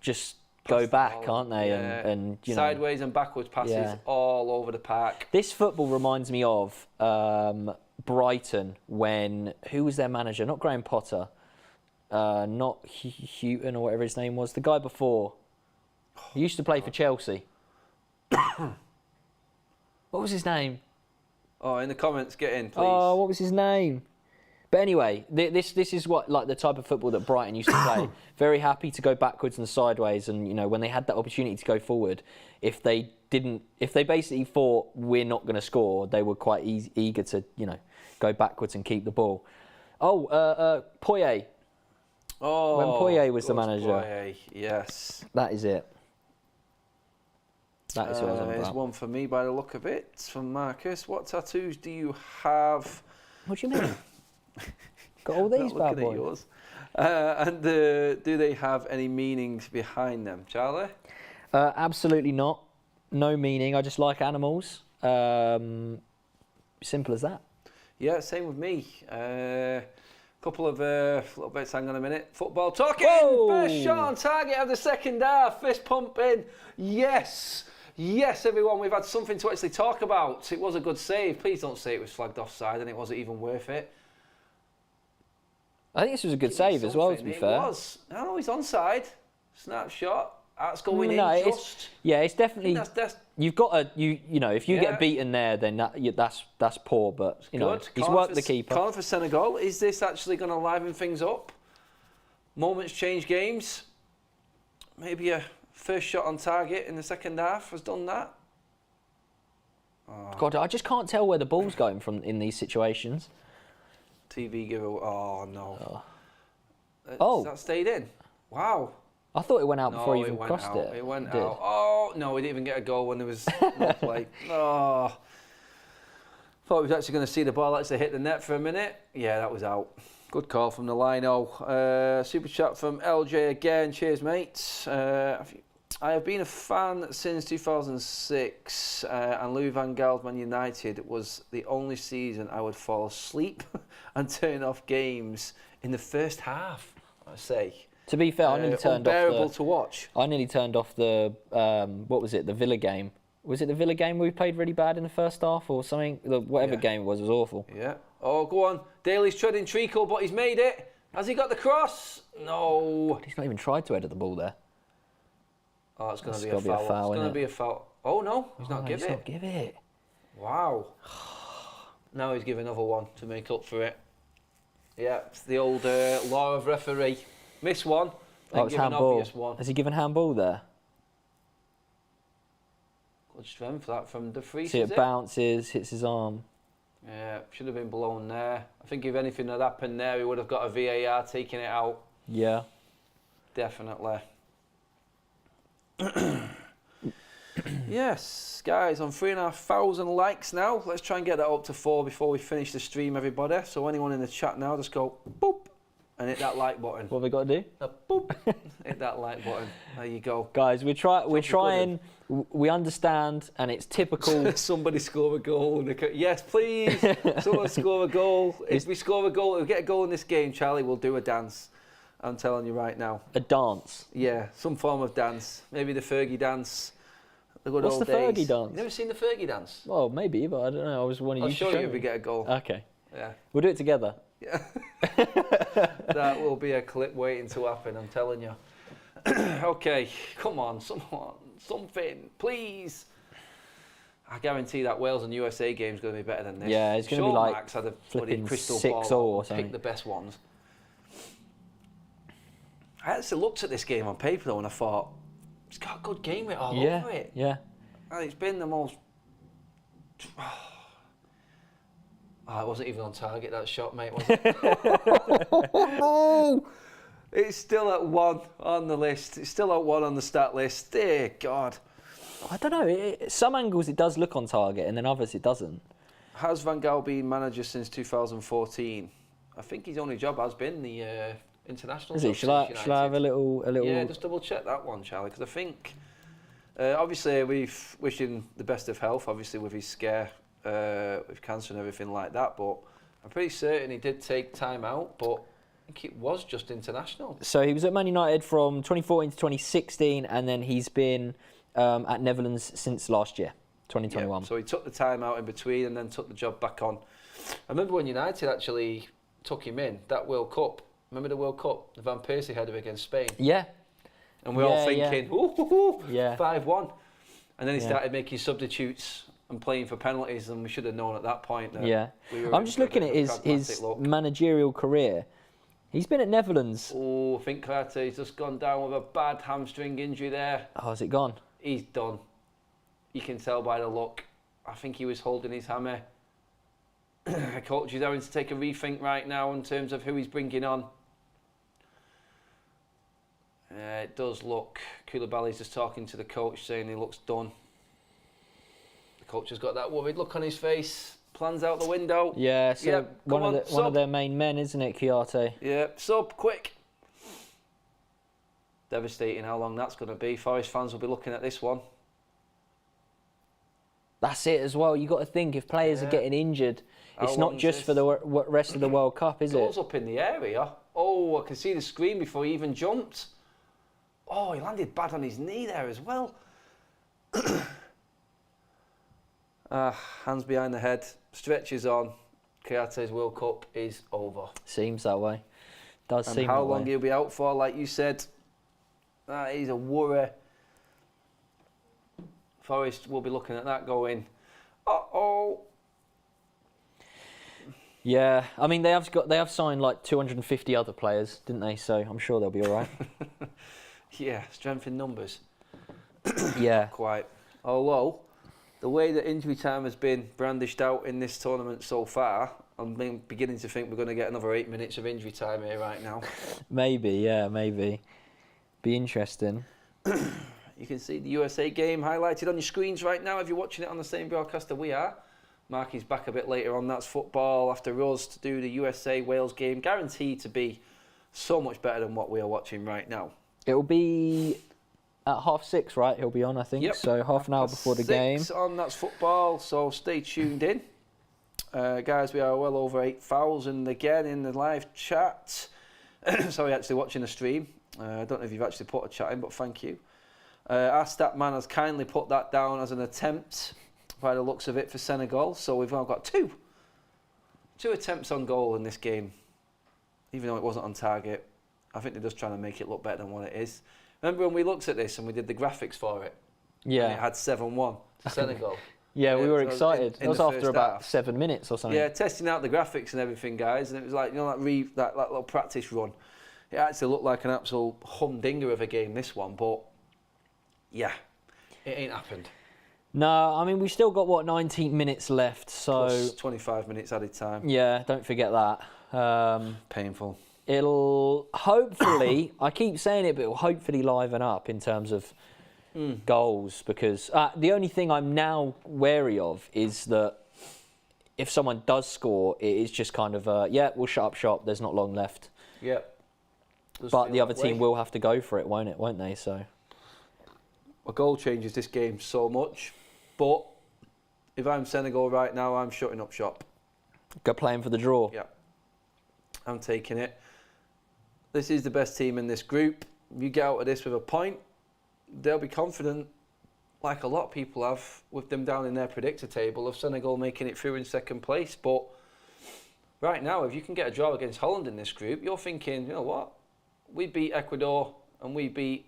just go back, aren't they? Yeah. And sideways and backwards passes all over the park. This football reminds me of Brighton when who was their manager? Not Graham Potter, not Houghton or whatever his name was. The guy before. He used to play for Chelsea. What was his name? Oh, in the comments, get in, please. Oh, what was his name? But anyway, this is what like the type of football that Brighton used to play. Very happy to go backwards and sideways, and when they had that opportunity to go forward, if they basically thought we're not going to score, they were quite eager to go backwards and keep the ball. Oh, Poyet. Oh, when Poyet was the Gus manager. Poyet, yes. That is it. That is what I was on There's about. one for me by the look of it, from Marcus. What tattoos do you have? What do you mean? Got all these Not bad looking at boys. yours. And do they have any meanings behind them, Charlie? Absolutely not. No meaning. I just like animals. Simple as that. Yeah, same with me. Couple of little bits. Hang on a minute. Football talking. Whoa! First shot on target of the second half. Fist pumping. Yes. Yes, everyone, we've had something to actually talk about. It was a good save. Please don't say it was flagged offside and it wasn't even worth it. I think this was a good save as well, to be fair. It was. No, he's onside. Snapshot. That's going in just. It's definitely. That's you've got to, you know, if you get beaten there, then that's poor. But you know, he's worked the keeper. Corner for Senegal. Is this actually going to liven things up? Moments change games. Maybe a first shot on target in the second half has done that. Oh. God, I just can't tell where the ball's going from in these situations. TV giver. Oh no. Oh. That stayed in. Wow. I thought it went out before he even crossed it. It went out. Oh no, we didn't even get a goal when there was no play. Oh. Thought we was actually going to see the ball actually hit the net for a minute. Yeah, that was out. Good call from the lino. Super chat from LJ again. Cheers, mates. I have been a fan since 2006, and Louis van Gaal's Man United was the only season I would fall asleep and turn off games in the first half, I say. To be fair, I nearly turned off unbearable to watch. I nearly turned off the, what was it, the Villa game. Was it the Villa game where we played really bad in the first half or something? Whatever game it was awful. Yeah. Oh, go on. Daly's treading treacle, but he's made it. Has he got the cross? No. God, he's not even tried to edit the ball there. Oh, it's going to be a foul. It's going to be a foul. Oh, no. He's not give it. He's not give it. Wow. Now he's giving another one to make up for it. Yeah, it's the old law of referee. Miss one, then give an obvious one. Has he given handball there? Good strength that from the free. See, it bounces, hits his arm. Yeah, should have been blown there. I think if anything had happened there, he would have got a VAR taking it out. Yeah. Definitely. Yes, guys, on 3,500 likes now. Let's try and get that up to 4 before we finish the stream, everybody. So anyone in the chat now, just go boop and hit that like button. What have we got to do? Boop. Hit that like button. There you go. Guys, we're trying. We understand, and it's typical. Somebody score a goal. Yes, please. Someone score a goal. If we score a goal, if we get a goal in this game, Charlie, we'll do a dance. I'm telling you right now. A dance? Yeah, some form of dance. Maybe the Fergie dance. The good What's old the days. Fergie dance? You never seen the Fergie dance? Well, maybe, but I don't know. I was wanting I'll you to show show you if me. we get a goal. Okay. Yeah. We'll do it together. Yeah. That will be a clip waiting to happen, I'm telling you. Okay, come on, someone, something, please. I guarantee that Wales and USA game is going to be better than this. Yeah, it's going to be like Max had a flipping crystal 6-0 ball or something. Pick the best ones. I actually looked at this game on paper though, and I thought it's got a good game with all over it. Yeah. And it's been the most. Oh, it wasn't even on target, that shot, mate, was it? Oh, it's still at 1 on the list. It's still at 1 on the stat list. Dear God. I don't know. Some angles it does look on target, and then others it doesn't. Has Van Gaal been manager since 2014? I think his only job has been the international. Is it? Shall I have a little? Yeah, just double check that one, Charlie, because I think obviously we've wished him the best of health, obviously with his scare with cancer and everything like that. But I'm pretty certain he did take time out, but I think it was just international. So he was at Man United from 2014 to 2016, and then he's been at Netherlands since last year, 2021. Yeah, so he took the time out in between and then took the job back on. I remember when United actually took him in, that World Cup. Remember the World Cup? The Van Persie header against Spain? Yeah. And we're all thinking, ooh, 5-1. And then he started making substitutes and playing for penalties, and we should have known at that point that I'm just looking at his managerial career. He's been at Netherlands. Oh, I think Carter's just gone down with a bad hamstring injury there. Oh, has it gone? He's done. You can tell by the look. I think he was holding his hammer. The coach is having to take a rethink right now in terms of who he's bringing on. It does look. Koulibaly's just talking to the coach, saying he looks done. The coach has got that worried look on his face. Plans out the window. Yeah, so one of their main men, isn't it, Chiarte? Yeah, sub, quick. Devastating how long that's going to be. Forest fans will be looking at this one. That's it as well. You've got to think, if players are getting injured, it's not just for the rest of the World Cup, is it? Goes up in the area. Oh, I can see the screen before he even jumped. Oh, he landed bad on his knee there as well. Hands behind the head, stretches on. Qatar's World Cup is over. Seems that way. Does And seem how that long way. he'll be out for, like you said, that is a worry. Forest will be looking at that going, uh-oh. Yeah, I mean they have signed like 250 other players, didn't they? So I'm sure they'll be all right. Yeah, strength in numbers. Yeah. Quite. Although, the way that injury time has been brandished out in this tournament so far, I'm beginning to think we're going to get another 8 minutes of injury time here right now. Maybe, yeah, maybe. Be interesting. You can see the USA game highlighted on your screens right now if you're watching it on the same broadcaster we are. Marky's back a bit later on. That's football after us to do the USA-Wales game. Guaranteed to be so much better than what we are watching right now. It'll be at 6:30, right? He'll be on, I think. Yep. So half an hour before the game. 6 on That's Football, so stay tuned in. Guys, we are well over 8,000 again in the live chat. Sorry, actually watching the stream. I don't know if you've actually put a chat in, but thank you. Our stat man has kindly put that down as an attempt by the looks of it for Senegal. So we've now got two attempts on goal in this game, even though it wasn't on target. I think they're just trying to make it look better than what it is. Remember when we looked at this and we did the graphics for it? Yeah. And it had 7-1 to Senegal. Yeah, we were so excited. in It was the after first about half. 7 minutes or something. Yeah, testing out the graphics and everything, guys, and it was like, you know, that little practice run. It actually looked like an absolute humdinger of a game, this one, but yeah, it ain't happened. No, I mean, we've still got, 19 minutes left, so... Plus 25 minutes added time. Yeah, don't forget that. Painful. It'll hopefully, I keep saying it, but it'll hopefully liven up in terms of goals, because the only thing I'm now wary of is that if someone does score, it is just kind of, we'll shut up shop, there's not long left. Yep. But the other team will have to go for it, won't they? So a goal changes this game so much, but if I'm Senegal right now, I'm shutting up shop. go playing for the draw. Yeah, I'm taking it. This is the best team in this group. You get out of this with a point, they'll be confident, like a lot of people have, with them down in their predictor table, of Senegal making it through in second place. But right now, if you can get a draw against Holland in this group, you're thinking, you know what? We beat Ecuador and we beat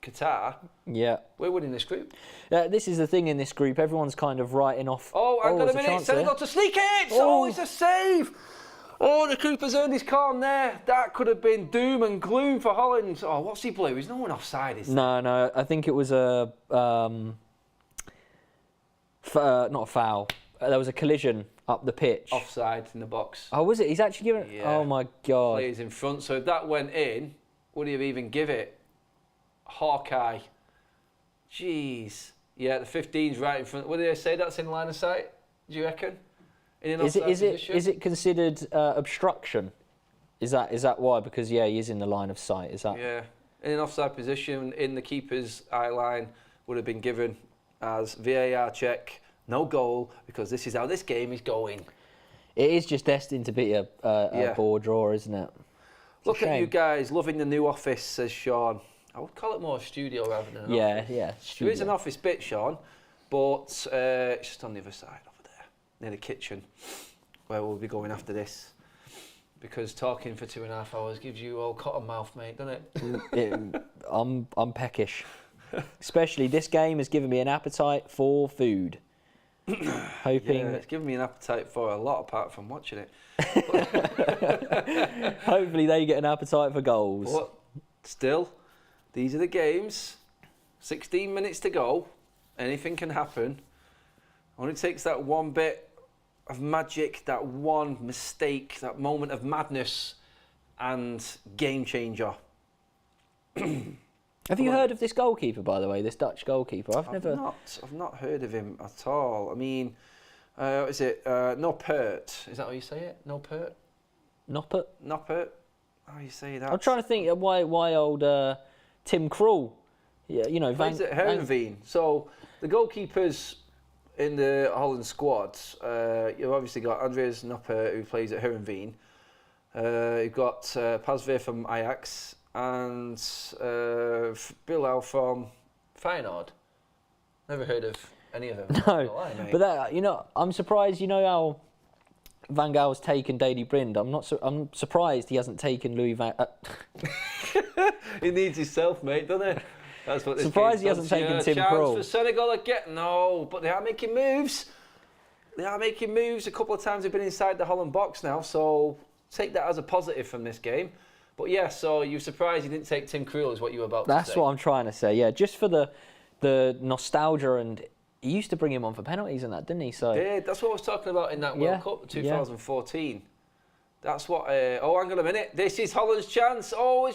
Qatar. Yeah. We're winning this group. This is the thing in this group. Everyone's kind of writing off. Oh, hang on a there's minute. chance Senegal there. to sneak it. Oh. Oh, it's a save. Oh, the keeper's earned his corner there. That could have been doom and gloom for Holland. Oh, what's he blew? He's no one offside, is there? No. I think it was a not a foul. There was a collision up the pitch. Offside in the box. Oh, was it? He's actually given. Yeah. Oh my god. Players in front. So if that went in, would he have even give it? Hawkeye. Jeez. Yeah, the 15's right in front. What did they say? That's in line of sight? Do you reckon? In an Is it offside position? is it considered obstruction? Is that why? Because he is in the line of sight. Is that? Yeah. In an offside position, in the keeper's eye line, would have been given as VAR check. No goal, because this is how this game is going. It is just destined to be a ball draw, isn't it? It's Look a at you shame. guys, loving the new office, says Sean. I would call it more a studio rather than an office. Yeah. There is an office bit, Sean, but it's just on the other side over there, near the kitchen, where we'll be going after this. Because talking for 2.5 hours gives you all cotton mouth, mate, doesn't it? I'm peckish. Especially this game has given me an appetite for food. Hoping, Yeah, it's given me an appetite for a lot apart from watching it. hopefully they get an appetite for goals. But still, these are the games. 16 minutes to go. Anything can happen. Only takes that one bit of magic, that one mistake, that moment of madness, and game changer. Have you heard of this goalkeeper, by the way? This Dutch goalkeeper? I've never. I've not heard of him at all. I mean, is it Noppert? Is that how you say it? Noppert? Noppert? Noppert? How you say that? I'm trying to think of why old Tim Krul. Yeah, you know, Plays at Heerenveen. So the goalkeepers in the Holland squad, you've obviously got Andreas Noppert, who plays at Heerenveen. You've got Pasveer from Ajax and Bilal from Feyenoord. Never heard of any of them. No, but that, you know, I'm surprised. You know how Van Gaal's taken Daley Blind. I'm surprised he hasn't taken Louis Van. He needs himself, mate, doesn't he? That's what. Surprised he hasn't taken Tim Krul. For Senegal again. No, but they are making moves. They are making moves. A couple of times they've been inside the Holland box now, so take that as a positive from this game. But yeah, so you're surprised you didn't take Tim Krul, is what you were about to say. That's what I'm trying to say. Yeah, just for the nostalgia, and he used to bring him on for penalties and that, didn't he? So yeah, that's what I was talking about in that World Cup 2014. That's what. Oh, hang on a minute. This is Holland's chance. Oh,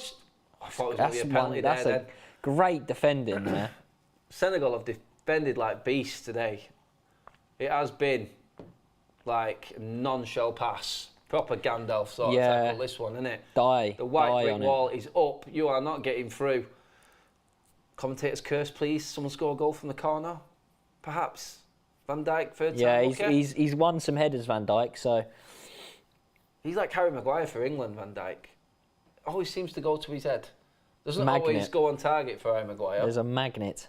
I thought it was going to be a penalty there. That's great defending there. Senegal have defended like beasts today. It has been like non-shell pass. Proper Gandalf sort of tackle, this one, isn't it? The white brick wall is up. You are not getting through. Commentator's curse, please. Someone score a goal from the corner. Perhaps. Van Dijk, third time. Yeah, he's won some headers, Van Dijk, so. He's like Harry Maguire for England, Van Dijk. Always seems to go to his head. Doesn't always go on target for Harry Maguire. There's a magnet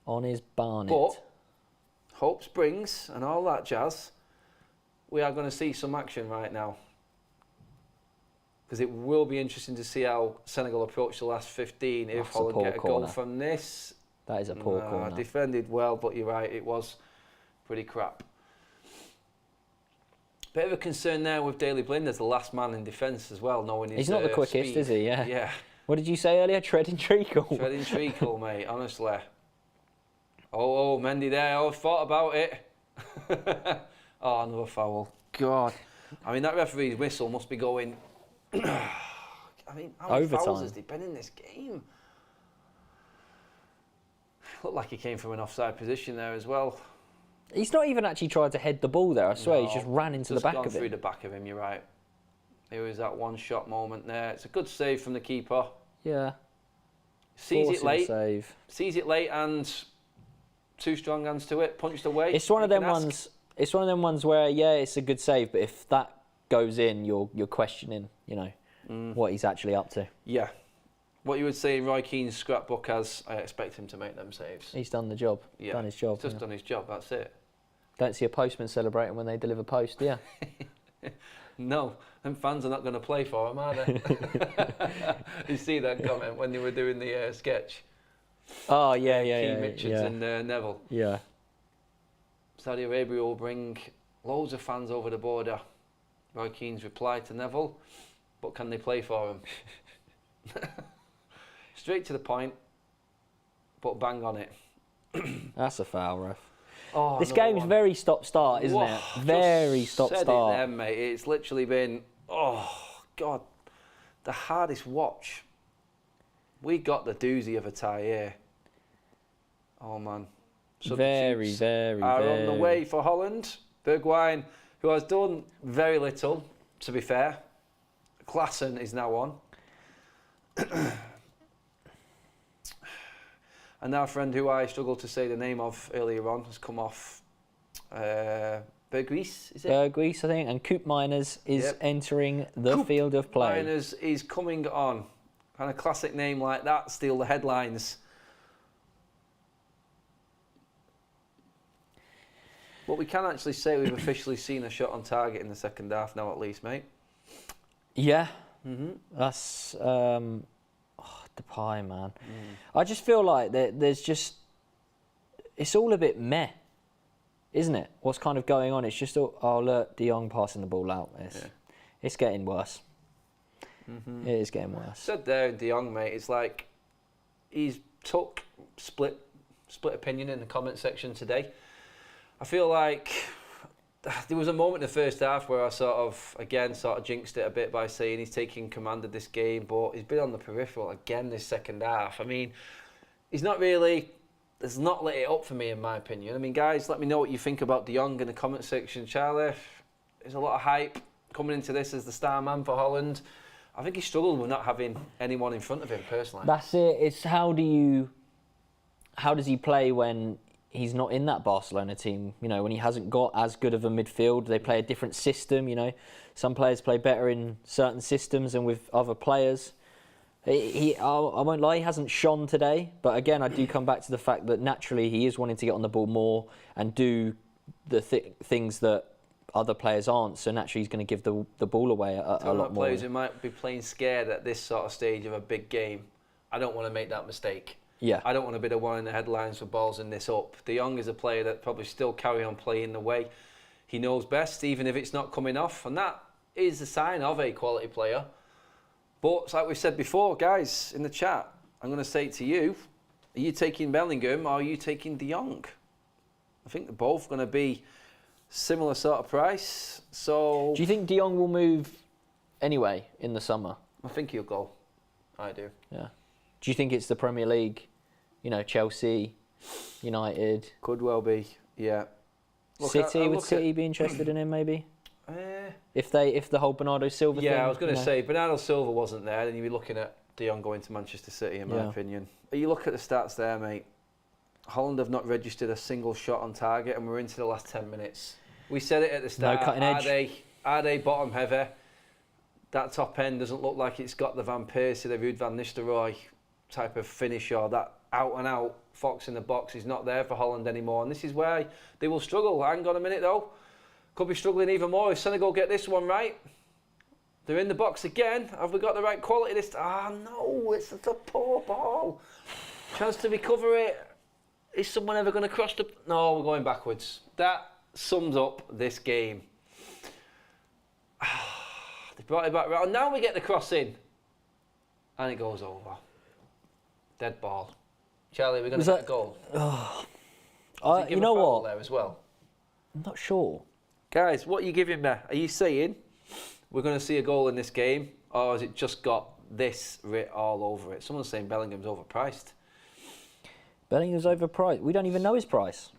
on his barnet. But hope springs and all that jazz. We are going to see some action right now. Because it will be interesting to see how Senegal approach the last 15 if Holland get a goal from this. That is a poor corner. Defended well, but you're right, it was pretty crap. Bit of a concern there with Daley Blind as the last man in defence as well, knowing he's not the quickest, speed. Is he? Yeah. Yeah. What did you say earlier? Treading treacle. Treading treacle, mate. Honestly. Oh, Mendy there. Oh, thought about it. Oh, another foul. God. I mean, that referee's whistle must be going. I mean, how many fouls has he been in this game? Looked like he came from an offside position there as well. He's not even actually tried to head the ball there, I swear. He just ran into the back of it. Through the back of him, you're right. There was that one shot moment there. It's a good save from the keeper. Yeah. Sees it late. Sees it late and two strong hands to it, punched away. It's one of them ones. It's one of them ones where it's a good save, but if that goes in, you're questioning, what he's actually up to. Yeah. What you would say in Roy Keane's scrapbook as I expect him to make them saves. He's done the job. Yeah. Done his job. He's just done his job, that's it. Don't see a postman celebrating when they deliver post, do you? No, them fans are not going to play for him, are they? You see that comment when they were doing the sketch? Oh, yeah. Keane, Richards and Neville. Yeah. Saudi Arabia will bring loads of fans over the border. Roy Keane's reply to Neville, but can they play for him? Straight to the point, but bang on it. That's a foul, ref. Oh, this game's very stop-start, isn't it? Very stop-start. It then, mate. It's literally been, oh, God, the hardest watch. We got the doozy of a tie here. Oh, man. Very on the way for Holland. Bergwijn, who has done very little, to be fair. Klaassen is now on. And our friend who I struggled to say the name of earlier on has come off. Berghuis, is it? Berghuis, I think. And Coop Miners is entering the field of play. Miners is coming on. And a classic name like that steal the headlines. But we can actually say we've officially seen a shot on target in the second half now, at least, mate. Yeah. That's Depay, man. I just feel like there's just, it's all a bit meh, isn't it? What's kind of going on? It's just, oh look, De Jong passing the ball out. It's getting worse. It is getting worse. Said there, De Jong, mate. It's like he's took split opinion in the comment section today. I feel like there was a moment in the first half where I sort of jinxed it a bit by saying he's taking command of this game, but he's been on the peripheral again this second half. I mean, he's not lit it up for me, in my opinion. I mean, guys, let me know what you think about De Jong in the comment section. Charlie, there's a lot of hype coming into this as the star man for Holland. I think he struggled with not having anyone in front of him, personally. That's it. It's how does he play when he's not in that Barcelona team, when he hasn't got as good of a midfield. They play a different system, Some players play better in certain systems and with other players. I won't lie, he hasn't shone today. But again, I do come back to the fact that naturally he is wanting to get on the ball more and do the things that other players aren't. So naturally he's going to give the ball away a lot more. Players who might be playing scared at this sort of stage of a big game, I don't want to make that mistake. Yeah. I don't want to be the one in the headlines for balls in this up. De Jong is a player that probably still carry on playing the way he knows best, even if it's not coming off. And that is a sign of a quality player. But like we said before, guys, in the chat, I'm going to say to you, are you taking Bellingham or are you taking De Jong? I think they're both going to be similar sort of price. So do you think De Jong will move anyway in the summer? I think he'll go. I do. Yeah. Do you think it's the Premier League? You know, Chelsea, United. Could well be. Yeah. Look, City, would City be interested in him maybe? If the whole Bernardo Silva thing. Yeah, I was going to say Bernardo Silva wasn't there, then you'd be looking at De Jong going to Manchester City, in my opinion. You look at the stats there, mate. Holland have not registered a single shot on target, and we're into the last 10 minutes. We said it at the start. No cutting edge. Are they bottom heavy? That top end doesn't look like it's got the Van Persie, the Ruud van Nistelrooy type of finish, or that out-and-out fox in the box is not there for Holland anymore. And this is where they will struggle. Hang on a minute, though. Could be struggling even more if Senegal get this one right. They're in the box again. Have we got the right quality this time? No, it's a poor ball. Chance to recover it. Is someone ever going to cross the... No, we're going backwards. That sums up this game. They brought it back round. Now we get the cross in. And it goes over. Dead ball. Charlie, we're going to get a goal. You know what? There as well. I'm not sure. Guys, what are you giving me? Are you saying we're going to see a goal in this game, or has it just got this writ all over it? Someone's saying Bellingham's overpriced. Bellingham's overpriced. We don't even know his price.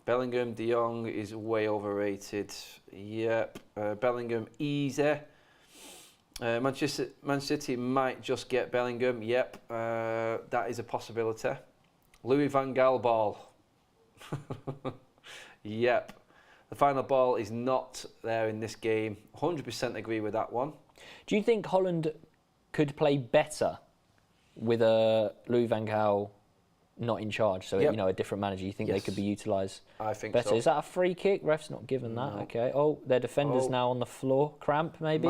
Bellingham, De Jong is way overrated. Yep. Bellingham, easy. Man City might just get Bellingham. Yep. That is a possibility. Louis van Gaal ball. Yep. The final ball is not there in this game. 100% agree with that one. Do you think Holland could play better with a Louis van Gaal not in charge? So, a different manager. You think they could be utilised I think better? So. Is that a free kick? Ref's not given that. No. Okay. Oh, their defender's now on the floor. Cramp, maybe?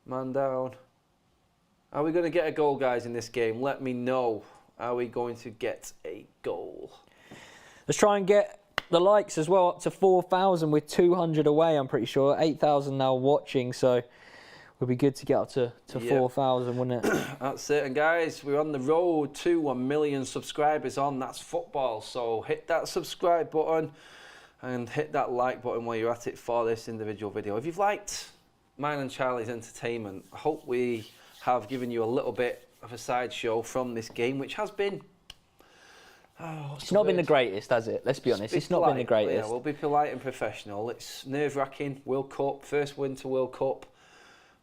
Man down. Are we going to get a goal, guys, in this game? Let me know. Are we going to get a goal? Let's try and get the likes as well up to 4,000 with 200 away, I'm pretty sure. 8,000 now watching, so it would be good to get up to 4,000, wouldn't it? That's it. And guys, we're on the road to 1 million subscribers on That's Football. So hit that subscribe button and hit that like button while you're at it for this individual video. If you've liked mine and Charlie's entertainment, I hope we have given you a little bit of a sideshow from this game, which has been... it's not been the greatest, has it? Let's be honest. It's not been the greatest. Yeah, we'll be polite and professional. It's nerve-wracking. World Cup, first Winter World Cup.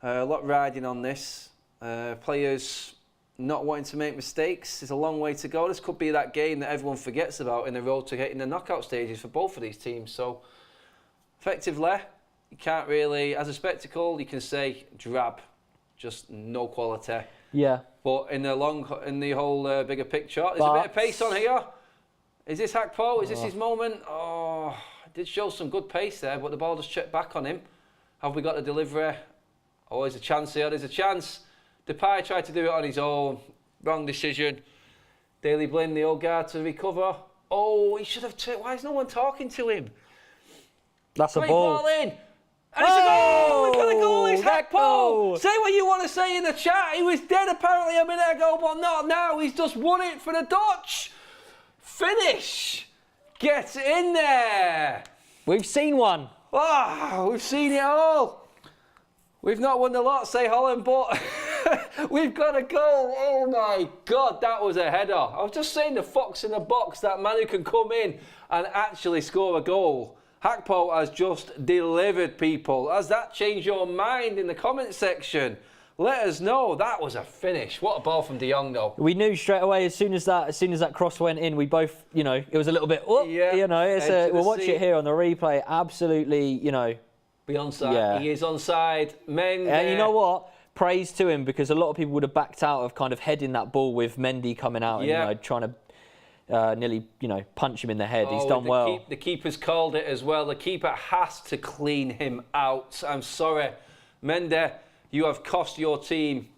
A lot riding on this. Players not wanting to make mistakes. There's a long way to go. This could be that game that everyone forgets about in the road to getting the knockout stages for both of these teams. So, effectively, you can't really, as a spectacle, you can say drab, just no quality. Yeah. But in the whole bigger picture, there's a bit of pace on here. Is this Hakpo? Is this his moment? Oh, it did show some good pace there, but the ball just checked back on him. Have we got the delivery? Oh, there's a chance here. There's a chance. Depay tried to do it on his own. Wrong decision. Daley Blind, the old guard, to recover. Oh, he should have... Why is no one talking to him? That's a ball. In. And it's a goal! We've got a goal, it's Hakpo! Say what you want to say in the chat. He was dead apparently a minute ago, but not now. He's just won it for the Dutch. Finish! Get in there! We've seen one. Ah, we've seen it all. We've not won the lot, say Holland, but we've got a goal. Oh my God, that was a header. I was just saying the fox in the box, that man who can come in and actually score a goal. Hakpo has just delivered, people. Has that changed your mind in the comment section? Let us know. That was a finish. What a ball from De Jong, though. We knew straight away as soon as that cross went in, we both, it was a little bit, we'll watch it here on the replay. Absolutely, Be onside. Yeah. He is onside. Mendes. And you know what? praise to him, because a lot of people would have backed out of kind of heading that ball with Mendy coming out and trying to nearly punch him in the head. He's done well. The keeper's called it as well. The keeper has to clean him out. I'm sorry, Mendy, you have cost your team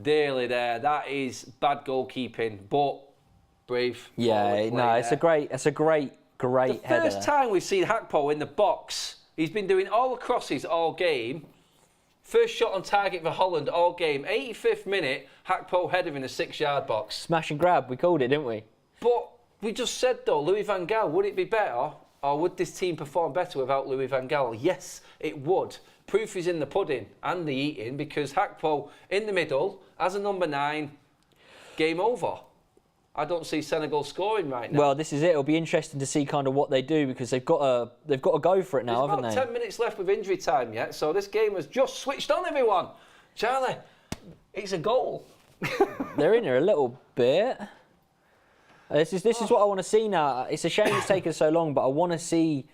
dearly there. That is bad goalkeeping, but brave. Yeah, no, it's a great header. The first time we've seen Hakpo in the box, he's been doing all the crosses all game. First shot on target for Holland all game. 85th minute, Hakpo header in the 6-yard box. Smash and grab, we called it, didn't we? But we just said, though, Louis van Gaal, would it be better, or would this team perform better without Louis van Gaal? Yes, it would. Proof is in the pudding and the eating, because Hakpo in the middle, as a number 9, game over. I don't see Senegal scoring right now. Well, this is it. It'll be interesting to see kind of what they do, because they've got to go for it now, haven't they? There's about 10 minutes left with injury time yet, so this game has just switched on, everyone. Charlie, it's a goal. They're in there a little bit. This is what I want to see now. It's a shame it's taken so long, but I want to see.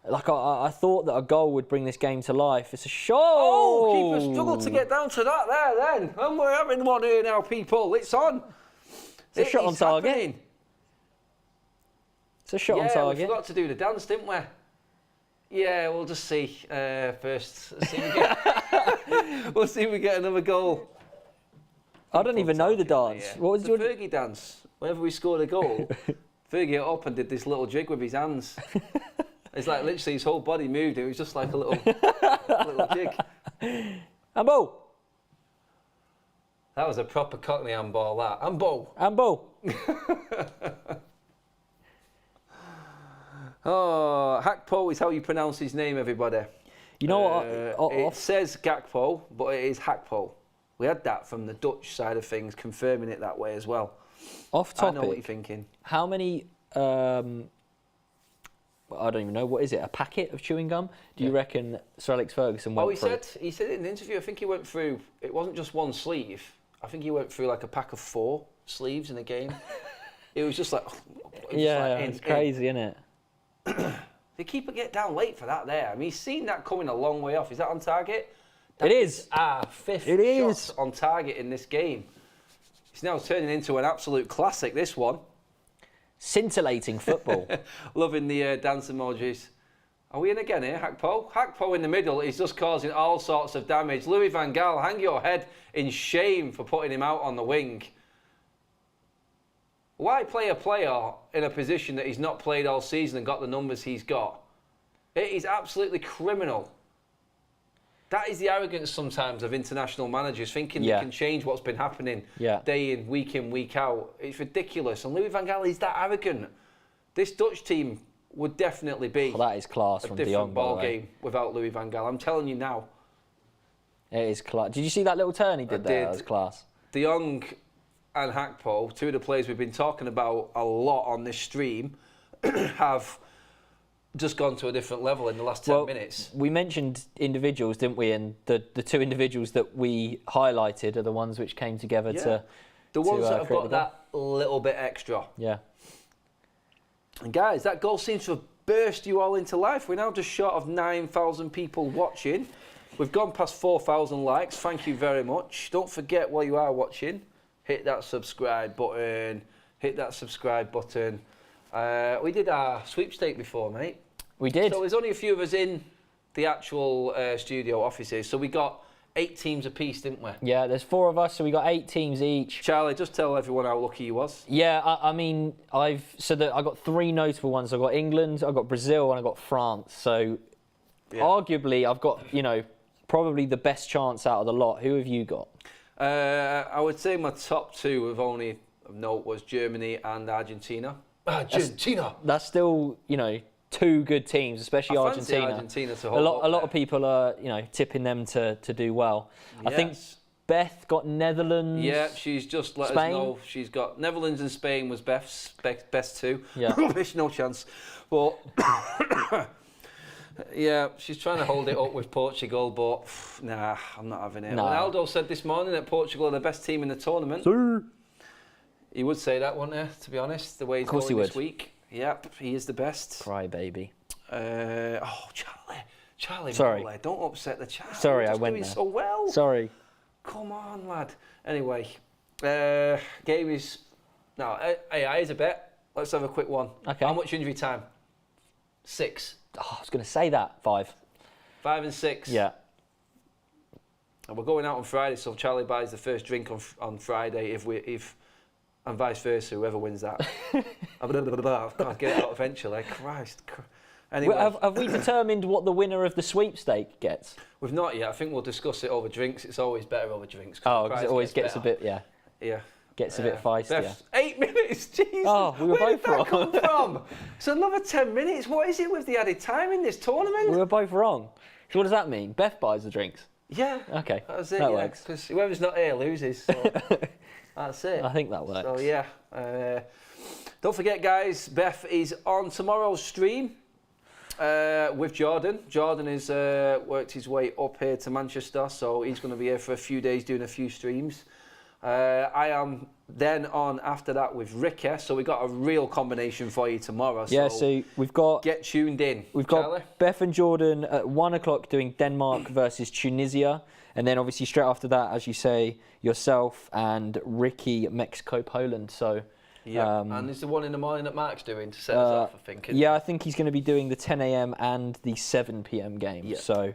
Like I thought that a goal would bring this game to life. It's a shot. Oh, keeper struggled to get down to that there then. And we're having one here now, people. It's on. It's a shot on target. Happening. It's a shot on target. We forgot to do the dance, didn't we? Yeah, we'll just see first. We'll see if we get another goal. I don't even know the dance. Yeah. What was the Fergie dance? Whenever we scored a goal, Fergie got up and did this little jig with his hands. It's like literally his whole body moved. It was just like a little jig. Handball. That was a proper Cockney handball, that. Handball. Handball. Oh, Hakpo is how you pronounce his name, everybody. You know what? It says Gakpo, but it is Hakpo. We had that from the Dutch side of things, confirming it that way as well. Off topic. I know what you're thinking. How many? I don't even know. What is it? A packet of chewing gum? Do you reckon Sir Alex Ferguson went through? He said it in the interview. I think he went through. It wasn't just one sleeve. I think he went through like a pack of 4 sleeves in a game. It was just like. It's crazy, isn't it? The keeper get down late for that there. I mean, he's seen that coming a long way off. Is that on target? It is. Our 5th shot on target in this game. It's now turning into an absolute classic, this one. Scintillating football. Loving the dance emojis. Are we in again here, Hakpo? Hakpo in the middle is just causing all sorts of damage. Louis van Gaal, hang your head in shame for putting him out on the wing. Why play a player in a position that he's not played all season and got the numbers he's got? It is absolutely criminal. That is the arrogance sometimes of international managers, thinking they can change what's been happening day in, week out. It's ridiculous. And Louis van Gaal is that arrogant. This Dutch team would definitely be that is class a from different De Jong, ball game without Louis van Gaal. I'm telling you now. It is class. Did you see that little turn he did there? That was class. De Jong and Hakpo, 2 of the players we've been talking about a lot on this stream, have just gone to a different level in the last 10 minutes. We mentioned individuals, didn't we? And the 2 individuals that we highlighted are the ones which came together to the ones that have got that little bit extra. Yeah. And guys, that goal seems to have burst you all into life. We're now just short of 9,000 people watching. We've gone past 4,000 likes. Thank you very much. Don't forget, while you are watching, hit that subscribe button. Hit that subscribe button. We did our sweepstake before, mate. We did. So there's only a few of us in the actual studio offices. So we got 8 teams apiece, didn't we? Yeah, there's 4 of us, so we got 8 teams each. Charlie, just tell everyone how lucky you was. Yeah, I mean, I got 3 notable ones. I got England, I got Brazil, and I got France. So arguably, I've got probably the best chance out of the lot. Who have you got? I would say my top 2 of only note was Germany and Argentina. Argentina. That's still 2 good teams, especially Argentina. Argentina to a lot of people are tipping them to do well. Yes. I think Beth got Netherlands. Yeah, she's just let Spain. us know she's got Netherlands and Spain was Beth's best 2. Yeah. Rubbish, no chance. But yeah, she's trying to hold it up with Portugal, but nah, I'm not having it. No. Ronaldo said this morning that Portugal are the best team in the tournament. Sir. He would say that, wouldn't he, to be honest, the way he's going this week. Yep, he is the best. Cry baby. Charlie. Sorry. Mole, don't upset the child. Sorry, You're I went doing there. so well. Sorry. Come on, lad. Anyway, game is... No, AI is a bet. Let's have a quick one. Okay. How much injury time? 6. Oh, I was going to say that. 5. 5 and 6. Yeah. And we're going out on Friday, so Charlie buys the first drink on Friday and vice versa, whoever wins that. I've got to get it out eventually. Christ. Anyway. Have we determined what the winner of the sweepstake gets? We've not yet. I think we'll discuss it over drinks. It's always better over drinks. Oh, because it always gets better. a bit, Yeah. Gets a bit feisty. Beth, 8 minutes, jeez. Oh, we were Where both did that wrong. come from? So another 10 minutes. What is it with the added time in this tournament? We were both wrong. So what does that mean? Beth buys the drinks. Yeah. Okay. That's it. That yeah, works. because whoever's not here loses. So that's it. I think that works. So yeah. Don't forget, guys. Beth is on tomorrow's stream with Jordan. Jordan has worked his way up here to Manchester, so he's going to be here for a few days doing a few streams. I am then on after that with Ricky, so we got a real combination for you tomorrow. Yeah, so we've got... Get tuned in. We've got Charlie? Beth and Jordan at 1 o'clock doing Denmark versus Tunisia. And then obviously straight after that, as you say, yourself and Ricky, Mexico, Poland. So yeah, and there's the one in the morning that Mark's doing to set us off, I think. Yeah, I think he's going to be doing the 10 a.m. and the 7 p.m. game. Yeah. So,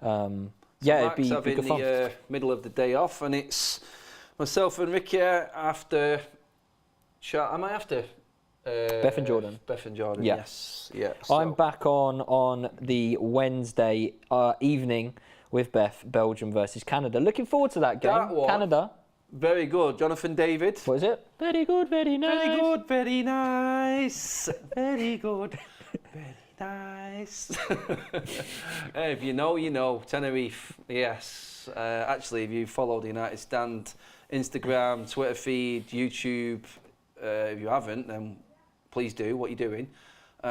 Yeah, it'd be having good fun. the middle of the day off, and it's myself and Ricky after. Am I after? Beth and Jordan. Beth and Jordan. Yeah. Yes. Yeah. I'm back on the Wednesday evening with Beth, Belgium versus Canada. Looking forward to that game. That one. Canada. Very good, Jonathan David. What is it? Very good, very nice. Very good, very nice. Very good, very nice. If you know, you know. Tenerife, yes. Actually, if you follow the United Stand Instagram, Twitter feed, YouTube, if you haven't, then please do what you're doing.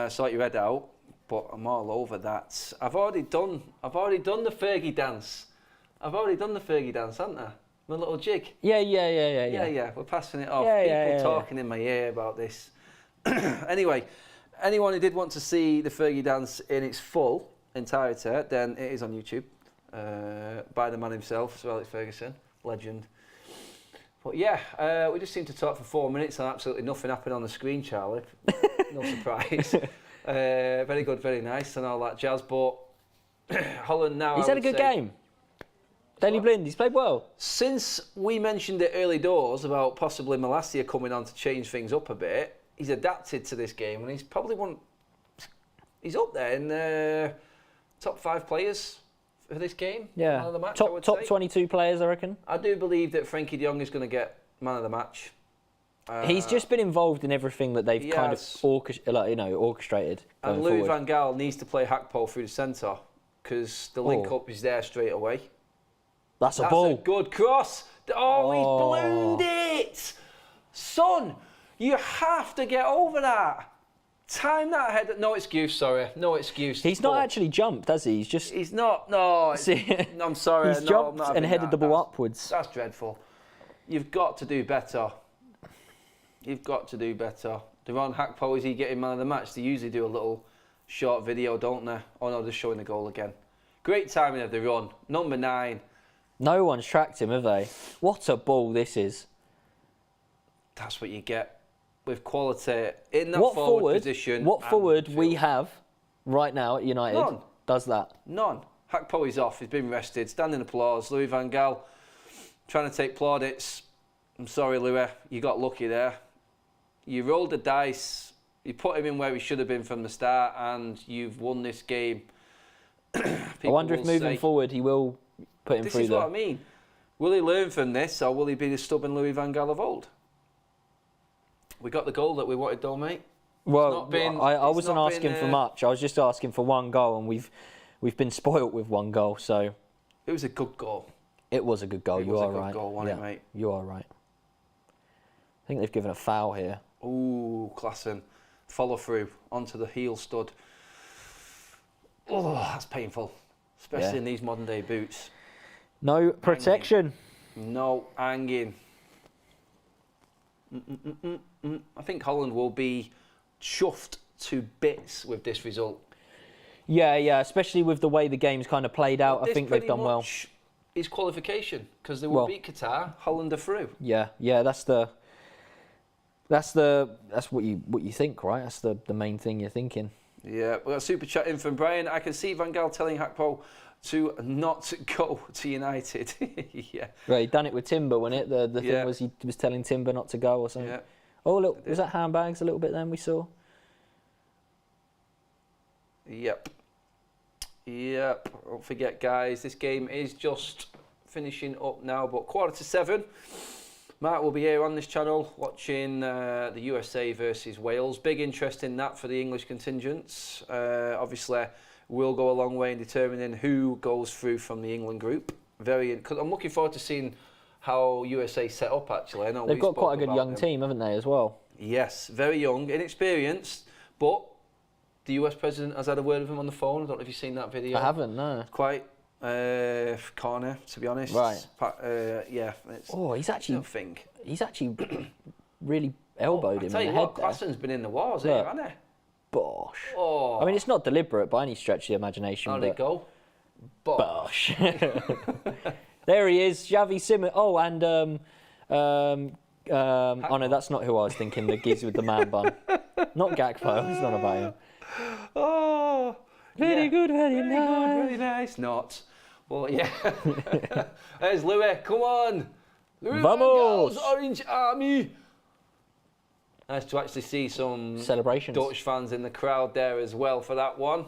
Sort your head out. But I'm all over that. I've already done the Fergie dance. Haven't I? My little jig. Yeah. Yeah, we're passing it off. Yeah, People talking in my ear about this. Anyway, anyone who did want to see the Fergie dance in its full entirety, then it is on YouTube by the man himself, Sir Alex Ferguson, legend. But yeah, we just seemed to talk for 4 minutes and absolutely nothing happened on the screen, Charlie. No surprise. Very good, very nice and all that jazz. But Holland now... He's had a good game. Daley Blind, he's played well. Since we mentioned it early doors about possibly Malacia coming on to change things up a bit, he's adapted to this game and he's probably he's up there in the top 5 players for this game. Yeah, Man of the match, top 22 players, I reckon. I do believe that Frankie de Jong is going to get man of the match. He's just been involved in everything that they've kind of orchestrated. And Louis van Gaal needs to play Hackpo through the centre because the link-up is there straight away. That's a ball. That's a good cross. Oh, he's ballooned it. Son, you have to get over that. Time that head. No excuse, sorry. No excuse. He's not actually jumped, has he? He's not. No. I'm sorry. He's jumped and headed the ball upwards. That's dreadful. You've got to do better. You've got to do better. Deron Hackpo, is he getting man of the match? They usually do a little short video, don't they? Oh no, just showing the goal again. Great timing of the run. Number 9. No one's tracked him, have they? What a ball this is. That's what you get with quality in that forward position. What forward we have right now at United does that? None. Hackpo is off. He's been rested. Standing applause. Louis van Gaal trying to take plaudits. I'm sorry, Louis. You got lucky there. You rolled the dice. You put him in where he should have been from the start, and you've won this game. I wonder if moving forward he will put him through. This is what I mean. Will he learn from this, or will he be the stubborn Louis van Gaal of old? We got the goal that we wanted, though, mate. Well, I wasn't asking for much. I was just asking for one goal, and we've been spoilt with one goal. So it was a good goal. It was a good goal. You are right. It was a good goal, wasn't it, mate? You are right. I think they've given a foul here. Ooh, classing. Follow through onto the heel stud. Oh, that's painful, especially in these modern day boots. No protection. No hanging. I think Holland will be chuffed to bits with this result. Yeah, especially with the way the game's kind of played out. I think they've done well. is qualification because they will beat Qatar. Holland are through. Yeah, that's what you think, right? That's the main thing you're thinking. Yeah, we got a super chat in from Brian. I can see Van Gaal telling Hakpo to not go to United. Yeah. Right, he done it with Timber, wasn't it? The thing was he was telling Timber not to go or something. Yeah. Oh, look, was that handbags a little bit then we saw? Yep. Don't forget, guys, this game is just finishing up now, but 6:45. Mark will be here on this channel watching the USA versus Wales. Big interest in that for the English contingents. Obviously, will go a long way in determining who goes through from the England group. Because I'm looking forward to seeing how USA set up. Actually, I know they've got quite a good young team, haven't they, as well? Yes, very young, inexperienced, but the US president has had a word with him on the phone. I don't know if you've seen that video. I haven't, no. Quite corner, to be honest. Right. Yeah. He's actually. Nothing. He's actually really elbowed him in the head. I tell you what, Klassen's been in the wars here, hasn't he? Bosh. Oh. I mean, it's not deliberate by any stretch of the imagination. How'd it go? Bosh. There he is, Xavi Simons. Oh, and oh no, that's not who I was thinking. The geezer with the man bun. Not Gakpo. It's not about him. Oh. Very good, very good, nice. very nice. Not. Well, yeah. There's Louis. Come on. Louis Vamos. Orange Army. Nice to actually see some celebrations. Dutch fans in the crowd there as well for that one.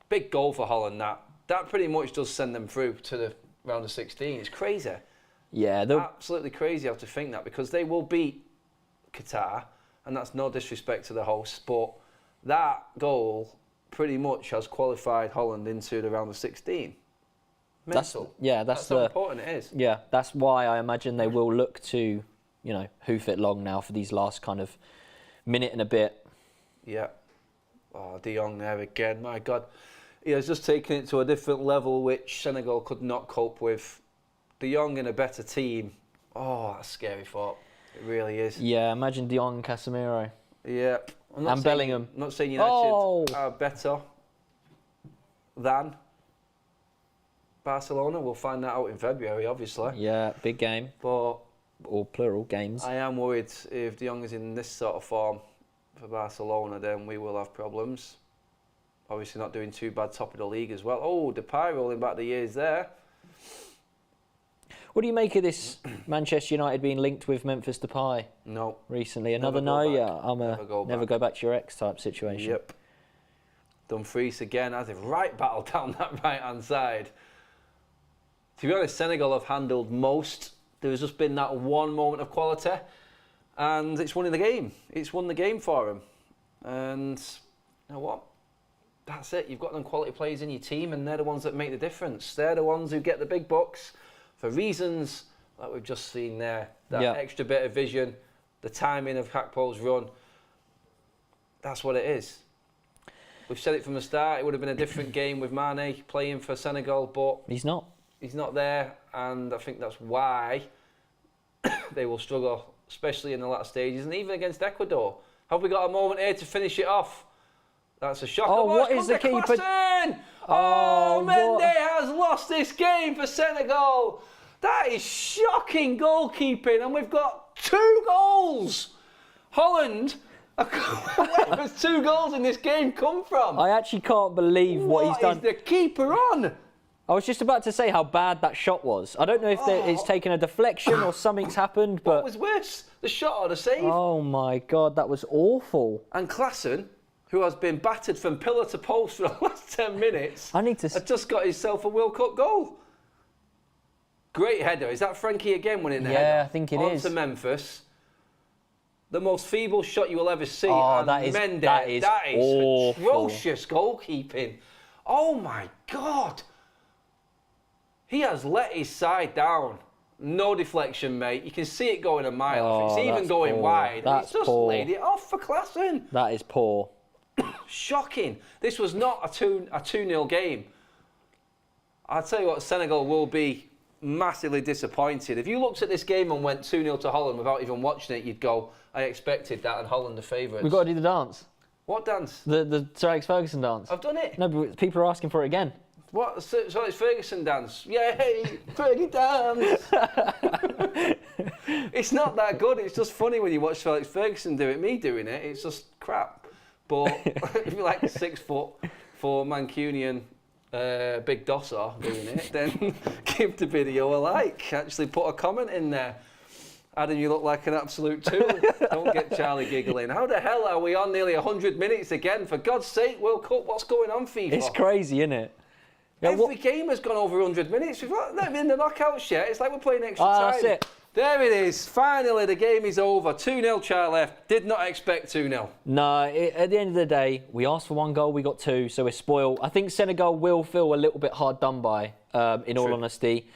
Big goal for Holland. That pretty much does send them through to the round of 16. It's crazy. Yeah, absolutely crazy how to think that, because they will beat Qatar, and that's no disrespect to the hosts, but that goal pretty much has qualified Holland into the round of 16. Mental. That's how important it is. Yeah, that's why I imagine they will look to, hoof it long now for these last kind of minute and a bit. Yeah. Oh, De Jong there again. My God. He has just taken it to a different level, which Senegal could not cope with. De Jong in a better team. Oh, that's a scary thought. It really is. Yeah, imagine De Jong and Casemiro. Yeah. And Bellingham. I'm not saying United are better than Barcelona. We'll find that out in February, obviously. Yeah, big game. But or plural games. I am worried if De Jong is in this sort of form for Barcelona, then we will have problems. Obviously not doing too bad, top of the league as well. Oh, Depay rolling back the years there. What do you make of this Manchester United being linked with Memphis Depay? No. Recently, another no. Yeah, I'm a never go back to your ex type situation. Yep. Dumfries again has a right battle down that right hand side. To be honest, Senegal have handled most. There's just been that one moment of quality, and it's won in the game. It's won the game for them. And you know what? That's it. You've got them quality players in your team, and they're the ones that make the difference. They're the ones who get the big bucks for reasons like we've just seen there. That extra bit of vision, the timing of Hakpo's run. That's what it is. We've said it from the start. It would have been a different game with Mane playing for Senegal, but he's not. He's not there, and I think that's why they will struggle, especially in the latter stages, and even against Ecuador. Have we got a moment here to finish it off? That's a shocker. Oh, what is the keeper? Oh, Mendy has lost this game for Senegal. That is shocking goalkeeping, and we've got 2 goals. Holland, where has 2 goals in this game come from? I actually can't believe what he's done. What is the keeper on? I was just about to say how bad that shot was. I don't know if it's taken a deflection or something's happened, but... What was worse, the shot or the save? Oh my God, that was awful. And Klassen, who has been battered from pillar to post for the last 10 minutes, has just got himself a World Cup goal. Great header. Is that Frankie again winning the header? Yeah, I think it is. On to Memphis. The most feeble shot you will ever see. Oh, and that is Mendy, atrocious goalkeeping. Oh my God. He has let his side down. No deflection, mate. You can see it going a mile off. It's even going wide. He's just laid it off for Klassen. That is poor. Shocking. This was not a 2-0 game. I'll tell you what, Senegal will be massively disappointed. If you looked at this game and went 2-0 to Holland without even watching it, you'd go, I expected that, and Holland the favourites. We've got to do the dance. What dance? The Sir Alex Ferguson dance. I've done it. No, but people are asking for it again. What? So it's Ferguson dance. Yay, Fergie dance. It's not that good. It's just funny when you watch Felix Ferguson do it. Me doing it, it's just crap. But if you like a 6'4" Mancunian big dosser doing it, then give the video a like. Actually put a comment in there. Adam, you look like an absolute tool. Don't get Charlie giggling. How the hell are we on nearly 100 minutes again? For God's sake, World Cup, what's going on, FIFA? It's crazy, isn't it? Yeah, Every game has gone over 100 minutes. We've not even in the knockouts yet. It's like we're playing extra time. That's it. There it is. Finally, the game is over. 2-0, Charlie. Did not expect 2-0. No, at the end of the day, we asked for 1 goal, we got 2, so we're spoiled. I think Senegal will feel a little bit hard done by, in all honesty.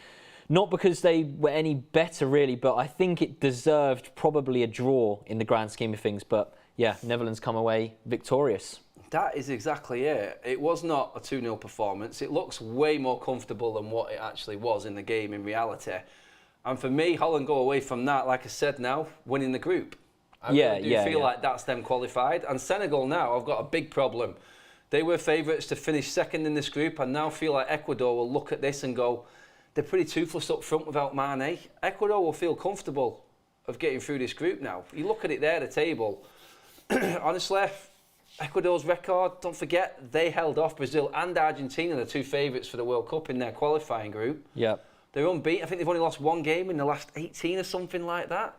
Not because they were any better, really, but I think it deserved probably a draw in the grand scheme of things. But yeah, Netherlands come away victorious. That is exactly it. It was not a 2-0 performance. It looks way more comfortable than what it actually was in the game in reality. And for me, Holland go away from that, like I said now, winning the group. I really do feel like that's them qualified. And Senegal now, I've got a big problem. They were favourites to finish second in this group. I now feel like Ecuador will look at this and go, they're pretty toothless up front without Mane. Ecuador will feel comfortable of getting through this group now. You look at it there, the table. Honestly, Ecuador's record, don't forget, they held off Brazil and Argentina, the 2 favourites for the World Cup in their qualifying group. Yeah. They're unbeaten. I think they've only lost 1 game in the last 18 or something like that.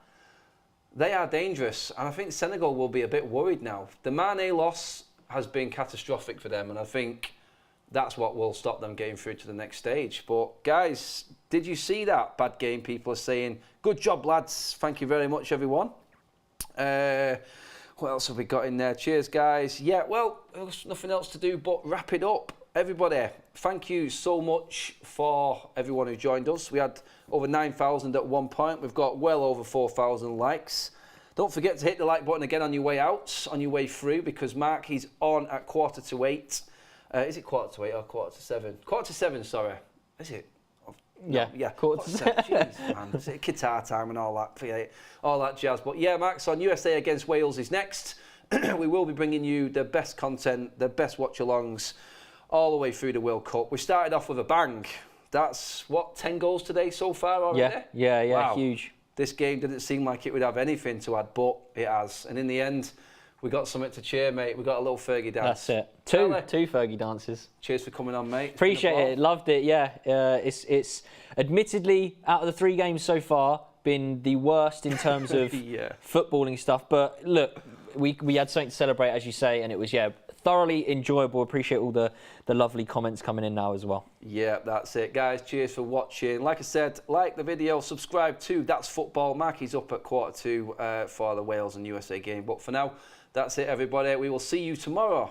They are dangerous, and I think Senegal will be a bit worried now. The Mane loss has been catastrophic for them, and I think that's what will stop them getting through to the next stage. But guys, did you see that? Bad game, people are saying. Good job, lads. Thank you very much, everyone. What else have we got in there? Cheers, guys. Yeah, well, there's nothing else to do but wrap it up. Everybody, thank you so much for everyone who joined us. We had over 9,000 at one point. We've got well over 4,000 likes. Don't forget to hit the like button again on your way out, on your way through, because Mark, he's on at 7:15. Is it 7:15 or 7:45? 7:45, sorry. Is it? No, yeah, 7:45. Jeez, man. Is it Qatar time and all that jazz? But yeah, Max, on USA against Wales is next. We will be bringing you the best content, the best watch-alongs, all the way through the World Cup. We started off with a bang. That's, 10 goals today so far already? Yeah, wow. Huge. This game didn't seem like it would have anything to add, but it has. And in the end, we got something to cheer, mate. We got a little Fergie dance. That's it. Two Fergie dances. Cheers for coming on, mate. Appreciate it. Loved it. Yeah. It's admittedly, out of the 3 games so far, been the worst in terms of footballing stuff. But look, we had something to celebrate, as you say, and it was thoroughly enjoyable. Appreciate all the lovely comments coming in now as well. Yeah, that's it, guys. Cheers for watching. Like I said, like the video, subscribe to That's Football. Marky's up at 2:15 for the Wales and USA game. But for now, that's it, everybody. We will see you tomorrow.